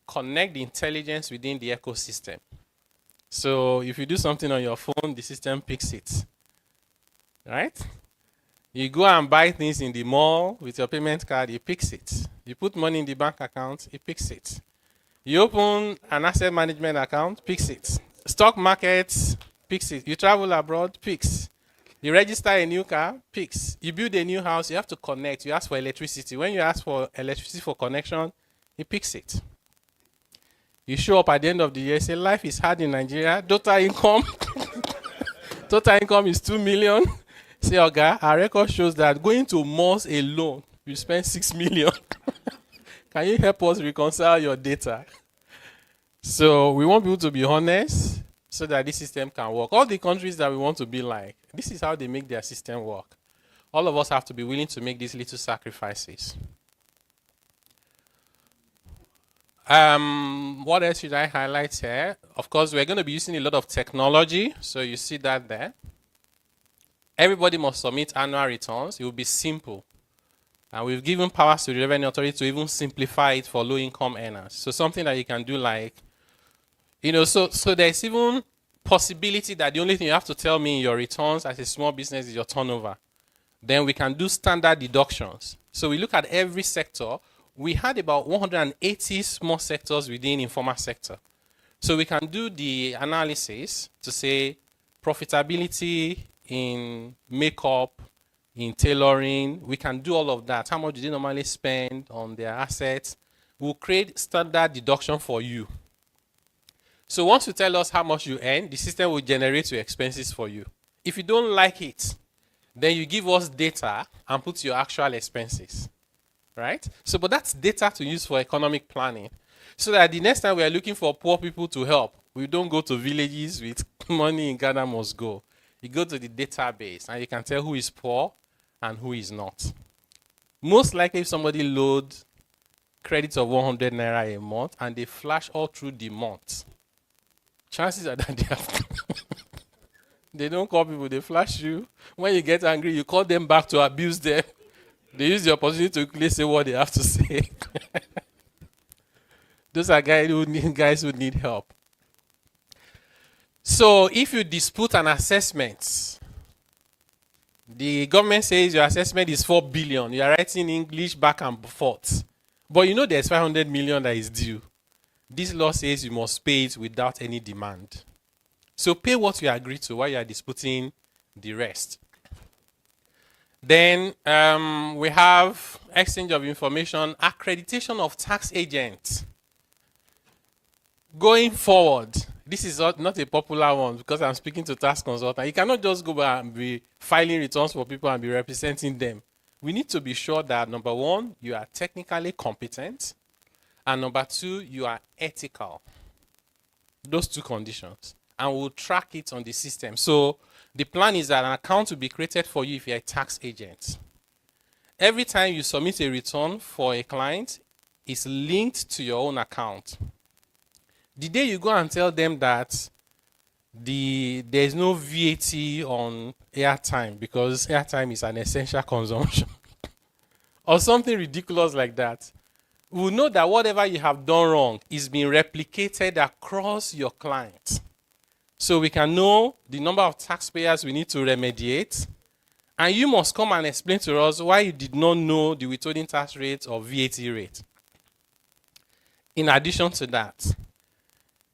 connect the intelligence within the ecosystem. So if you do something on your phone, the system picks it, right? You go and buy things in the mall with your payment card, it picks it. You put money in the bank account, it picks it. You open an asset management account, picks it. Stock markets, picks it. You travel abroad, picks. You register a new car, picks. You build a new house, you have to connect. You ask for electricity. When you ask for electricity for connection, it picks it. You show up at the end of the year, say life is hard in Nigeria. Total income, total income is 2 million. Say, okay, our record shows that going to malls alone, you spend 6 million. Can you help us reconcile your data? So we want people to be honest so that this system can work. All the countries that we want to be like, this is how they make their system work. All of us have to be willing to make these little sacrifices. What else should I highlight here? Of course, we're going to be using a lot of technology. So you see that there. Everybody must submit annual returns. It will be simple. And we've given powers to the Revenue Authority to even simplify it for low-income earners. So something that you can do like, so there's even possibility that the only thing you have to tell me in your returns as a small business is your turnover. Then we can do standard deductions. So we look at every sector. We had about 180 small sectors within informal sector. So we can do the analysis to say profitability in makeup, in tailoring. We can do all of that. How much do they normally spend on their assets? We'll create standard deduction for you. So once you tell us how much you earn, the system will generate your expenses for you. If you don't like it, then you give us data and put your actual expenses, right? So, but that's data to use for economic planning. So that the next time we are looking for poor people to help, we don't go to villages with money in Ghana must go. You go to the database and you can tell who is poor and who is not. Most likely if somebody loads credits of 100 naira a month and they flash all through the month, chances are that they have they don't call people, they flash you. When you get angry, you call them back to abuse them. They use the opportunity to quickly say what they have to say. Those are guys who need help. So if you dispute an assessment, the government says your assessment is 4 billion. You are writing English back and forth. But you know there's 500 million that is due. This law says you must pay it without any demand. So pay what you agree to while you are disputing the rest. Then we have exchange of information, accreditation of tax agents. Going forward, this is not a popular one because I'm speaking to tax consultants. You cannot just go back and be filing returns for people and be representing them. We need to be sure that, number one, you are technically competent, and number two, you are ethical. Those two conditions. And we'll track it on the system. So the plan is that an account will be created for you if you're a tax agent. Every time you submit a return for a client, it's linked to your own account. The day you go and tell them that there's no VAT on airtime because airtime is an essential consumption or something ridiculous like that, we'll know that whatever you have done wrong is being replicated across your clients. So we can know the number of taxpayers we need to remediate, and you must come and explain to us why you did not know the withholding tax rate or VAT rate. In addition to that,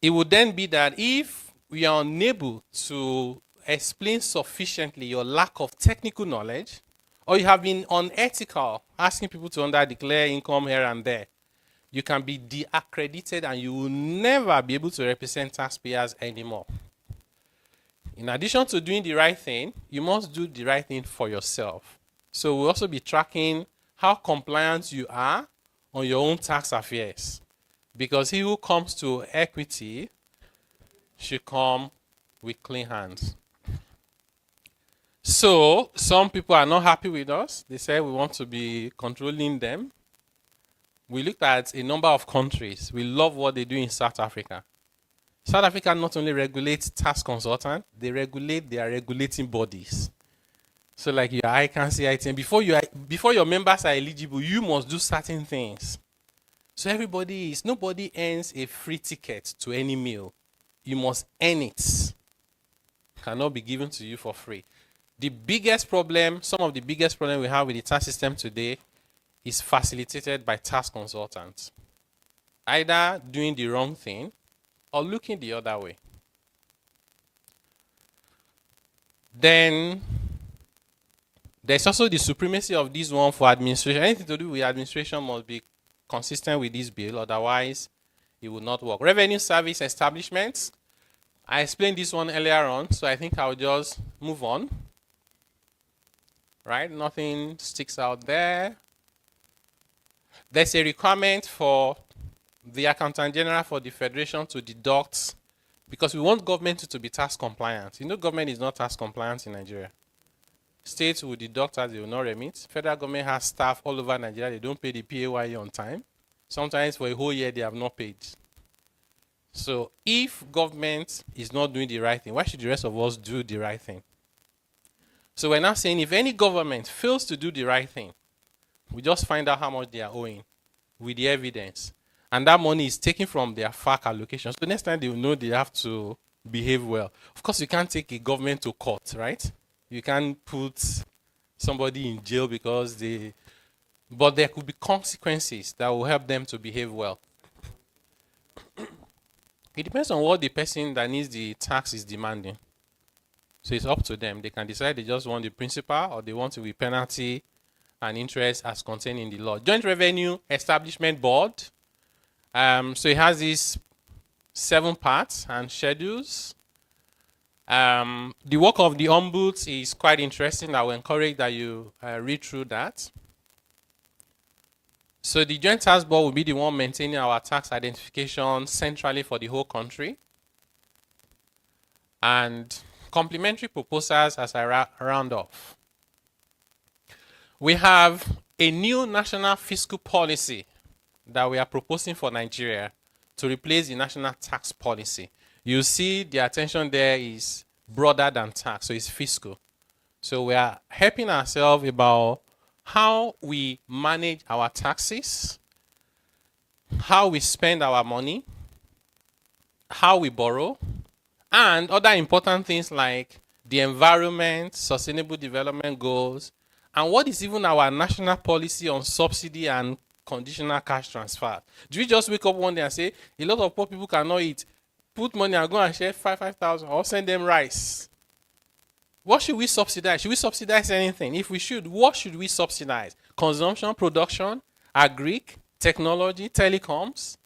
it would then be that if we are unable to explain sufficiently your lack of technical knowledge, or you have been unethical, asking people to under-declare income here and there, you can be de-accredited and you will never be able to represent taxpayers anymore. In addition to doing the right thing, you must do the right thing for yourself. So we'll also be tracking how compliant you are on your own tax affairs. Because he who comes to equity should come with clean hands. So some people are not happy with us. They say we want to be controlling them. We looked at a number of countries. We love what they do in South Africa. South Africa not only regulates tax consultants, they regulate their regulating bodies. So like your ICANN, item, before your members are eligible, you must do certain things. So nobody earns a free ticket to any meal. You must earn it. It cannot be given to you for free. Some of the biggest problem we have with the tax system today is facilitated by tax consultants. Either doing the wrong thing or looking the other way. Then there's also the supremacy of this one for administration. Anything to do with administration must be consistent with this bill, otherwise it will not work. Revenue service establishments. I explained this one earlier on, so I think I'll just move on. Right? Nothing sticks out there. There's a requirement for the Accountant General for the Federation to deduct, because we want government to be tax compliant. You know, government is not tax compliant in Nigeria. States will deduct as they will not remit. Federal government has staff all over Nigeria. They don't pay the PAYE on time. Sometimes for a whole year, they have not paid. So if government is not doing the right thing, why should the rest of us do the right thing? So we're now saying if any government fails to do the right thing, we just find out how much they are owing with the evidence. And that money is taken from their FAC allocation. So next time they will know they have to behave well. Of course, you can't take a government to court, right? You can't put somebody in jail because they... But there could be consequences that will help them to behave well. It depends on what the person that needs the tax is demanding. So it's up to them. They can decide they just want the principal or they want to be penalty and interest as contained in the law. Joint Revenue Establishment Board. So it has these 7 parts and schedules. The work of the ombuds is quite interesting. I will encourage that you read through that. So the Joint Tax Board will be the one maintaining our tax identification centrally for the whole country. And complementary proposals as I round off. We have a new national fiscal policy that we are proposing for Nigeria to replace the national tax policy. You see the attention there is broader than tax, so it's fiscal. So we are helping ourselves about how we manage our taxes, how we spend our money, how we borrow, and other important things like the environment, sustainable development goals, and what is even our national policy on subsidy and conditional cash transfer. Do we just wake up one day and say, a lot of poor people cannot eat, put money and go and share 5,000 or send them rice? What should we subsidize? Should we subsidize anything? If we should, what should we subsidize? Consumption, production, agric, technology, telecoms,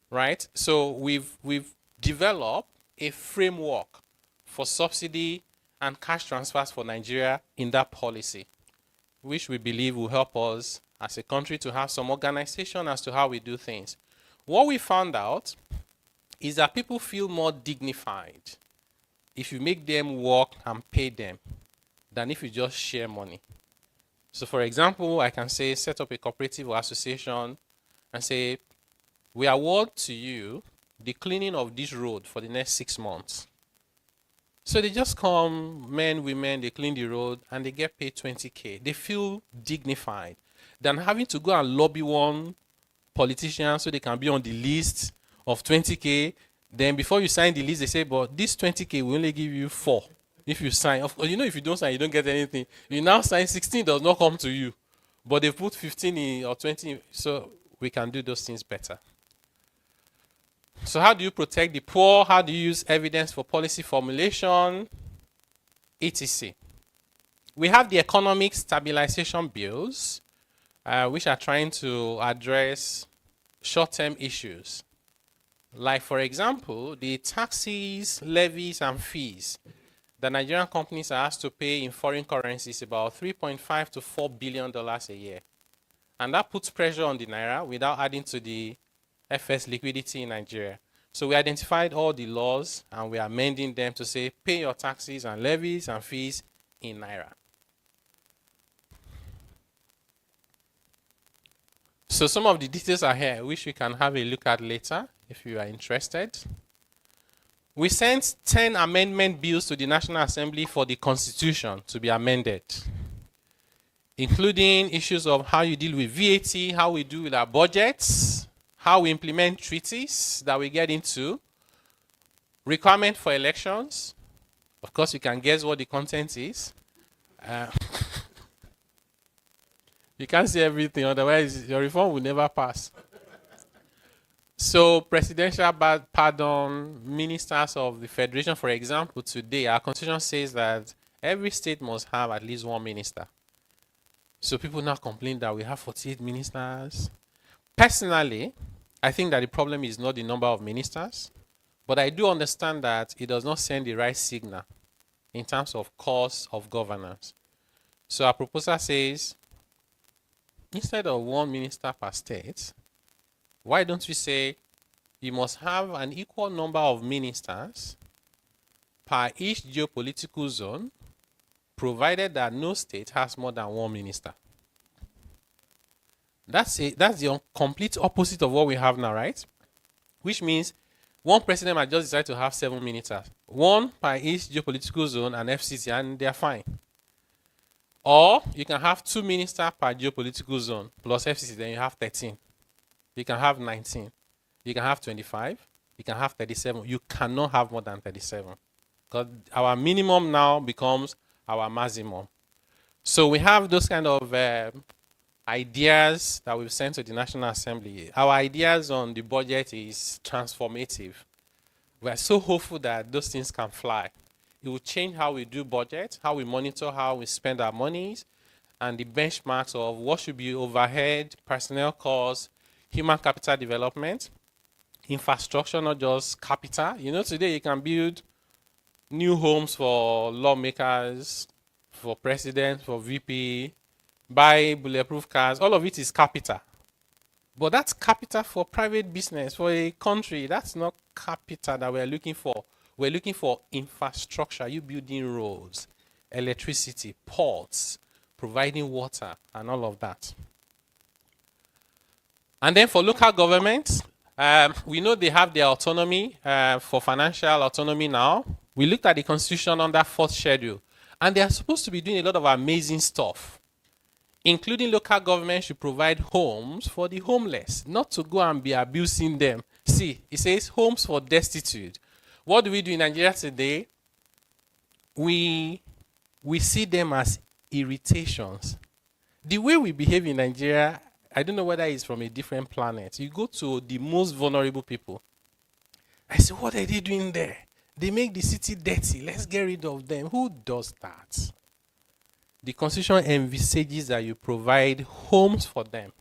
right? So we've developed a framework for subsidy and cash transfers for Nigeria in that policy, which we believe will help us as a country to have some organization as to how we do things. What we found out is that people feel more dignified if you make them work and pay them than if you just share money. So for example, I can say set up a cooperative or association and say, we award to you the cleaning of this road for the next 6 months. So they just come, men, women, they clean the road and they get paid 20K. They feel dignified than having to go and lobby one politician so they can be on the list of 20K. Then before you sign the list, they say, but this 20K we only give you 4. If you sign, of course, you know, if you don't sign, you don't get anything. You now sign 16, does not come to you. But they put 15 in or 20, so we can do those things better. So how do you protect the poor? How do you use evidence for policy formulation? etc. We have the economic stabilization bills, which are trying to address short-term issues. Like, for example, the taxes, levies, and fees that Nigerian companies are asked to pay in foreign currencies about $3.5 to $4 billion a year. And that puts pressure on the Naira without adding to the FS liquidity in Nigeria. So we identified all the laws and we are amending them to say, pay your taxes and levies and fees in Naira. So some of the details are here, which we can have a look at later if you are interested. We sent 10 amendment bills to the National Assembly for the Constitution to be amended, including issues of how you deal with VAT, how we do with our budgets, how we implement treaties that we get into, requirement for elections. Of course, you can guess what the content is. You can't say everything, otherwise your reform will never pass. So presidential pardon, ministers of the federation, for example, today our constitution says that every state must have at least one minister. So people now complain that we have 48 ministers. Personally, I think that the problem is not the number of ministers, but I do understand that it does not send the right signal in terms of cost of governance. So our proposal says, instead of one minister per state, why don't we say you must have an equal number of ministers per each geopolitical zone, provided that no state has more than one minister. That's the complete opposite of what we have now, right? Which means one president might just decide to have 7 ministers, one per each geopolitical zone and FCC, and they're fine. Or you can have 2 ministers per geopolitical zone plus FCC, then you have 13. You can have 19. You can have 25. You can have 37. You cannot have more than 37. Because our minimum now becomes our maximum. So we have those kind of ideas that we've sent to the National Assembly. Our ideas on the budget is transformative. We are so hopeful that those things can fly. It will change how we do budget, how we monitor how we spend our monies, and the benchmarks of what should be overhead, personnel costs, human capital development, infrastructure, not just capital. You know, today you can build new homes for lawmakers, for president, for VP, buy bulletproof cars. All of it is capital. But that's capital for private business, for a country. That's not capital that we're looking for. We're looking for infrastructure. You building roads, electricity, ports, providing water, and all of that. And then for local governments, we know they have their autonomy for financial autonomy now. We looked at the constitution on that 4th schedule, and they are supposed to be doing a lot of amazing stuff, including local government should provide homes for the homeless, not to go and be abusing them. See, it says homes for destitute. What do we do in Nigeria today? We see them as irritations. The way we behave in Nigeria, I don't know whether it's from a different planet. You go to the most vulnerable people. I say, what are they doing there? They make the city dirty. Let's get rid of them. Who does that? The Constitution envisages that you provide homes for them.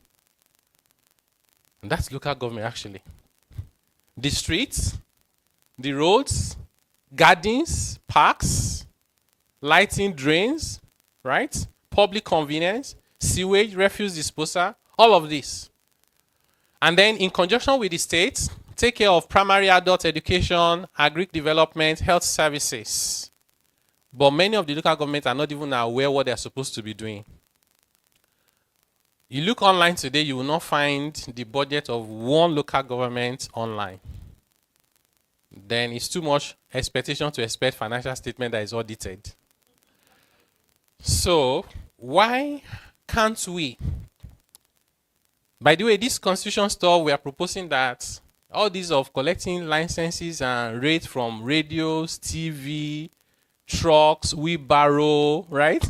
And that's local government, actually. The streets, the roads, gardens, parks, lighting, drains, right? Public convenience, sewage, refuse disposal, all of this. And then in conjunction with the states, take care of primary adult education, agri development, health services. But many of the local governments are not even aware what they're supposed to be doing. You look online today, you will not find the budget of one local government online. Then it's too much expectation to expect financial statement that is audited. So why can't we? By the way, this constitution stuff, we are proposing that all these of collecting licenses and rates from radios, TV, trucks, wheelbarrow, right?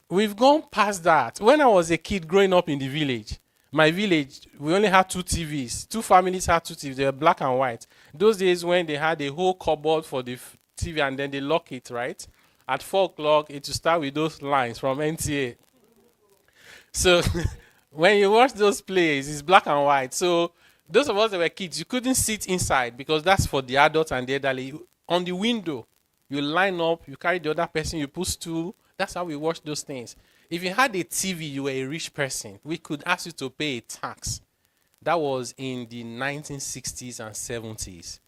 We've gone past that. When I was a kid growing up in the village, my village, we only had 2 TVs. 2 families had 2 TVs. They were black and white. Those days when they had a whole cupboard for the TV and then they lock it, right? At 4 o'clock, it will start with those lines from NTA. So when you watch those plays, it's black and white. So those of us that were kids, you couldn't sit inside because that's for the adults and the elderly. On the window, you line up, you carry the other person, you put stool. That's how we watch those things. If you had a TV, you were a rich person. We could ask you to pay a tax. That was in the 1960s and 70s.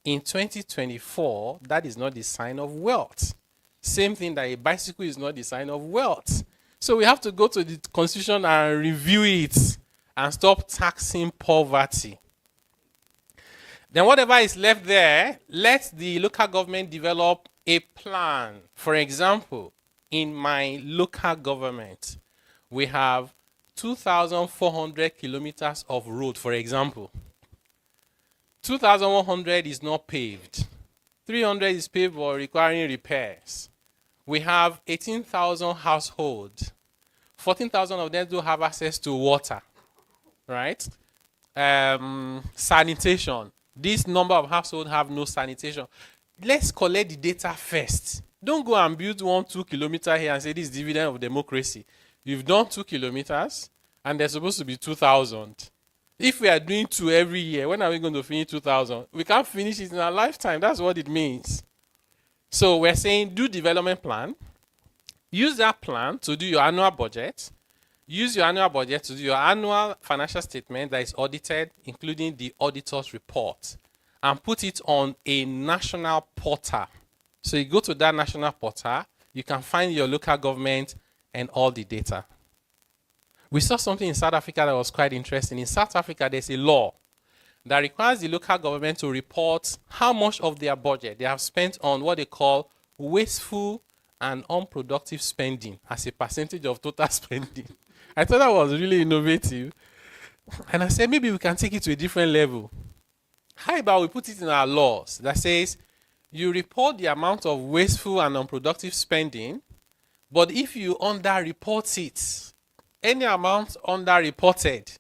In 2024, that is not the sign of wealth. Same thing that a bicycle is not the sign of wealth. So we have to go to the constitution and review it and stop taxing poverty. Then whatever is left there, let the local government develop a plan. For example, in my local government, we have 2,400 kilometers of road, for example. 2,100 is not paved. 300 is paved but requiring repairs. We have 18,000 households. 14,000 of them do have access to water, right? Sanitation. This number of households have no sanitation. Let's collect the data first. Don't go and build 1-2 kilometers here and say this is dividend of democracy. You've done 2 kilometers and there's supposed to be 2,000. If we are doing 2 every year, when are we going to finish 2,000? We can't finish it in our lifetime. That's what it means. So we're saying do development plan. Use that plan to do your annual budget. Use your annual budget to do your annual financial statement that is audited, including the auditor's report, and put it on a national portal. So you go to that national portal, you can find your local government and all the data. We saw something in South Africa that was quite interesting. In South Africa, there's a law that requires the local government to report how much of their budget they have spent on what they call wasteful and unproductive spending as a percentage of total spending. I thought that was really innovative. And I said, maybe we can take it to a different level. How about we put it in our laws that says you report the amount of wasteful and unproductive spending, but if you underreport it, any amount underreported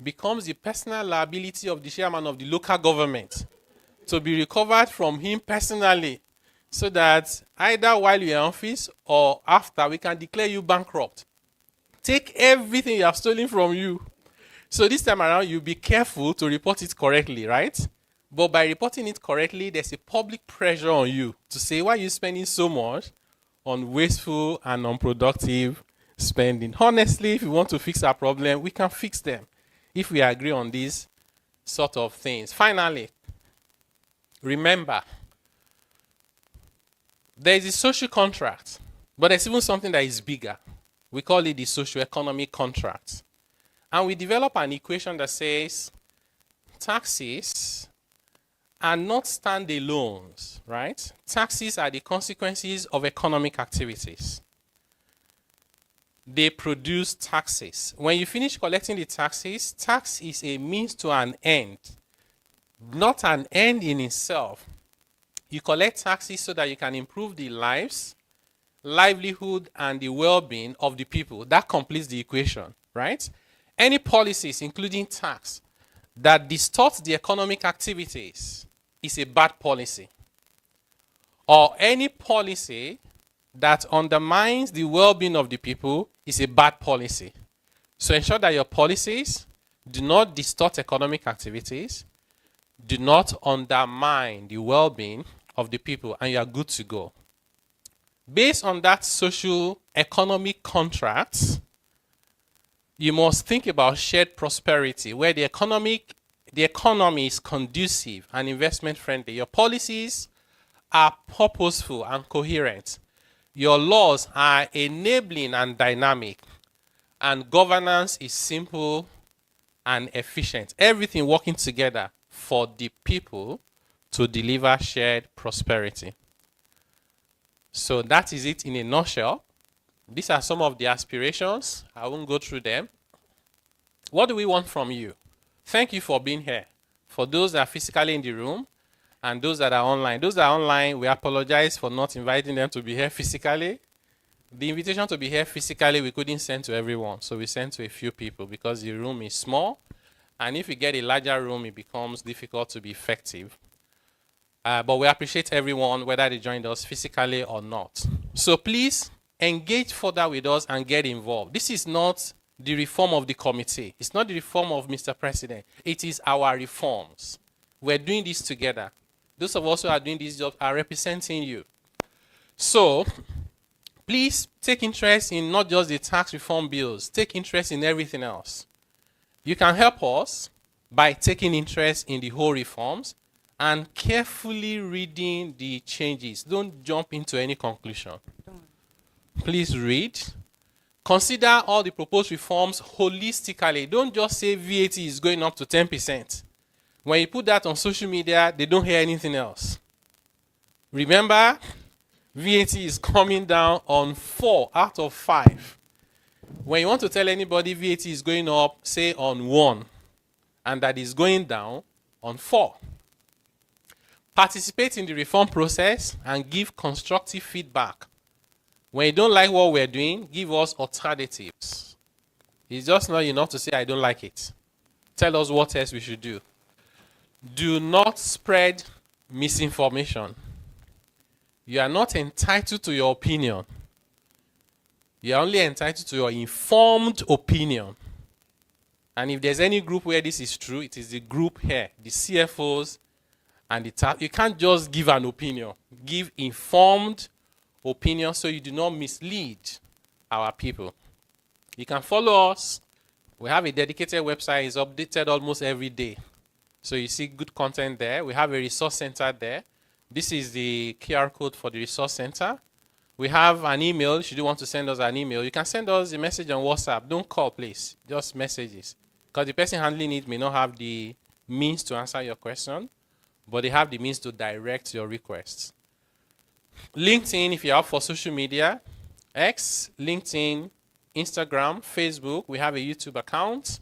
becomes the personal liability of the chairman of the local government to be recovered from him personally, so that either while you're in office or after, we can declare you bankrupt. Take everything you have stolen from you. So this time around, you be careful to report it correctly, right? But by reporting it correctly, there's a public pressure on you to say, why are you spending so much on wasteful and unproductive spending? Honestly, if you want to fix our problem, we can fix them if we agree on these sort of things. Finally, remember, there is a social contract, but there's even something that is bigger. We call it the socio-economic contract. And we develop an equation that says taxes are not standalones, right? Taxes are the consequences of economic activities. They produce taxes. When you finish collecting the taxes, tax is a means to an end, not an end in itself. You collect taxes so that you can improve the lives, livelihood, and the well-being of the people. That completes the equation, right? Any policies, including tax, that distorts the economic activities is a bad policy. Or any policy that undermines the well-being of the people is a bad policy. So ensure that your policies do not distort economic activities, do not undermine the well-being of the people, and you are good to go. Based on that social economic contract, you must think about shared prosperity, where the economy is conducive and investment friendly. Your policies are purposeful and coherent. Your laws are enabling and dynamic, and governance is simple and efficient. Everything working together for the people to deliver shared prosperity. So that is it in a nutshell. These are some of the aspirations. I won't go through them. What do we want from you? Thank you for being here. For those that are physically in the room and those that are online. Those that are online, we apologize for not inviting them to be here physically. The invitation to be here physically, we couldn't send to everyone. So we sent to a few people because the room is small. And if we get a larger room, it becomes difficult to be effective. But we appreciate everyone, whether they joined us physically or not. So please engage further with us and get involved. This is not the reform of the committee. It's not the reform of Mr. President. It is our reforms. We're doing this together. Those of us who are doing this job are representing you. So please take interest in not just the tax reform bills. Take interest in everything else. You can help us by taking interest in the whole reforms and carefully reading the changes. Don't jump into any conclusion. Please read. Consider all the proposed reforms holistically. Don't just say VAT is going up to 10%. When you put that on social media, they don't hear anything else. Remember, VAT is coming down on 4 out of 5. When you want to tell anybody VAT is going up, say on 1, and that is going down on 4. Participate in the reform process and give constructive feedback. When you don't like what we're doing, give us alternatives. It's just not enough to say, I don't like it. Tell us what else we should do. Do not spread misinformation. You are not entitled to your opinion. You are only entitled to your informed opinion. And if there's any group where this is true, it is the group here, the CFOs and the tax. You can't just give an opinion. Give informed opinion so you do not mislead our people. You can follow us. We have a dedicated website. It's updated almost every day. So you see good content there. We have a resource center there. This is the QR code for the resource center. We have an email. Should you want to send us an email, you can send us a message on WhatsApp. Don't call, please. Just messages. Because the person handling it may not have the means to answer your question, but they have the means to direct your requests. LinkedIn, if you're up for social media, X, LinkedIn, Instagram, Facebook, we have a YouTube account,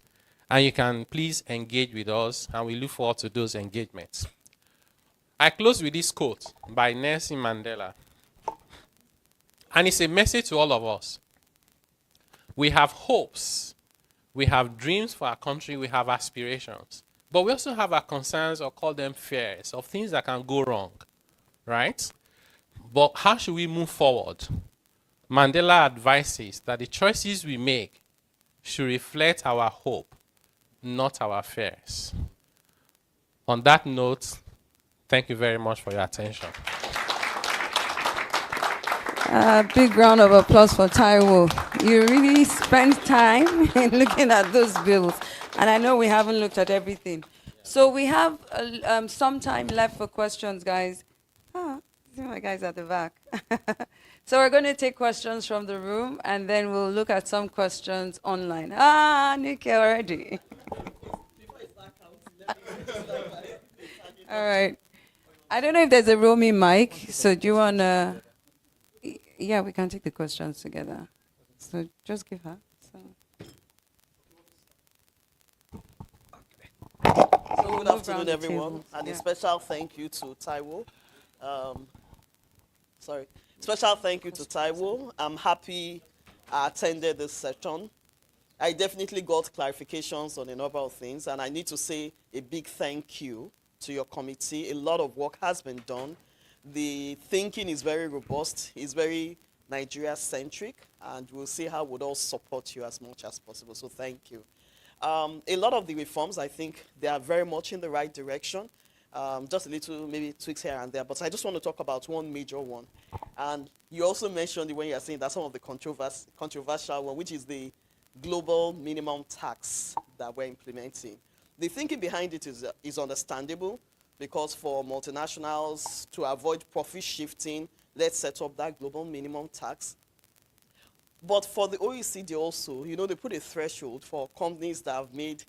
and you can please engage with us, and we look forward to those engagements. I close with this quote by Nelson Mandela, and it's a message to all of us. We have hopes, we have dreams for our country, we have aspirations, but we also have our concerns, or call them fears, of things that can go wrong, right? But how should we move forward? Mandela advises that the choices we make should reflect our hope, not our fears. On that note, thank you very much for your attention.
Big round of applause for Taiwo. You really spent time in looking at those bills, and I know we haven't looked at everything. So we have some time left for questions, guys. See my guys at the back. So we're going to take questions from the room, and then we'll look at some questions online. Nikki already. All right. I don't know if there's a roaming mic, so do you want to... Yeah, we can take the questions together. So just give her.
So good afternoon, everyone, and a special thank you to Taiwo. Special thank you to Taiwo. I'm happy I attended this session. I definitely got clarifications on a number of things, and I need to say a big thank you to your committee. A lot of work has been done. The thinking is very robust, it's very Nigeria-centric, and we'll see how we'll all support you as much as possible, so thank you. A lot of the reforms, I think they are very much in the right direction. Just a little maybe tweaks here and there, but I just want to talk about one major one. And you also mentioned when you are saying that some of the controversial one, which is the global minimum tax that we're implementing. The thinking behind it is understandable, because for multinationals to avoid profit shifting, let's set up that global minimum tax. But for the OECD also, you know, they put a threshold for companies that have made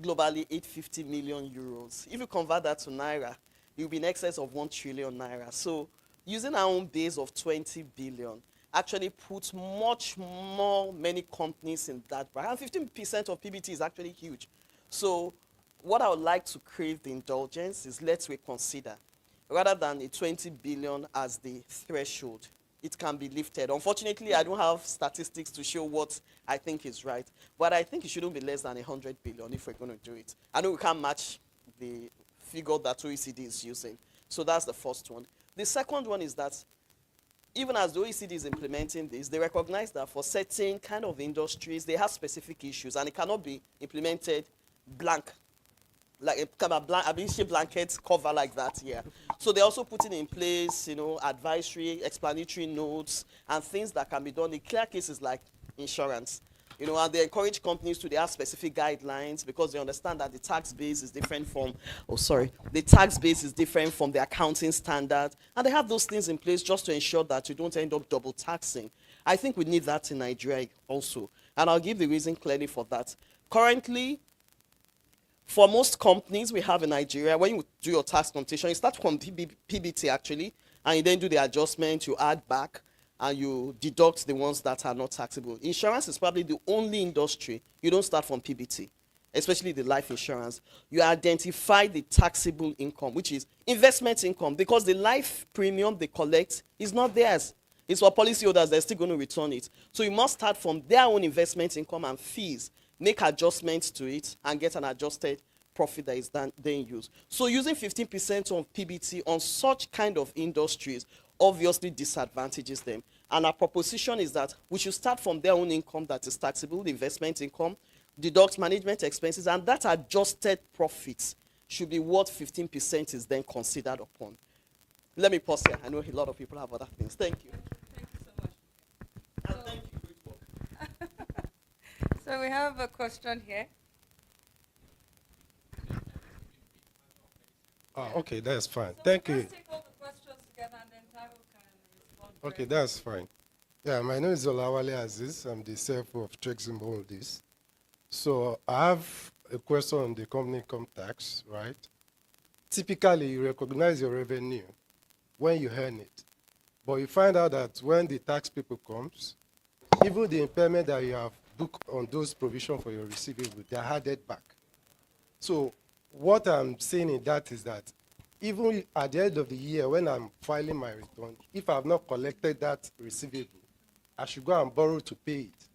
globally 850 million euros. If you convert that to Naira, you'll be in excess of 1 trillion Naira. So using our own base of 20 billion actually puts many companies in that bracket. And 15% of PBT is actually huge. So what I would like to crave the indulgence is, let's reconsider. Rather than a 20 billion as the threshold, it can be lifted. Unfortunately, I don't have statistics to show what I think is right, but I think it shouldn't be less than 100 billion if we're going to do it. I know we can't match the figure that OECD is using. So that's the first one. The second one is that even as the OECD is implementing this, they recognize that for certain kind of industries, they have specific issues, and it cannot be implemented blank, like a kind of blanket cover like that here. So they're also putting in place, you know, advisory, explanatory notes, and things that can be done in clear cases like insurance. You know, and they encourage companies to have specific guidelines, because they understand that the tax base is different from, the tax base is different from the accounting standard. And they have those things in place just to ensure that you don't end up double taxing. I think we need that in Nigeria also. And I'll give the reason clearly for that. Currently, for most companies we have in Nigeria, when you do your tax computation, you start from PBT actually, and you then do the adjustment, you add back, and you deduct the ones that are not taxable. Insurance is probably the only industry you don't start from PBT, especially the life insurance. You identify the taxable income, which is investment income, because the life premium they collect is not theirs. It's for policyholders, they're still going to return it. So you must start from their own investment income and fees, make adjustments to it, and get an adjusted profit that is then used. So using 15% of PBT on such kind of industries obviously disadvantages them. And our proposition is that we should start from their own income that is taxable, the investment income, deduct management expenses, and that adjusted profit should be what 15% is then considered upon. Let me pause here. I know a lot of people have other things. Thank you.
Thank you so much.
And thank you. Great work.
So we have a question here.
Okay, that's fine. Thank you.
Let's take all the questions together and then Taiwo can respond.
Okay, that's fine. Yeah, my name is Olawale Aziz. I'm the CFO of Tax Professionals. So I have a question on the company income tax, right? Typically, you recognize your revenue when you earn it. But you find out that when the tax people comes, even the impairment that you have booked on those provisions for your receivable, they are added back. So what I'm saying in that is that even at the end of the year, when I'm filing my return, if I've not collected that receivable, I should go and borrow to pay it.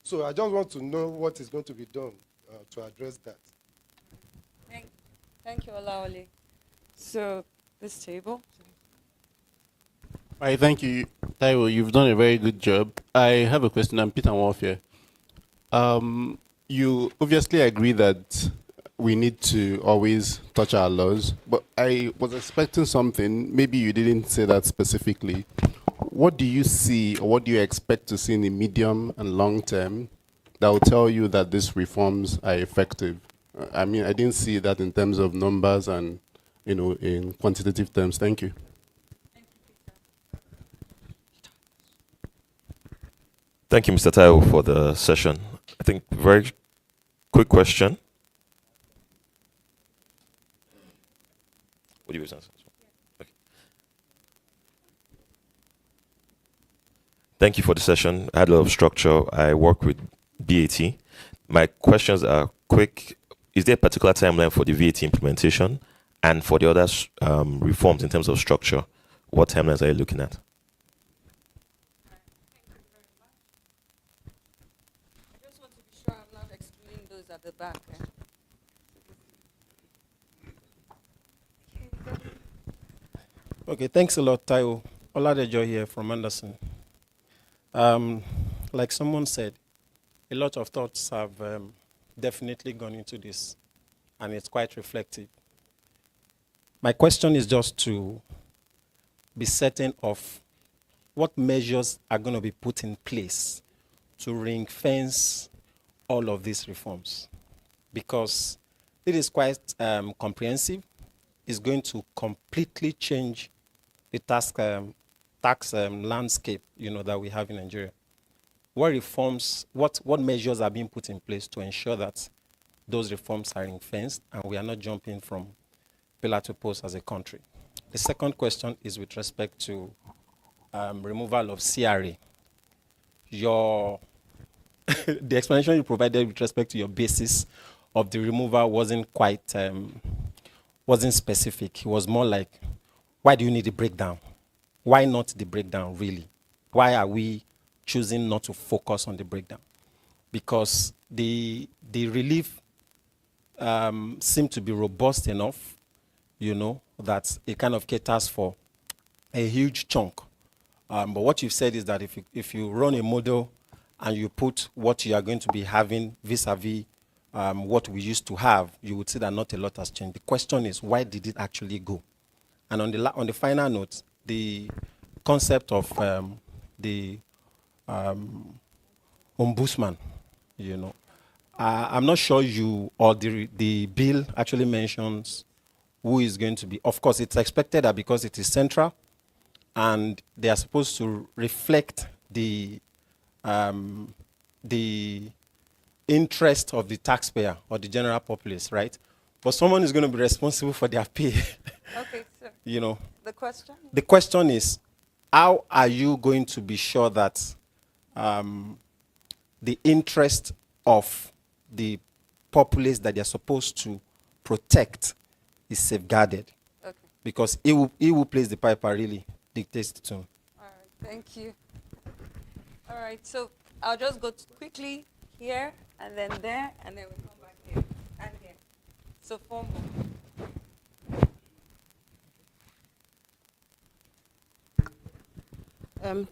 So I just want to know what is going to be done to address that.
Thank you, Olawale. So this table.
Hi, thank you, Taiwo. You've done a very good job. I have a question. I'm Peter Warfare. You obviously agree that we need to always touch our laws, but I was expecting something. Maybe you didn't say that specifically. What do you see, or what do you expect to see in the medium and long term that will tell you that these reforms are effective? I mean, I didn't see that in terms of numbers and, in quantitative terms. Thank you.
Thank you, Mr. Taiwo, for the session. I think very quick question. What do you answer? Okay. Thank you for the session. I had a lot of structure. I work with VAT. My questions are quick. Is there a particular timeline for the VAT implementation and for the other reforms in terms of structure? What timelines are you looking at?
I just want to be sure I'm not excluding those at the back.
Okay, thanks a lot, Taiwo. Oladejo here from Anderson. Like someone said, a lot of thoughts have definitely gone into this, and it's quite reflective. My question is just to be certain of what measures are going to be put in place to ring fence all of these reforms, because it is quite comprehensive. It's going to completely change the tax landscape, that we have in Nigeria. What reforms, what measures are being put in place to ensure that those reforms are ring-fenced and we are not jumping from pillar to post as a country? The second question is with respect to removal of CRA. The explanation you provided with respect to your basis of the removal wasn't quite, wasn't specific. It was more like, why do you need the breakdown? Why not the breakdown, really? Why are we choosing not to focus on the breakdown? Because the relief seemed to be robust enough, that it kind of caters for a huge chunk. But what you've said is that if you run a model and you put what you are going to be having vis-a-vis what we used to have, you would see that not a lot has changed. The question is, why did it actually go? And on the final note, the concept of the ombudsman, I'm not sure you or the bill actually mentions who is going to be. Of course, it's expected that because it is central, and they are supposed to reflect the interest of the taxpayer or the general populace, right? But someone is going to be responsible for their pay.
Okay, so the question?
The question is, how are you going to be sure that the interest of the populace that they're supposed to protect is safeguarded?
Okay.
Because he who plays the piper really dictates the tune.
All right, thank you. All right, so I'll just go quickly here, and then there, and then we'll come back here, and here. So 4 more.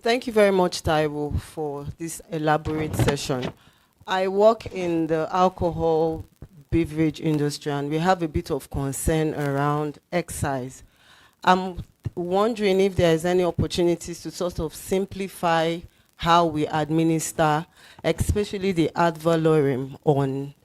Thank you very much, Taiwo, for this elaborate session.
I work in the alcohol beverage industry, and we have a bit of concern around excise. I'm wondering if there is any opportunities to sort of simplify how we administer, especially the ad valorem on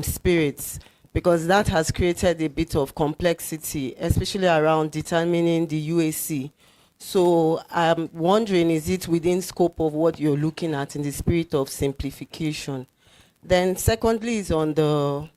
spirits, because that has created a bit of complexity, especially around determining the UAC. So I'm wondering, is it within scope of what you're looking at in the spirit of simplification? Then secondly is on the,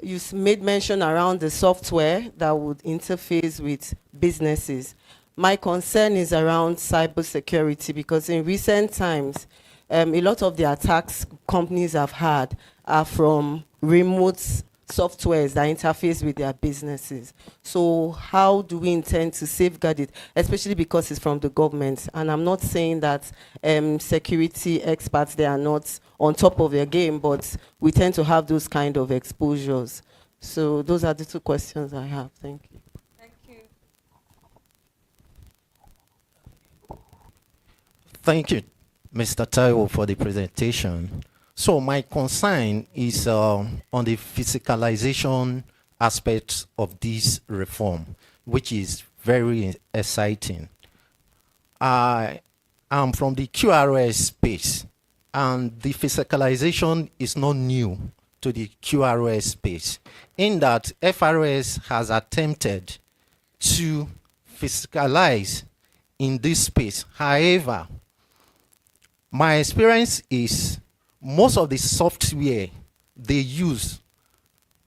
you made mention around the software that would interface with businesses. My concern is around cybersecurity, because in recent times, a lot of the attacks companies have had are from remote softwares that interface with their businesses. So how do we intend to safeguard it, especially because it's from the government? And I'm not saying that security experts, they are not on top of their game, but we tend to have those kind of exposures. So those are the two questions I have. Thank you.
Thank you.
Thank you, Mr. Taiwo, for the presentation. So my concern is on the fiscalization aspect of this reform, which is very exciting. I am from the QRS space, and the fiscalization is not new to the QRS space, in that FRS has attempted to fiscalize in this space. However, my experience is most of the software they use,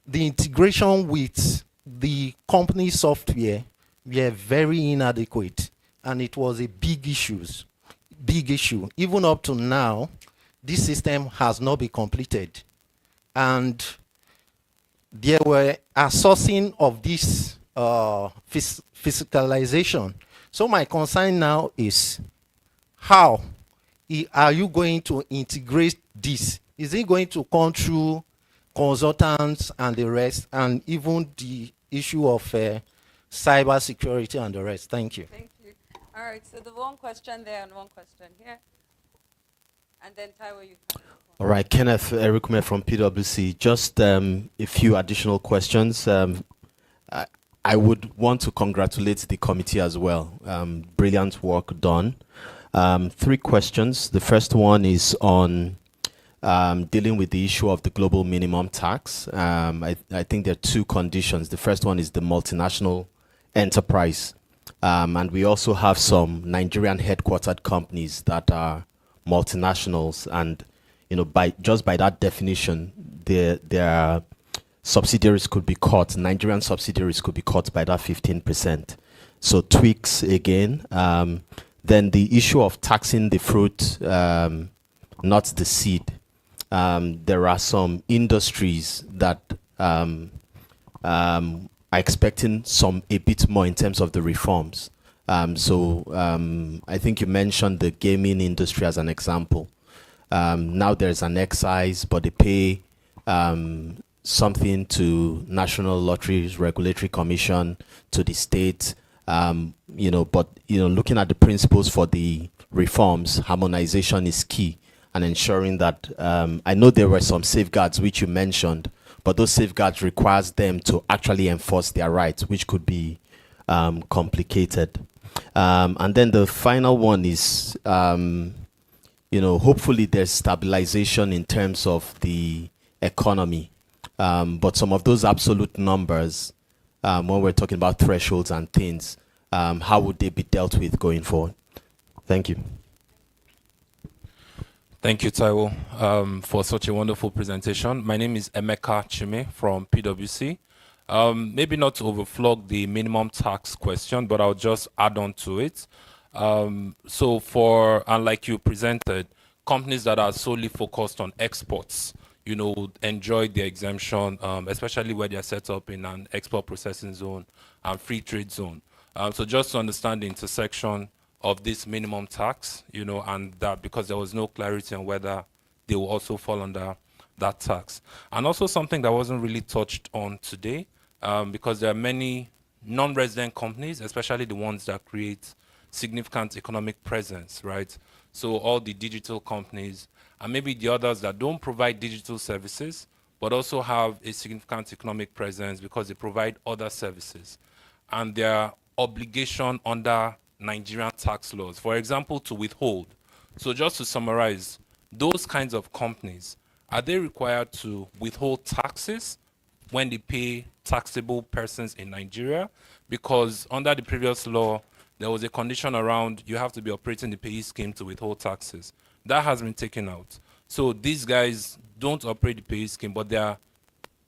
the integration with the company software were very inadequate, and it was a big issue. Even up to now, this system has not been completed, and there were a sourcing of this fiscalization. So my concern now is, how are you going to integrate this? Is it going to come through consultants and the rest, and even the issue of cyber security and the rest? Thank you.
Thank you. All right, so the one question there and one question here. And then Taiwo, you can.
All right, Kenneth Erikume from PwC. Just a few additional questions. I would want to congratulate the committee as well. Brilliant work done. 3 questions. The first one is on dealing with the issue of the global minimum tax. I think there are 2 conditions. The first one is the multinational enterprise. And we also have some Nigerian headquartered companies that are multinationals, and by that definition, their subsidiaries could be caught. Nigerian subsidiaries could be caught by that 15%. So tweaks again. Then the issue of taxing the fruit, not the seed. There are some industries that are expecting a bit more in terms of the reforms. I think you mentioned the gaming industry as an example. Now there's an excise, but they pay something to National Lotteries Regulatory Commission, to the state. Looking at the principles for the reforms, harmonization is key, and ensuring that, I know there were some safeguards which you mentioned, but those safeguards requires them to actually enforce their rights, which could be complicated. And then the final one is, hopefully there's stabilization in terms of the economy. But some of those absolute numbers, when we're talking about thresholds and things, how would they be dealt with going forward? Thank you.
Thank you, Taiwo, for such a wonderful presentation. My name is Emeka Chime from PwC. Maybe not to overflog the minimum tax question, but I'll just add on to it. Like you presented, companies that are solely focused on exports, enjoy the exemption, especially where they're set up in an export processing zone and free trade zone. So just to understand the intersection of this minimum tax, and that, because there was no clarity on whether they will also fall under that tax. And also something that wasn't really touched on today, because there are many non-resident companies, especially the ones that create significant economic presence, right? So all the digital companies, and maybe the others that don't provide digital services, but also have a significant economic presence because they provide other services. And their obligation under Nigerian tax laws, for example, to withhold. So just to summarize, those kinds of companies, are they required to withhold taxes when they pay taxable persons in Nigeria? Because under the previous law, there was a condition around you have to be operating the payee scheme to withhold taxes. That has been taken out. So these guys don't operate the payee scheme, but they are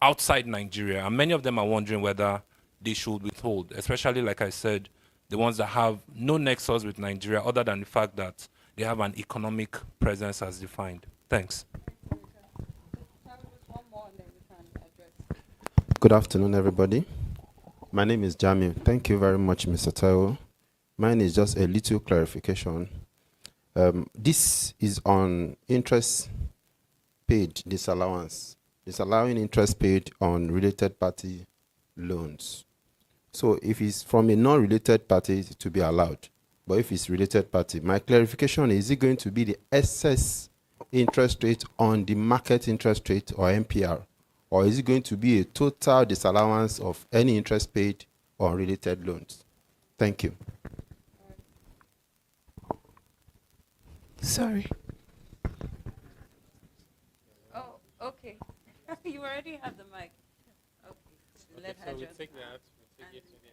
outside Nigeria. And many of them are wondering whether they should withhold, especially, like I said, the ones that have no nexus with Nigeria other than the fact that they have an economic presence as defined. Thanks.
Good afternoon, everybody. My name is Jamil. Thank you very much, Mr. Taiwo. Mine is just a little clarification. This is on interest paid disallowance, disallowing interest paid on related party loans. So if it's from a non-related party to be allowed, but if it's related party, my clarification is it going to be the excess interest rate on the market interest rate or MPR, or is it going to be a total disallowance of any interest paid on related loans? Thank you.
Sorry.
Oh, okay. You already have the mic. Okay. Let her just.
Take that. We'll take it today.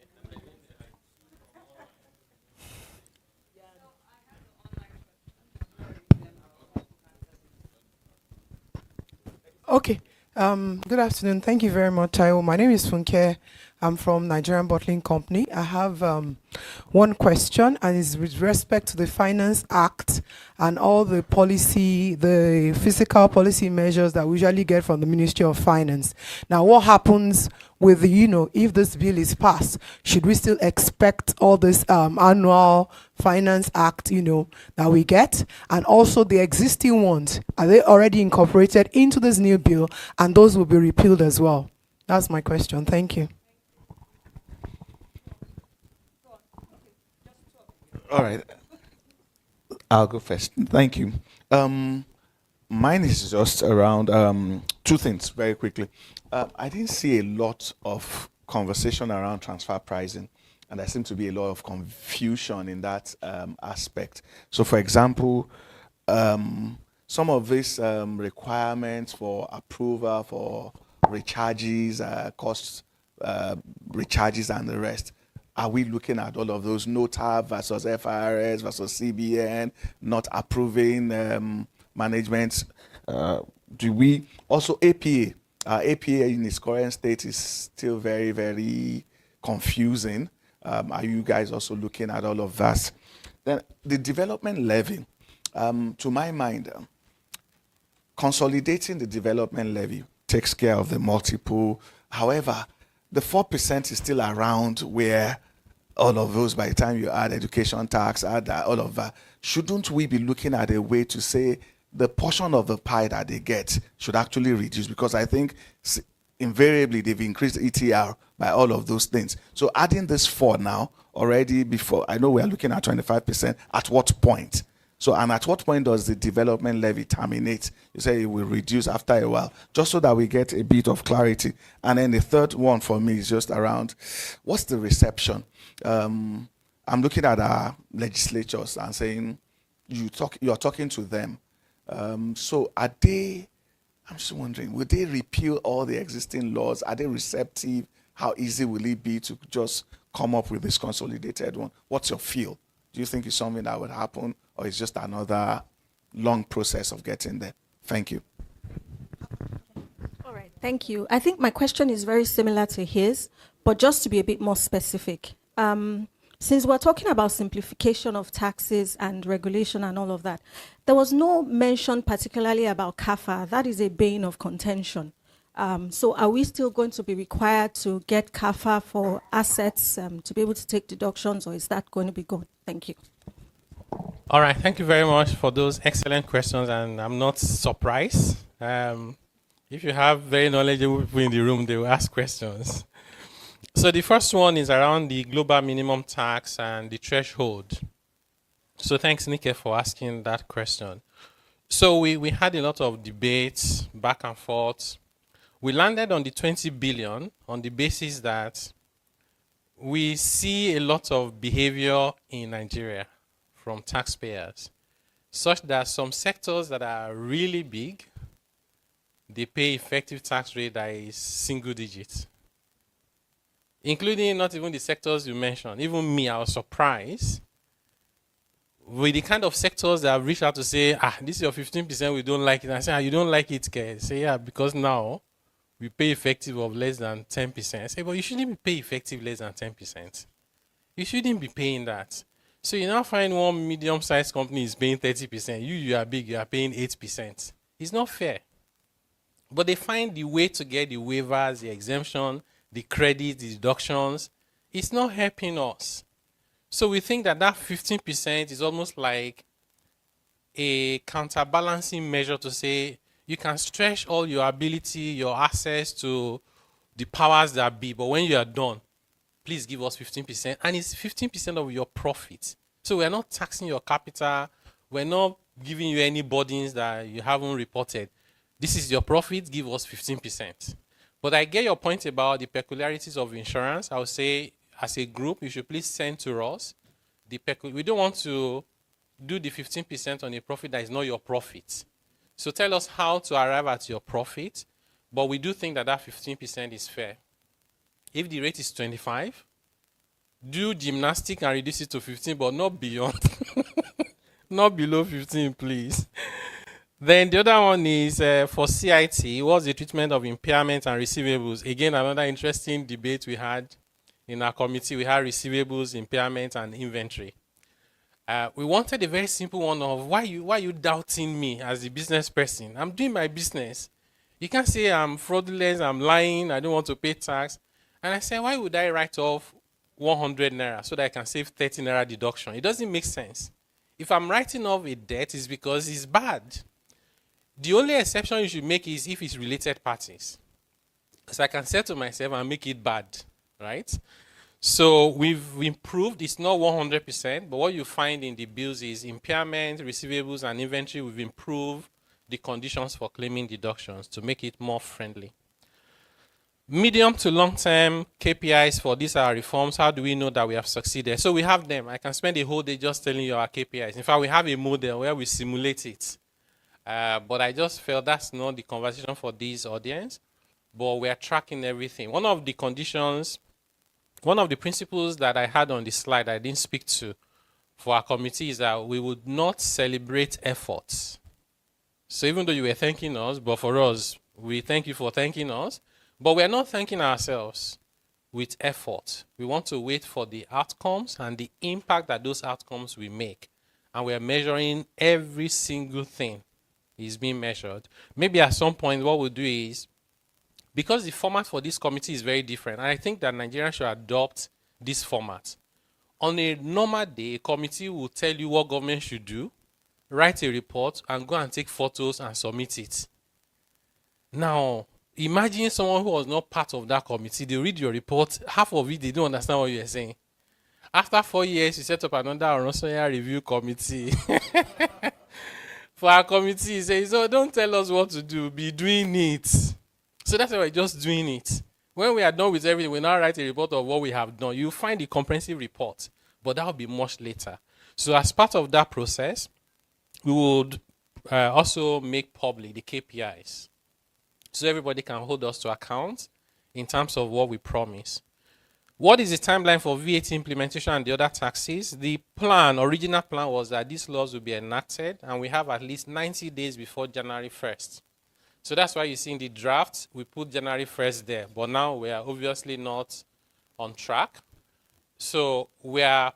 Okay. Good afternoon. Thank you very much, Taiwo. My name is Funke. I'm from Nigerian Bottling Company. I have one question, and it's with respect to the Finance Act and all the policy, the fiscal policy measures that we usually get from the Ministry of Finance. Now, what happens with the, if this bill is passed, should we still expect all this annual Finance Act, that we get? And also the existing ones, are they already incorporated into this new bill, and those will be repealed as well? That's my question. Thank you.
All right. I'll go first. Thank you. Mine is just around two things very quickly. I didn't see a lot of conversation around transfer pricing, and there seemed to be a lot of confusion in that aspect. So, for example, some of these requirements for approval for recharges, cost recharges, and the rest, are we looking at all of those NOTAP versus FRS versus CBN, not approving management? Do we also APA? APA in its current state is still very, very confusing. Are you guys also looking at all of that? Then the development levy, to my mind, consolidating the development levy takes care of the multiple. However, the 4% is still around where all of those, by the time you add education tax, add that, all of that, shouldn't we be looking at a way to say the portion of the pie that they get should actually reduce? Because I think invariably they've increased ETR by all of those things. So adding this 4 now, already before, I know we're looking at 25%, at what point? So, and at what point does the development levy terminate? You say it will reduce after a while, just so that we get a bit of clarity. And then the third one for me is just around, what's the reception? I'm looking at our legislatures and saying, you're talking to them. So are they, I'm just wondering, will they repeal all the existing laws? Are they receptive? How easy will it be to just come up with this consolidated one? What's your feel? Do you think it's something that would happen, or it's just another long process of getting there? Thank you.
All right, thank you. I think my question is very similar to his, but just to be a bit more specific. Since we're talking about simplification of taxes and regulation and all of that, there was no mention particularly about CAFA. That is a bane of contention. So are we still going to be required to get CAFA for assets to be able to take deductions, or is that going to be gone? Thank you.
All right, thank you very much for those excellent questions, and I'm not surprised. If you have very knowledgeable people in the room, they will ask questions. So the first one is around the global minimum tax and the threshold. So thanks, Nike, for asking that question. So we had a lot of debates back and forth. We landed on the 20 billion on the basis that we see a lot of behavior in Nigeria from taxpayers, such that some sectors that are really big, they pay effective tax rate that is single digits, including not even the sectors you mentioned. Even me, I was surprised with the kind of sectors that have reached out to say, this is your 15%, we don't like it. And I say, you don't like it, Ke? Say, yeah, because now we pay effective of less than 10%. I say, but you shouldn't be paying effective less than 10%. You shouldn't be paying that. So you now find one medium-sized company is paying 30%. You are big, you are paying 8%. It's not fair. But they find the way to get the waivers, the exemption, the credit, the deductions. It's not helping us. So we think that 15% is almost like a counterbalancing measure to say you can stretch all your ability, your access to the powers that be, but when you are done, please give us 15%. And it's 15% of your profit. So we're not taxing your capital. We're not giving you any burdens that you haven't reported. This is your profit, give us 15%. But I get your point about the peculiarities of insurance. I would say, as a group, you should please send to us we don't want to do the 15% on a profit that is not your profit. So tell us how to arrive at your profit, but we do think that 15% is fair. If the rate is 25, do gymnastics and reduce it to 15, but not beyond. Not below 15, please. Then the other one is for CIT, what's the treatment of impairment and receivables? Again, another interesting debate we had in our committee. We had receivables, impairment, and inventory. We wanted a very simple one of why you doubting me as a business person? I'm doing my business. You can't say I'm fraudulent, I'm lying, I don't want to pay tax. And I said, why would I write off 100 naira so that I can save 30 naira deduction? It doesn't make sense. If I'm writing off a debt, it's because it's bad. The only exception you should make is if it's related parties. So I can say to myself and make it bad, right? So we've improved. It's not 100%, but what you find in the bills is impairment, receivables, and inventory. We've improved the conditions for claiming deductions to make it more friendly. Medium to long-term KPIs for these are reforms. How do we know that we have succeeded? So we have them. I can spend a whole day just telling you our KPIs. In fact, we have a model where we simulate it. But I just felt that's not the conversation for this audience. But we are tracking everything. One of the conditions, one of the principles that I had on the slide I didn't speak to for our committee is that we would not celebrate efforts. So even though you were thanking us, but for us, we thank you for thanking us. But we are not thanking ourselves with effort. We want to wait for the outcomes and the impact that those outcomes will make. And we are measuring every single thing is being measured. Maybe at some point what we'll do is, because the format for this committee is very different, and I think that Nigerians should adopt this format. On a normal day, a committee will tell you what government should do, write a report, and go and take photos and submit it. Now, imagine someone who was not part of that committee. They read your report, half of it, they don't understand what you're saying. After 4 years, you set up another Oronsoya review committee. For our committee, he says, so don't tell us what to do, be doing it. So that's why we're just doing it. When we are done with everything, we now write a report of what we have done. You'll find the comprehensive report, but that will be much later. So as part of that process, we would also make public the KPIs. So everybody can hold us to account in terms of what we promise. What is the timeline for VAT implementation and the other taxes? The original plan was that these laws will be enacted, and we have at least 90 days before January 1st. So that's why you see in the draft, we put January 1st there. But now we are obviously not on track. So we are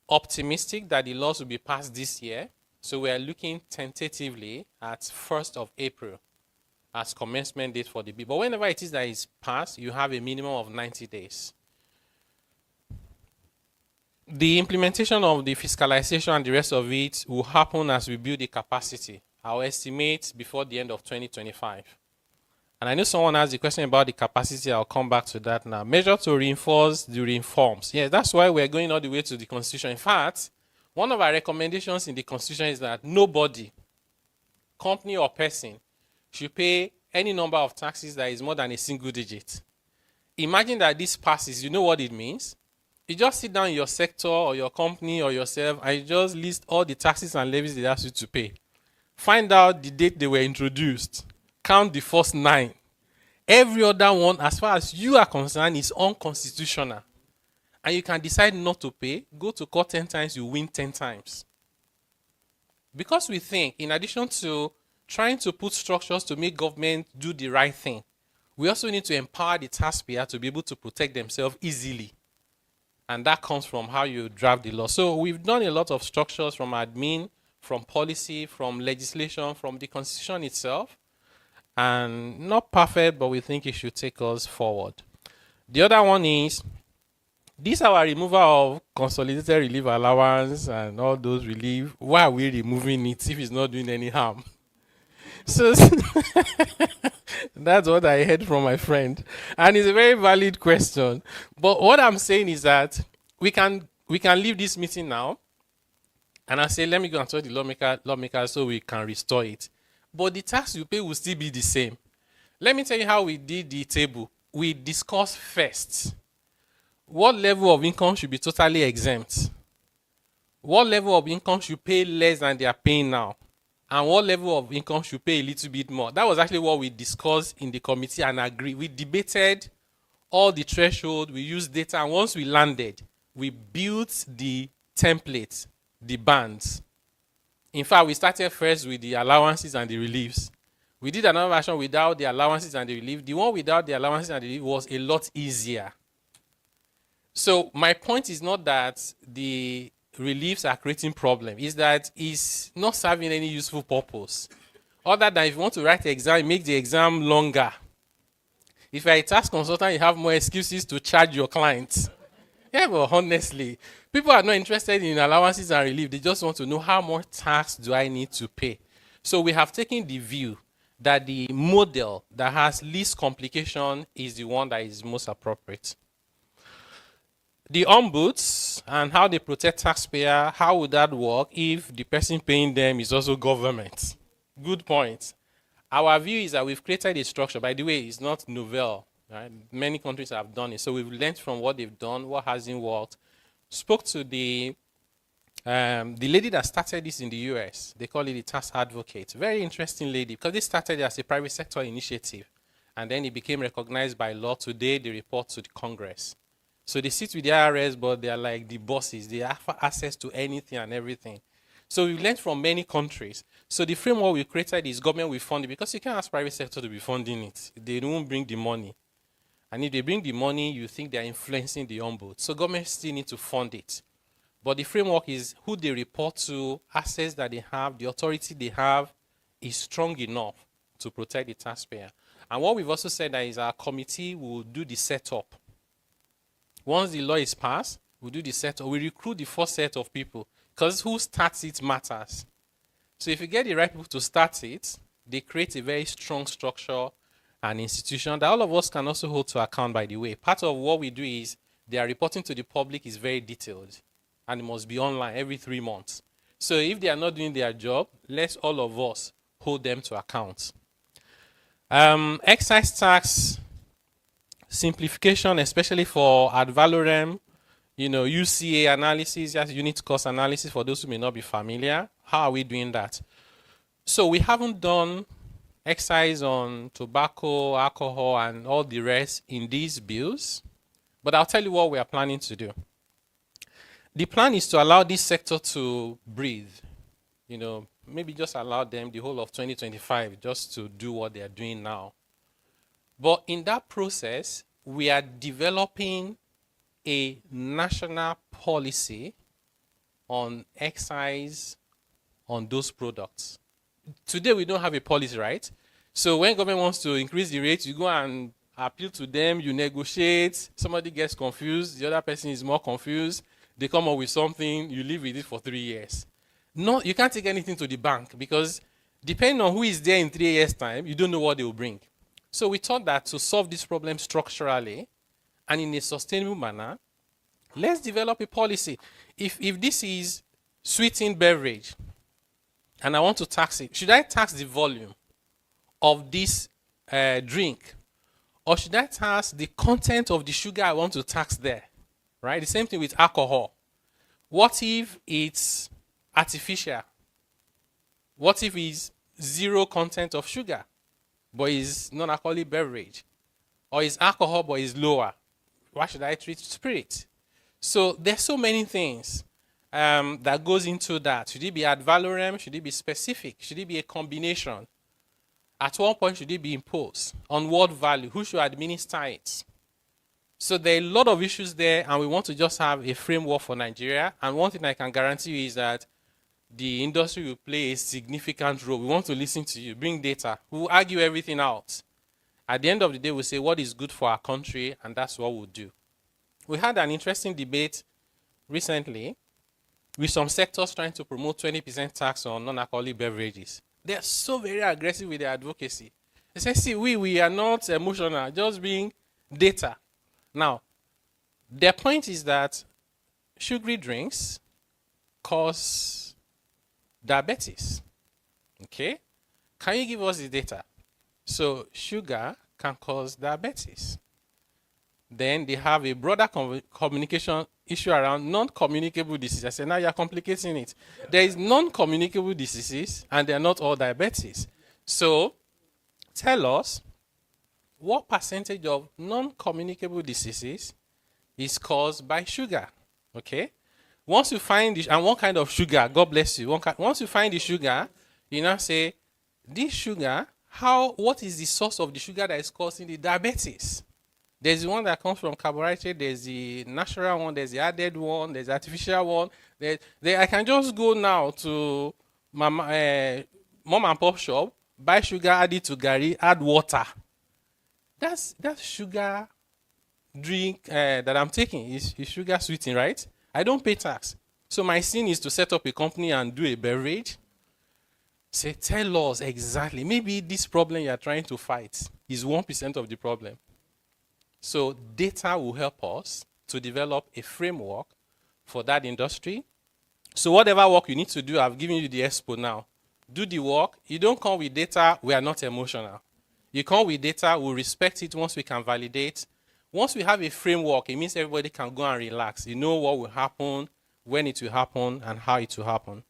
optimistic that the laws will be passed this year. So we are looking tentatively at 1st of April as commencement date for the bill. But whenever it is that it's passed, you have a minimum of 90 days. The implementation of the fiscalization and the rest of it will happen as we build the capacity. Our estimate before the end of 2025. And I know someone asked the question about the capacity. I'll come back to that now. Measure to reinforce the reforms. Yes, that's why we're going all the way to the Constitution. In fact, one of our recommendations in the Constitution is that nobody company or person should pay any number of taxes that is more than a single digit. Imagine that this passes, you know what it means? You just sit down in your sector or your company or yourself and you just list all the taxes and levies they ask you to pay. Find out the date they were introduced. Count the first 9. Every other one, as far as you are concerned, is unconstitutional. And you can decide not to pay, go to court 10 times, you win 10 times. Because we think, in addition to trying to put structures to make government do the right thing, we also need to empower the taxpayer to be able to protect themselves easily. And that comes from how you draft the law. So we've done a lot of structures from admin, from policy, from legislation, from the constitution itself. And not perfect, but we think it should take us forward. The other one is, this our removal of consolidated relief allowance and all those relief. Why are we removing it if it's not doing any harm? So that's what I heard from my friend. And it's a very valid question. But what I'm saying is that we can leave this meeting now. And I say, let me go and talk to the lawmaker so we can restore it. But the tax you pay will still be the same. Let me tell you how we did the table. We discussed first what level of income should be totally exempt, what level of income should pay less than they are paying now, and what level of income should pay a little bit more. That was actually what we discussed in the committee and agreed. We debated all the threshold, we used data, and once we landed, we built the template, the bands. In fact, we started first with the allowances and the reliefs. We did another version without the allowances and the relief. The one without the allowances and the relief was a lot easier. So my point is not that the reliefs are creating problem. It's that it's not serving any useful purpose. Other than if you want to write the exam, make the exam longer. If you're a tax consultant, you have more excuses to charge your clients. Yeah, but honestly, people are not interested in allowances and relief. They just want to know how much tax do I need to pay. So we have taken the view that the model that has least complication is the one that is most appropriate. The ombuds and how they protect taxpayer, how would that work if the person paying them is also government? Good point. Our view is that we've created a structure. By the way, it's not novel. Right? Many countries have done it. So we've learned from what they've done, what hasn't worked. Spoke to the lady that started this in the US. They call it the tax advocate. Very interesting lady because they started as a private sector initiative. And then it became recognized by law. Today, they report to the Congress. So they sit with the IRS, but they are like the bosses. They have access to anything and everything. So we've learned from many countries. So the framework we created is government will fund it because you can't ask private sector to be funding it. They won't bring the money. And if they bring the money, you think they're influencing the ombud. So government still need to fund it. But the framework is who they report to, assets that they have, the authority they have is strong enough to protect the taxpayer. And what we've also said that is our committee will do the setup. Once the law is passed, we'll do the setup. We recruit the first set of people because who starts it matters. So if you get the right people to start it, they create a very strong structure and institution that all of us can also hold to account, by the way. Part of what we do is their reporting to the public is very detailed and it must be online every 3 months. So if they are not doing their job, let's all of us hold them to account. Excise tax simplification, especially for ad valorem, UCA analysis, yes, unit cost analysis for those who may not be familiar. How are we doing that? So we haven't done excise on tobacco, alcohol, and all the rest in these bills, but I'll tell you what we are planning to do. The plan is to allow this sector to breathe, maybe just allow them the whole of 2025 just to do what they are doing now. But in that process, we are developing a national policy on excise on those products. Today, we don't have a policy, right? So when government wants to increase the rate, you go and appeal to them, you negotiate, somebody gets confused, the other person is more confused, they come up with something, you live with it for 3 years. No, you can't take anything to the bank because depending on who is there in 3 years' time, you don't know what they will bring. So we thought that to solve this problem structurally and in a sustainable manner, let's develop a policy. If this is sweetened beverage, and I want to tax it, should I tax the volume of this drink? Or should I tax the content of the sugar I want to tax there? Right? The same thing with alcohol. What if it's artificial? What if it's zero content of sugar, but it's non-alcoholic beverage? Or it's alcohol, but it's lower? Why should I treat spirit? So there's so many things that goes into that. Should it be ad valorem? Should it be specific? Should it be a combination? At one point, should it be imposed? On what value? Who should administer it? So there are a lot of issues there, and we want to just have a framework for Nigeria. And one thing I can guarantee you is that the industry will play a significant role. We want to listen to you, bring data. We'll argue everything out. At the end of the day, we'll say what is good for our country, and that's what we'll do. We had an interesting debate recently with some sectors trying to promote 20% tax on non-alcoholic beverages. They are so very aggressive with their advocacy. They say, see, we are not emotional, just being data. Now, their point is that sugary drinks cause diabetes. Okay? Can you give us the data? So, sugar can cause diabetes. Then they have a broader communication issue around non-communicable diseases. I said, now you're complicating it. There is non-communicable diseases, and they're not all diabetes. So, tell us what percentage of non-communicable diseases is caused by sugar. Okay? Once you find this, and what kind of sugar, God bless you. Once you find the sugar, you now say, this sugar, what is the source of the sugar that is causing the diabetes? There's the one that comes from carbohydrate, there's the natural one, there's the added one, there's the artificial one. I can just go now to my mom and pop shop, buy sugar, add it to gari, add water. That's sugar drink that I'm taking is sugar sweetening, right? I don't pay tax. So my sin is to set up a company and do a beverage. Say, tell us exactly. Maybe this problem you're trying to fight is 1% of the problem. So data will help us to develop a framework for that industry. So whatever work you need to do, I've given you the expo now. Do the work. You don't come with data, we are not emotional. You come with data, we'll respect it once we can validate. Once we have a framework, it means everybody can go and relax. You know what will happen, when it will happen, and how it will happen.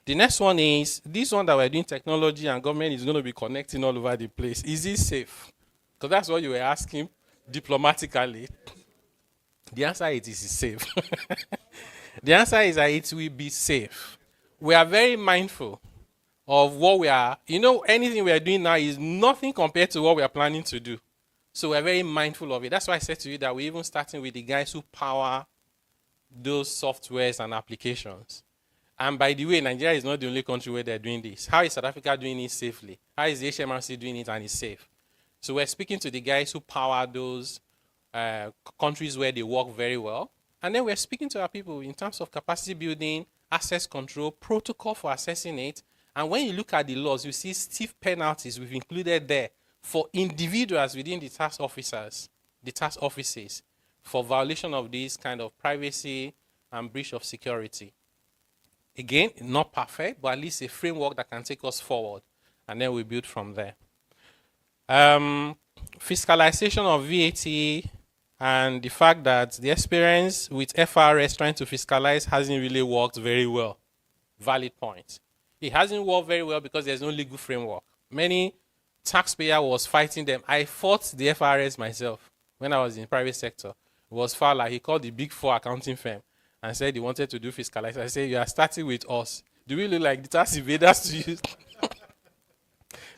The next one is, this one that we're doing technology and government is going to be connecting all over the place. Is it safe? Because that's what you were asking diplomatically. The answer is it is safe. The answer is that it will be safe. We are very mindful of what we are. You know, anything we are doing now is nothing compared to what we are planning to do. So we're very mindful of it. That's why I said to you that we're even starting with the guys who power those softwares and applications. And by the way, Nigeria is not the only country where they're doing this. How is South Africa doing it safely? How is the HMRC doing it and it's safe? So we're speaking to the guys who power those countries where they work very well. And then we're speaking to our people in terms of capacity building, access control, protocol for assessing it. And when you look at the laws, you see stiff penalties we've included there for individuals within the tax offices for violation of this kind of privacy and breach of security. Again, not perfect, but at least a framework that can take us forward. And then we build from there. Fiscalization of VAT and the fact that the experience with FRS trying to fiscalize hasn't really worked very well. Valid point. It hasn't worked very well because there's no legal framework. Many taxpayer was fighting them. I fought the FRS myself when I was in the private sector. It was Fowler. He called the Big Four accounting firm and said he wanted to do fiscalization. I said, you are starting with us. Do we look like the tax evaders to you?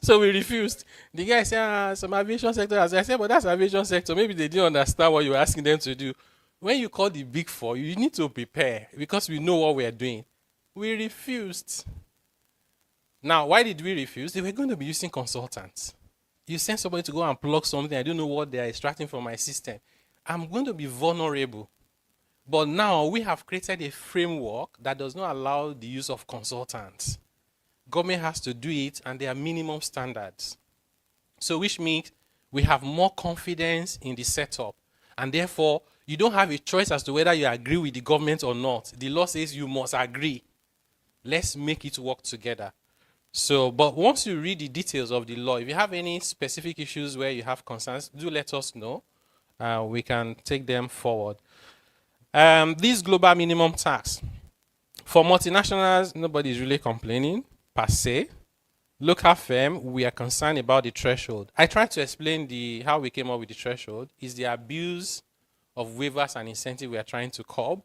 So we refused. The guy said, some aviation sector. I said, but that's aviation sector. Maybe they didn't understand what you were asking them to do. When you call the Big Four, you need to prepare because we know what we are doing. We refused. Now, why did we refuse? They were going to be using consultants. You send somebody to go and plug something. I don't know what they are extracting from my system. I'm going to be vulnerable. But now we have created a framework that does not allow the use of consultants. Government has to do it, and there are minimum standards. So which means we have more confidence in the setup. And therefore, you don't have a choice as to whether you agree with the government or not. The law says you must agree. Let's make it work together. So, but once you read the details of the law, if you have any specific issues where you have concerns, do let us know. We can take them forward. This global minimum tax. For multinationals, nobody is really complaining, per se. Local firm, we are concerned about the threshold. I tried to explain how we came up with the threshold. Is the abuse of waivers and incentive we are trying to curb.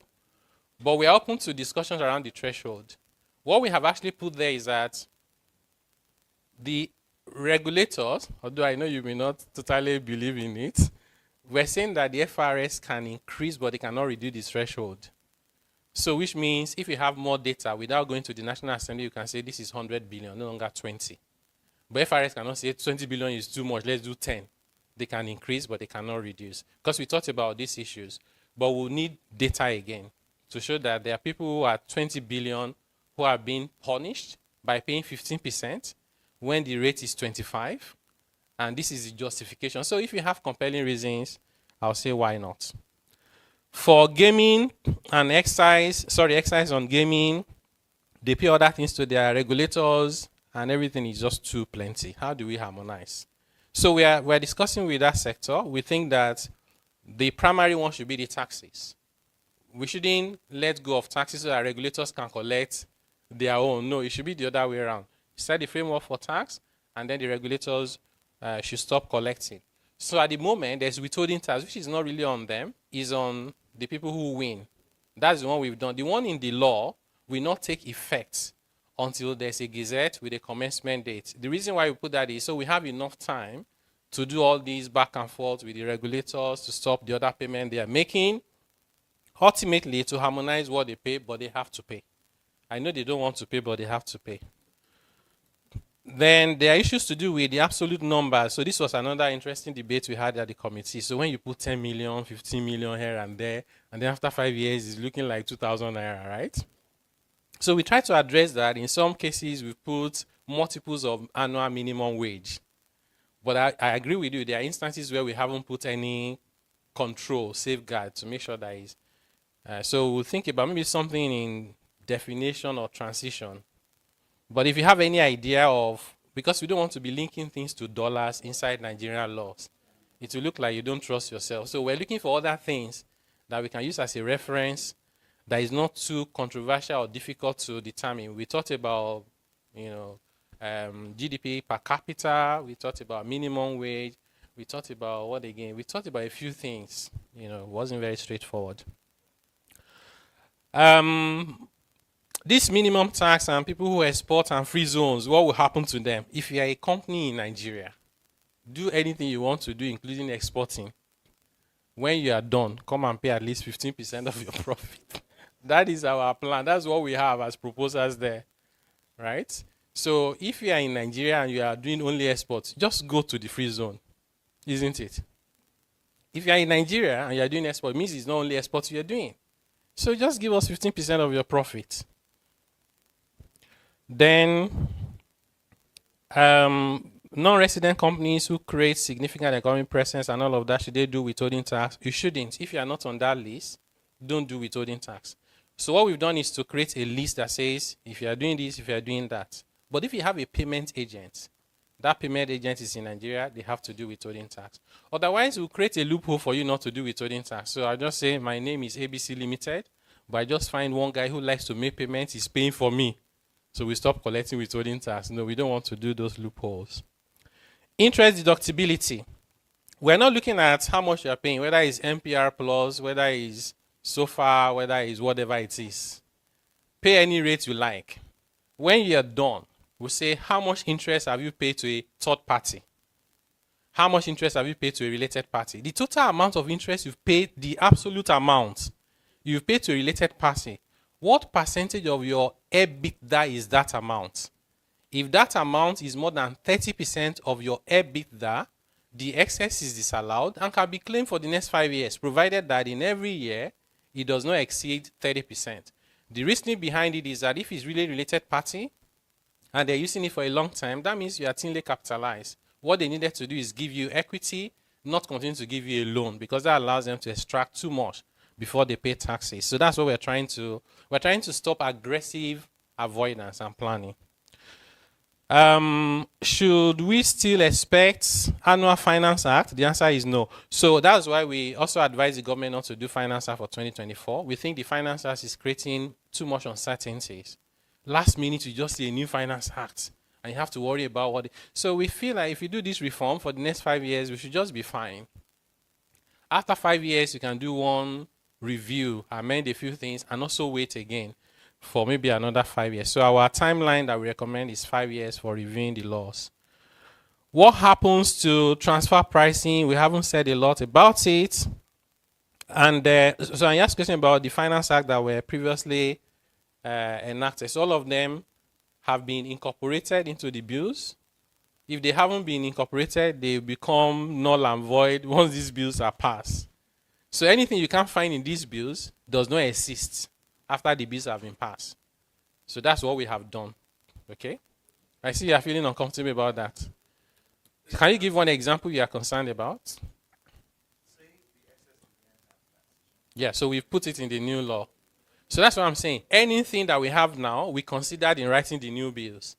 But we are open to discussions around the threshold. What we have actually put there is that the regulators, although I know you may not totally believe in it, we're saying that the FRS can increase, but they cannot reduce the threshold. So which means if you have more data without going to the National Assembly, you can say this is 100 billion, no longer 20. But FRS cannot say 20 billion is too much, let's do 10. They can increase, but they cannot reduce. Because we talked about these issues, but we'll need data again to show that there are people who are 20 billion who are being punished by paying 15% when the rate is 25. And this is the justification. So if you have compelling reasons, I'll say why not. For gaming and excise on gaming, they pay other things to their regulators and everything is just too plenty. How do we harmonize? So we're discussing with that sector. We think that the primary one should be the taxes. We shouldn't let go of taxes so that regulators can collect their own. No, it should be the other way around. Set the framework for tax, and then the regulators should stop collecting. So at the moment, there's withholding tax, which is not really on them, is on the people who win. That's the one we've done. The one in the law will not take effect until there's a gazette with a commencement date. The reason why we put that is so we have enough time to do all these back and forth with the regulators to stop the other payment they are making, ultimately to harmonize what they pay, but they have to pay. I know they don't want to pay, but they have to pay. Then there are issues to do with the absolute numbers. So this was another interesting debate we had at the committee. So when you put 10 million, 15 million here and there, and then after 5 years, it's looking like 2,000 naira, right? So we try to address that. In some cases, we put multiples of annual minimum wage. But I agree with you. There are instances where we haven't put any control, safeguard to make sure that is. So we'll think about maybe something in definition or transition. But if you have any idea of, because we don't want to be linking things to dollars inside Nigerian laws, it will look like you don't trust yourself. So we're looking for other things that we can use as a reference that is not too controversial or difficult to determine. We talked about, GDP per capita. We talked about minimum wage. We talked about what again? We talked about a few things. It wasn't very straightforward. This minimum tax and people who export and free zones, what will happen to them? If you are a company in Nigeria, do anything you want to do, including exporting. When you are done, come and pay at least 15% of your profit. That is our plan. That's what we have as proposals there, right? So if you are in Nigeria and you are doing only exports, just go to the free zone, isn't it? If you are in Nigeria and you are doing export, it means it's not only exports you are doing. So just give us 15% of your profit. Then, non-resident companies who create significant economic presence and all of that, should they do withholding tax? You shouldn't. If you are not on that list, don't do withholding tax. So what we've done is to create a list that says, if you are doing this, if you are doing that. But if you have a payment agent, that payment agent is in Nigeria, they have to do withholding tax. Otherwise, we'll create a loophole for you not to do withholding tax. So I'll just say, my name is ABC Limited, but I just find one guy who likes to make payments, he's paying for me. So we stop collecting withholding tax. No, we don't want to do those loopholes. Interest deductibility. We're not looking at how much you're paying, whether it's MPR plus, whether it's SOFA, whether it's whatever it is. Pay any rate you like. When you're done, we'll say, how much interest have you paid to a third party? How much interest have you paid to a related party? The total amount of interest you've paid, the absolute amount you've paid to a related party, what percentage of your EBITDA is that amount? If that amount is more than 30% of your EBITDA, the excess is disallowed and can be claimed for the next 5 years, provided that in every year, it does not exceed 30%. The reasoning behind it is that if it's really related party, and they're using it for a long time, that means you are thinly capitalized. What they needed to do is give you equity, not continue to give you a loan, because that allows them to extract too much before they pay taxes. So that's what we're trying to stop aggressive avoidance and planning. Should we still expect annual Finance Act? The answer is no. So that's why we also advise the government not to do Finance Act for 2024. We think the Finance Act is creating too much uncertainties. Last minute, you just see a new Finance Act, and you have to worry about what. So we feel like if you do this reform for the next 5 years, we should just be fine. After 5 years, you can do one review, amend a few things, and also wait again for maybe another 5 years. So our timeline that we recommend is 5 years for reviewing the laws. What happens to transfer pricing? We haven't said a lot about it. And so I asked a question about the Finance Act that were previously enacted. So all of them have been incorporated into the bills. If they haven't been incorporated, they become null and void once these bills are passed. So anything you can't find in these bills does not exist after the bills have been passed. So that's what we have done. Okay? I see you're feeling uncomfortable about that. Can you give one example you are concerned about? Yeah, so we've put it in the new law. So that's what I'm saying. Anything that we have now, we considered in writing the new bills.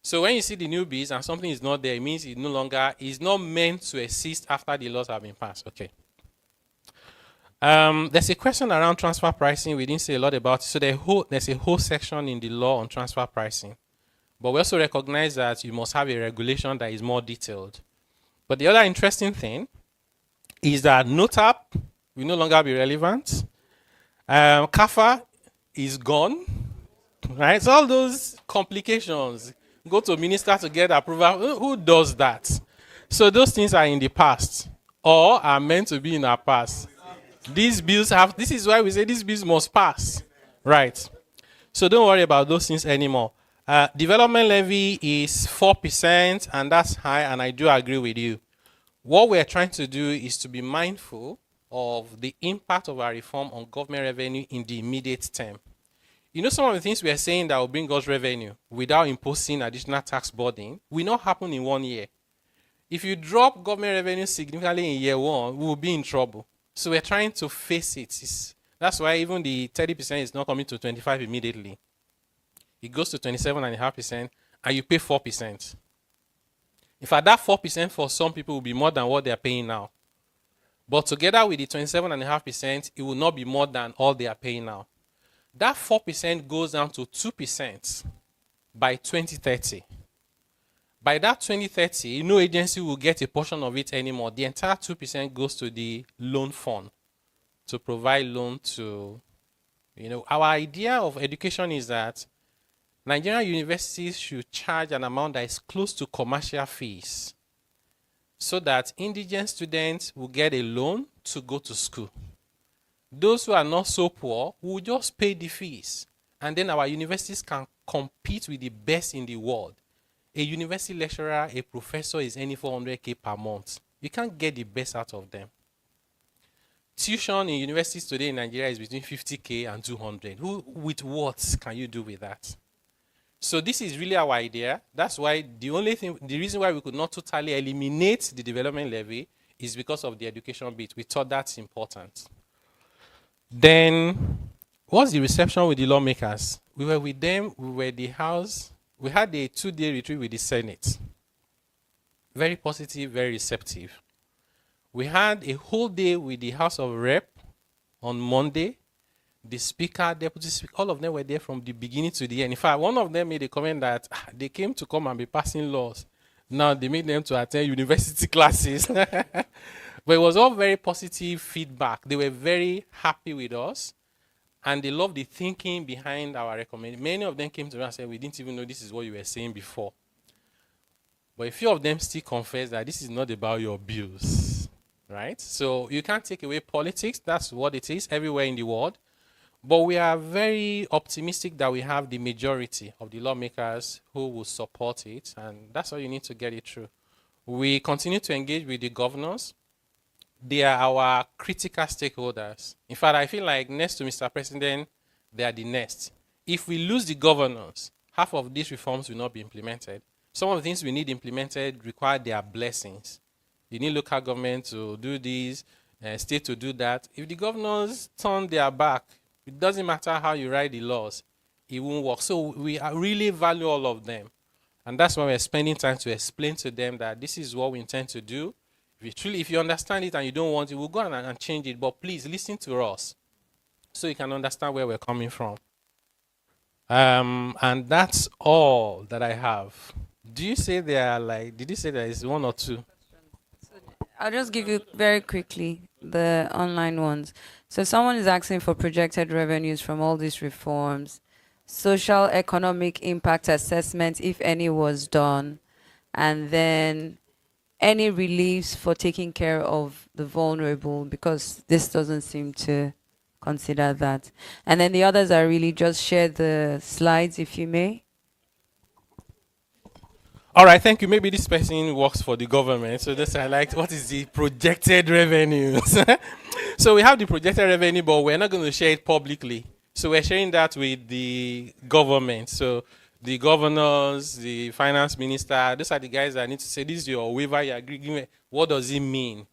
So when you see the new bills and something is not there, it means it no longer is not meant to exist after the laws have been passed. Okay. There's a question around transfer pricing. We didn't say a lot about it. So there's a whole section in the law on transfer pricing. But we also recognize that you must have a regulation that is more detailed. But the other interesting thing is that NOTAP will no longer be relevant. CAFA is gone. Right? So all those complications, go to a minister to get approval. Who does that? So those things are in the past or are meant to be in our past. These bills have, this is why we say these bills must pass. Right. So don't worry about those things anymore. Development levy is 4%, and that's high, and I do agree with you. What we're trying to do is to be mindful of the impact of our reform on government revenue in the immediate term. You know, some of the things we are saying that will bring us revenue without imposing additional tax burden will not happen in 1 year. If you drop government revenue significantly in year 1, we will be in trouble. So we're trying to face it. That's why even the 30% is not coming to 25 immediately. It goes to 27.5%, and you pay 4%. In fact, that 4% for some people will be more than what they are paying now. But together with the 27.5%, it will not be more than all they are paying now. That 4% goes down to 2% by 2030. By that 2030, no agency will get a portion of it anymore. The entire 2% goes to the loan fund to provide loan to, our idea of education is that Nigerian universities should charge an amount that is close to commercial fees so that indigent students will get a loan to go to school. Those who are not so poor will just pay the fees, and then our universities can compete with the best in the world. A university lecturer, a professor is earning 400K per month. You can't get the best out of them. Tuition in universities today in Nigeria is between 50K and 200. With what can you do with that? So this is really our idea. That's why the reason why we could not totally eliminate the development levy is because of the education bit. We thought that's important. Then, what's the reception with the lawmakers? We were with them, we were at the House. We had a 2-day retreat with the Senate. Very positive, very receptive. We had a whole day with the House of Rep on Monday. The Speaker, Deputy Speaker, all of them were there from the beginning to the end. In fact, one of them made a comment that they came to come and be passing laws. Now they made them to attend university classes. But it was all very positive feedback. They were very happy with us, and they loved the thinking behind our recommendation. Many of them came to us and said, we didn't even know this is what you were saying before. But a few of them still confess that this is not about your bills, right? So you can't take away politics. That's what it is everywhere in the world. But we are very optimistic that we have the majority of the lawmakers who will support it, and that's all you need to get it through. We continue to engage with the governors. They are our critical stakeholders. In fact, I feel like next to Mr. President, they are the next. If we lose the governors, half of these reforms will not be implemented. Some of the things we need implemented require their blessings. You need local government to do this, state to do that. If the governors turn their back, it doesn't matter how you write the laws, it won't work. So we really value all of them. And that's why we're spending time to explain to them that this is what we intend to do. If you understand it and you don't want it, we'll go on and change it. But please listen to us so you can understand where we're coming from. And that's all that I have. Did you say there is one or two?
I'll just give you very quickly the online ones. So someone is asking for projected revenues from all these reforms, social economic impact assessment, if any was done, and then any reliefs for taking care of the vulnerable, because this doesn't seem to consider that. And then the others are really just share the slides, if you may.
All right, thank you. Maybe this person works for the government. So that's I like, what is the projected revenues? So we have the projected revenue, but we're not going to share it publicly. So we're sharing that with the government. So the governors, the finance minister, those are the guys that need to say, this is your waiver, your agreement. What does it mean?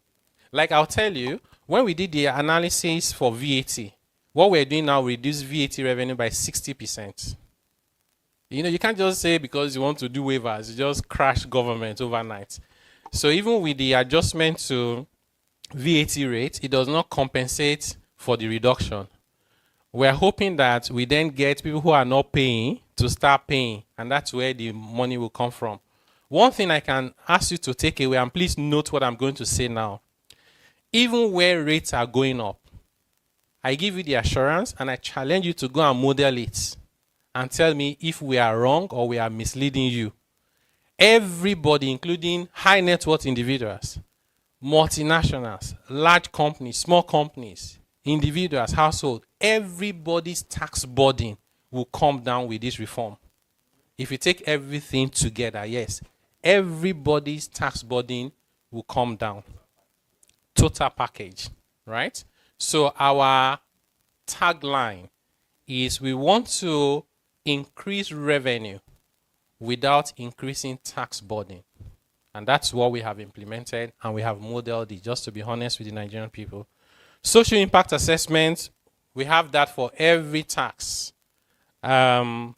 Like I'll tell you, when we did the analysis for VAT, what we're doing now, reduce VAT revenue by 60%. You know, you can't just say because you want to do waivers, you just crash government overnight. So even with the adjustment to VAT rate, it does not compensate for the reduction. We're hoping that we then get people who are not paying to start paying, and that's where the money will come from. One thing I can ask you to take away, and please note what I'm going to say now. Even where rates are going up, I give you the assurance and I challenge you to go and model it and tell me if we are wrong or we are misleading you. Everybody, including high net worth individuals, multinationals, large companies, small companies, individuals, households, everybody's tax burden will come down with this reform. If you take everything together, yes, everybody's tax burden will come down. Total package, right? So our tagline is we want to increase revenue without increasing tax burden. And that's what we have implemented and we have modeled it, just to be honest with the Nigerian people. Social impact assessment, we have that for every tax and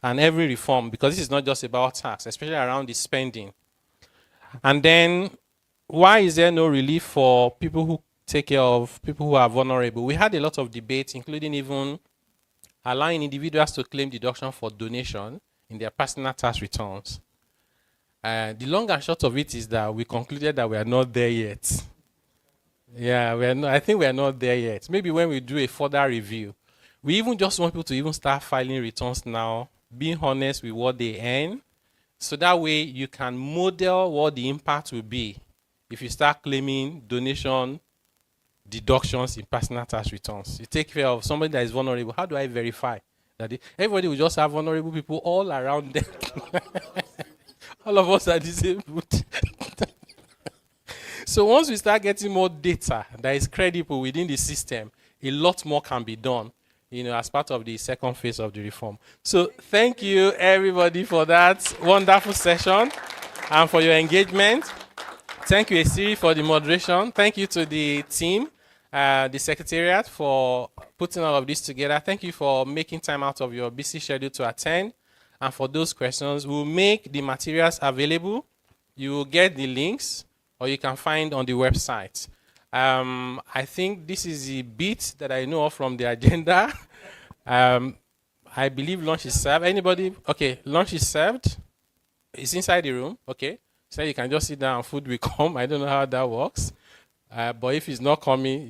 every reform, because this is not just about tax, especially around the spending. And then, why is there no relief for people who take care of people who are vulnerable? We had a lot of debate, including even allowing individuals to claim deduction for donation in their personal tax returns. The long and short of it is that we concluded that we are not there yet. Yeah, I think we are not there yet. Maybe when we do a further review. We even just want people to even start filing returns now, being honest with what they earn, so that way you can model what the impact will be if you start claiming donation deductions in personal tax returns. You take care of somebody that is vulnerable. How do I verify that everybody will just have vulnerable people all around them? All of us are disabled. So once we start getting more data that is credible within the system, a lot more can be done, you know, as part of the second phase of the reform. So thank you, everybody, for that wonderful session and for your engagement. Thank you, Esiri, for the moderation. Thank you to the team, the Secretariat, for putting all of this together. Thank you for making time out of your busy schedule to attend. And for those questions, we'll make the materials available. You will get the links, or you can find on the website. I think this is the bit that I know of from the agenda. I believe lunch is served. Anybody? Okay, lunch is served. It's inside the room. Okay. So you can just sit down and food will come. I don't know how that works. But if it's not coming,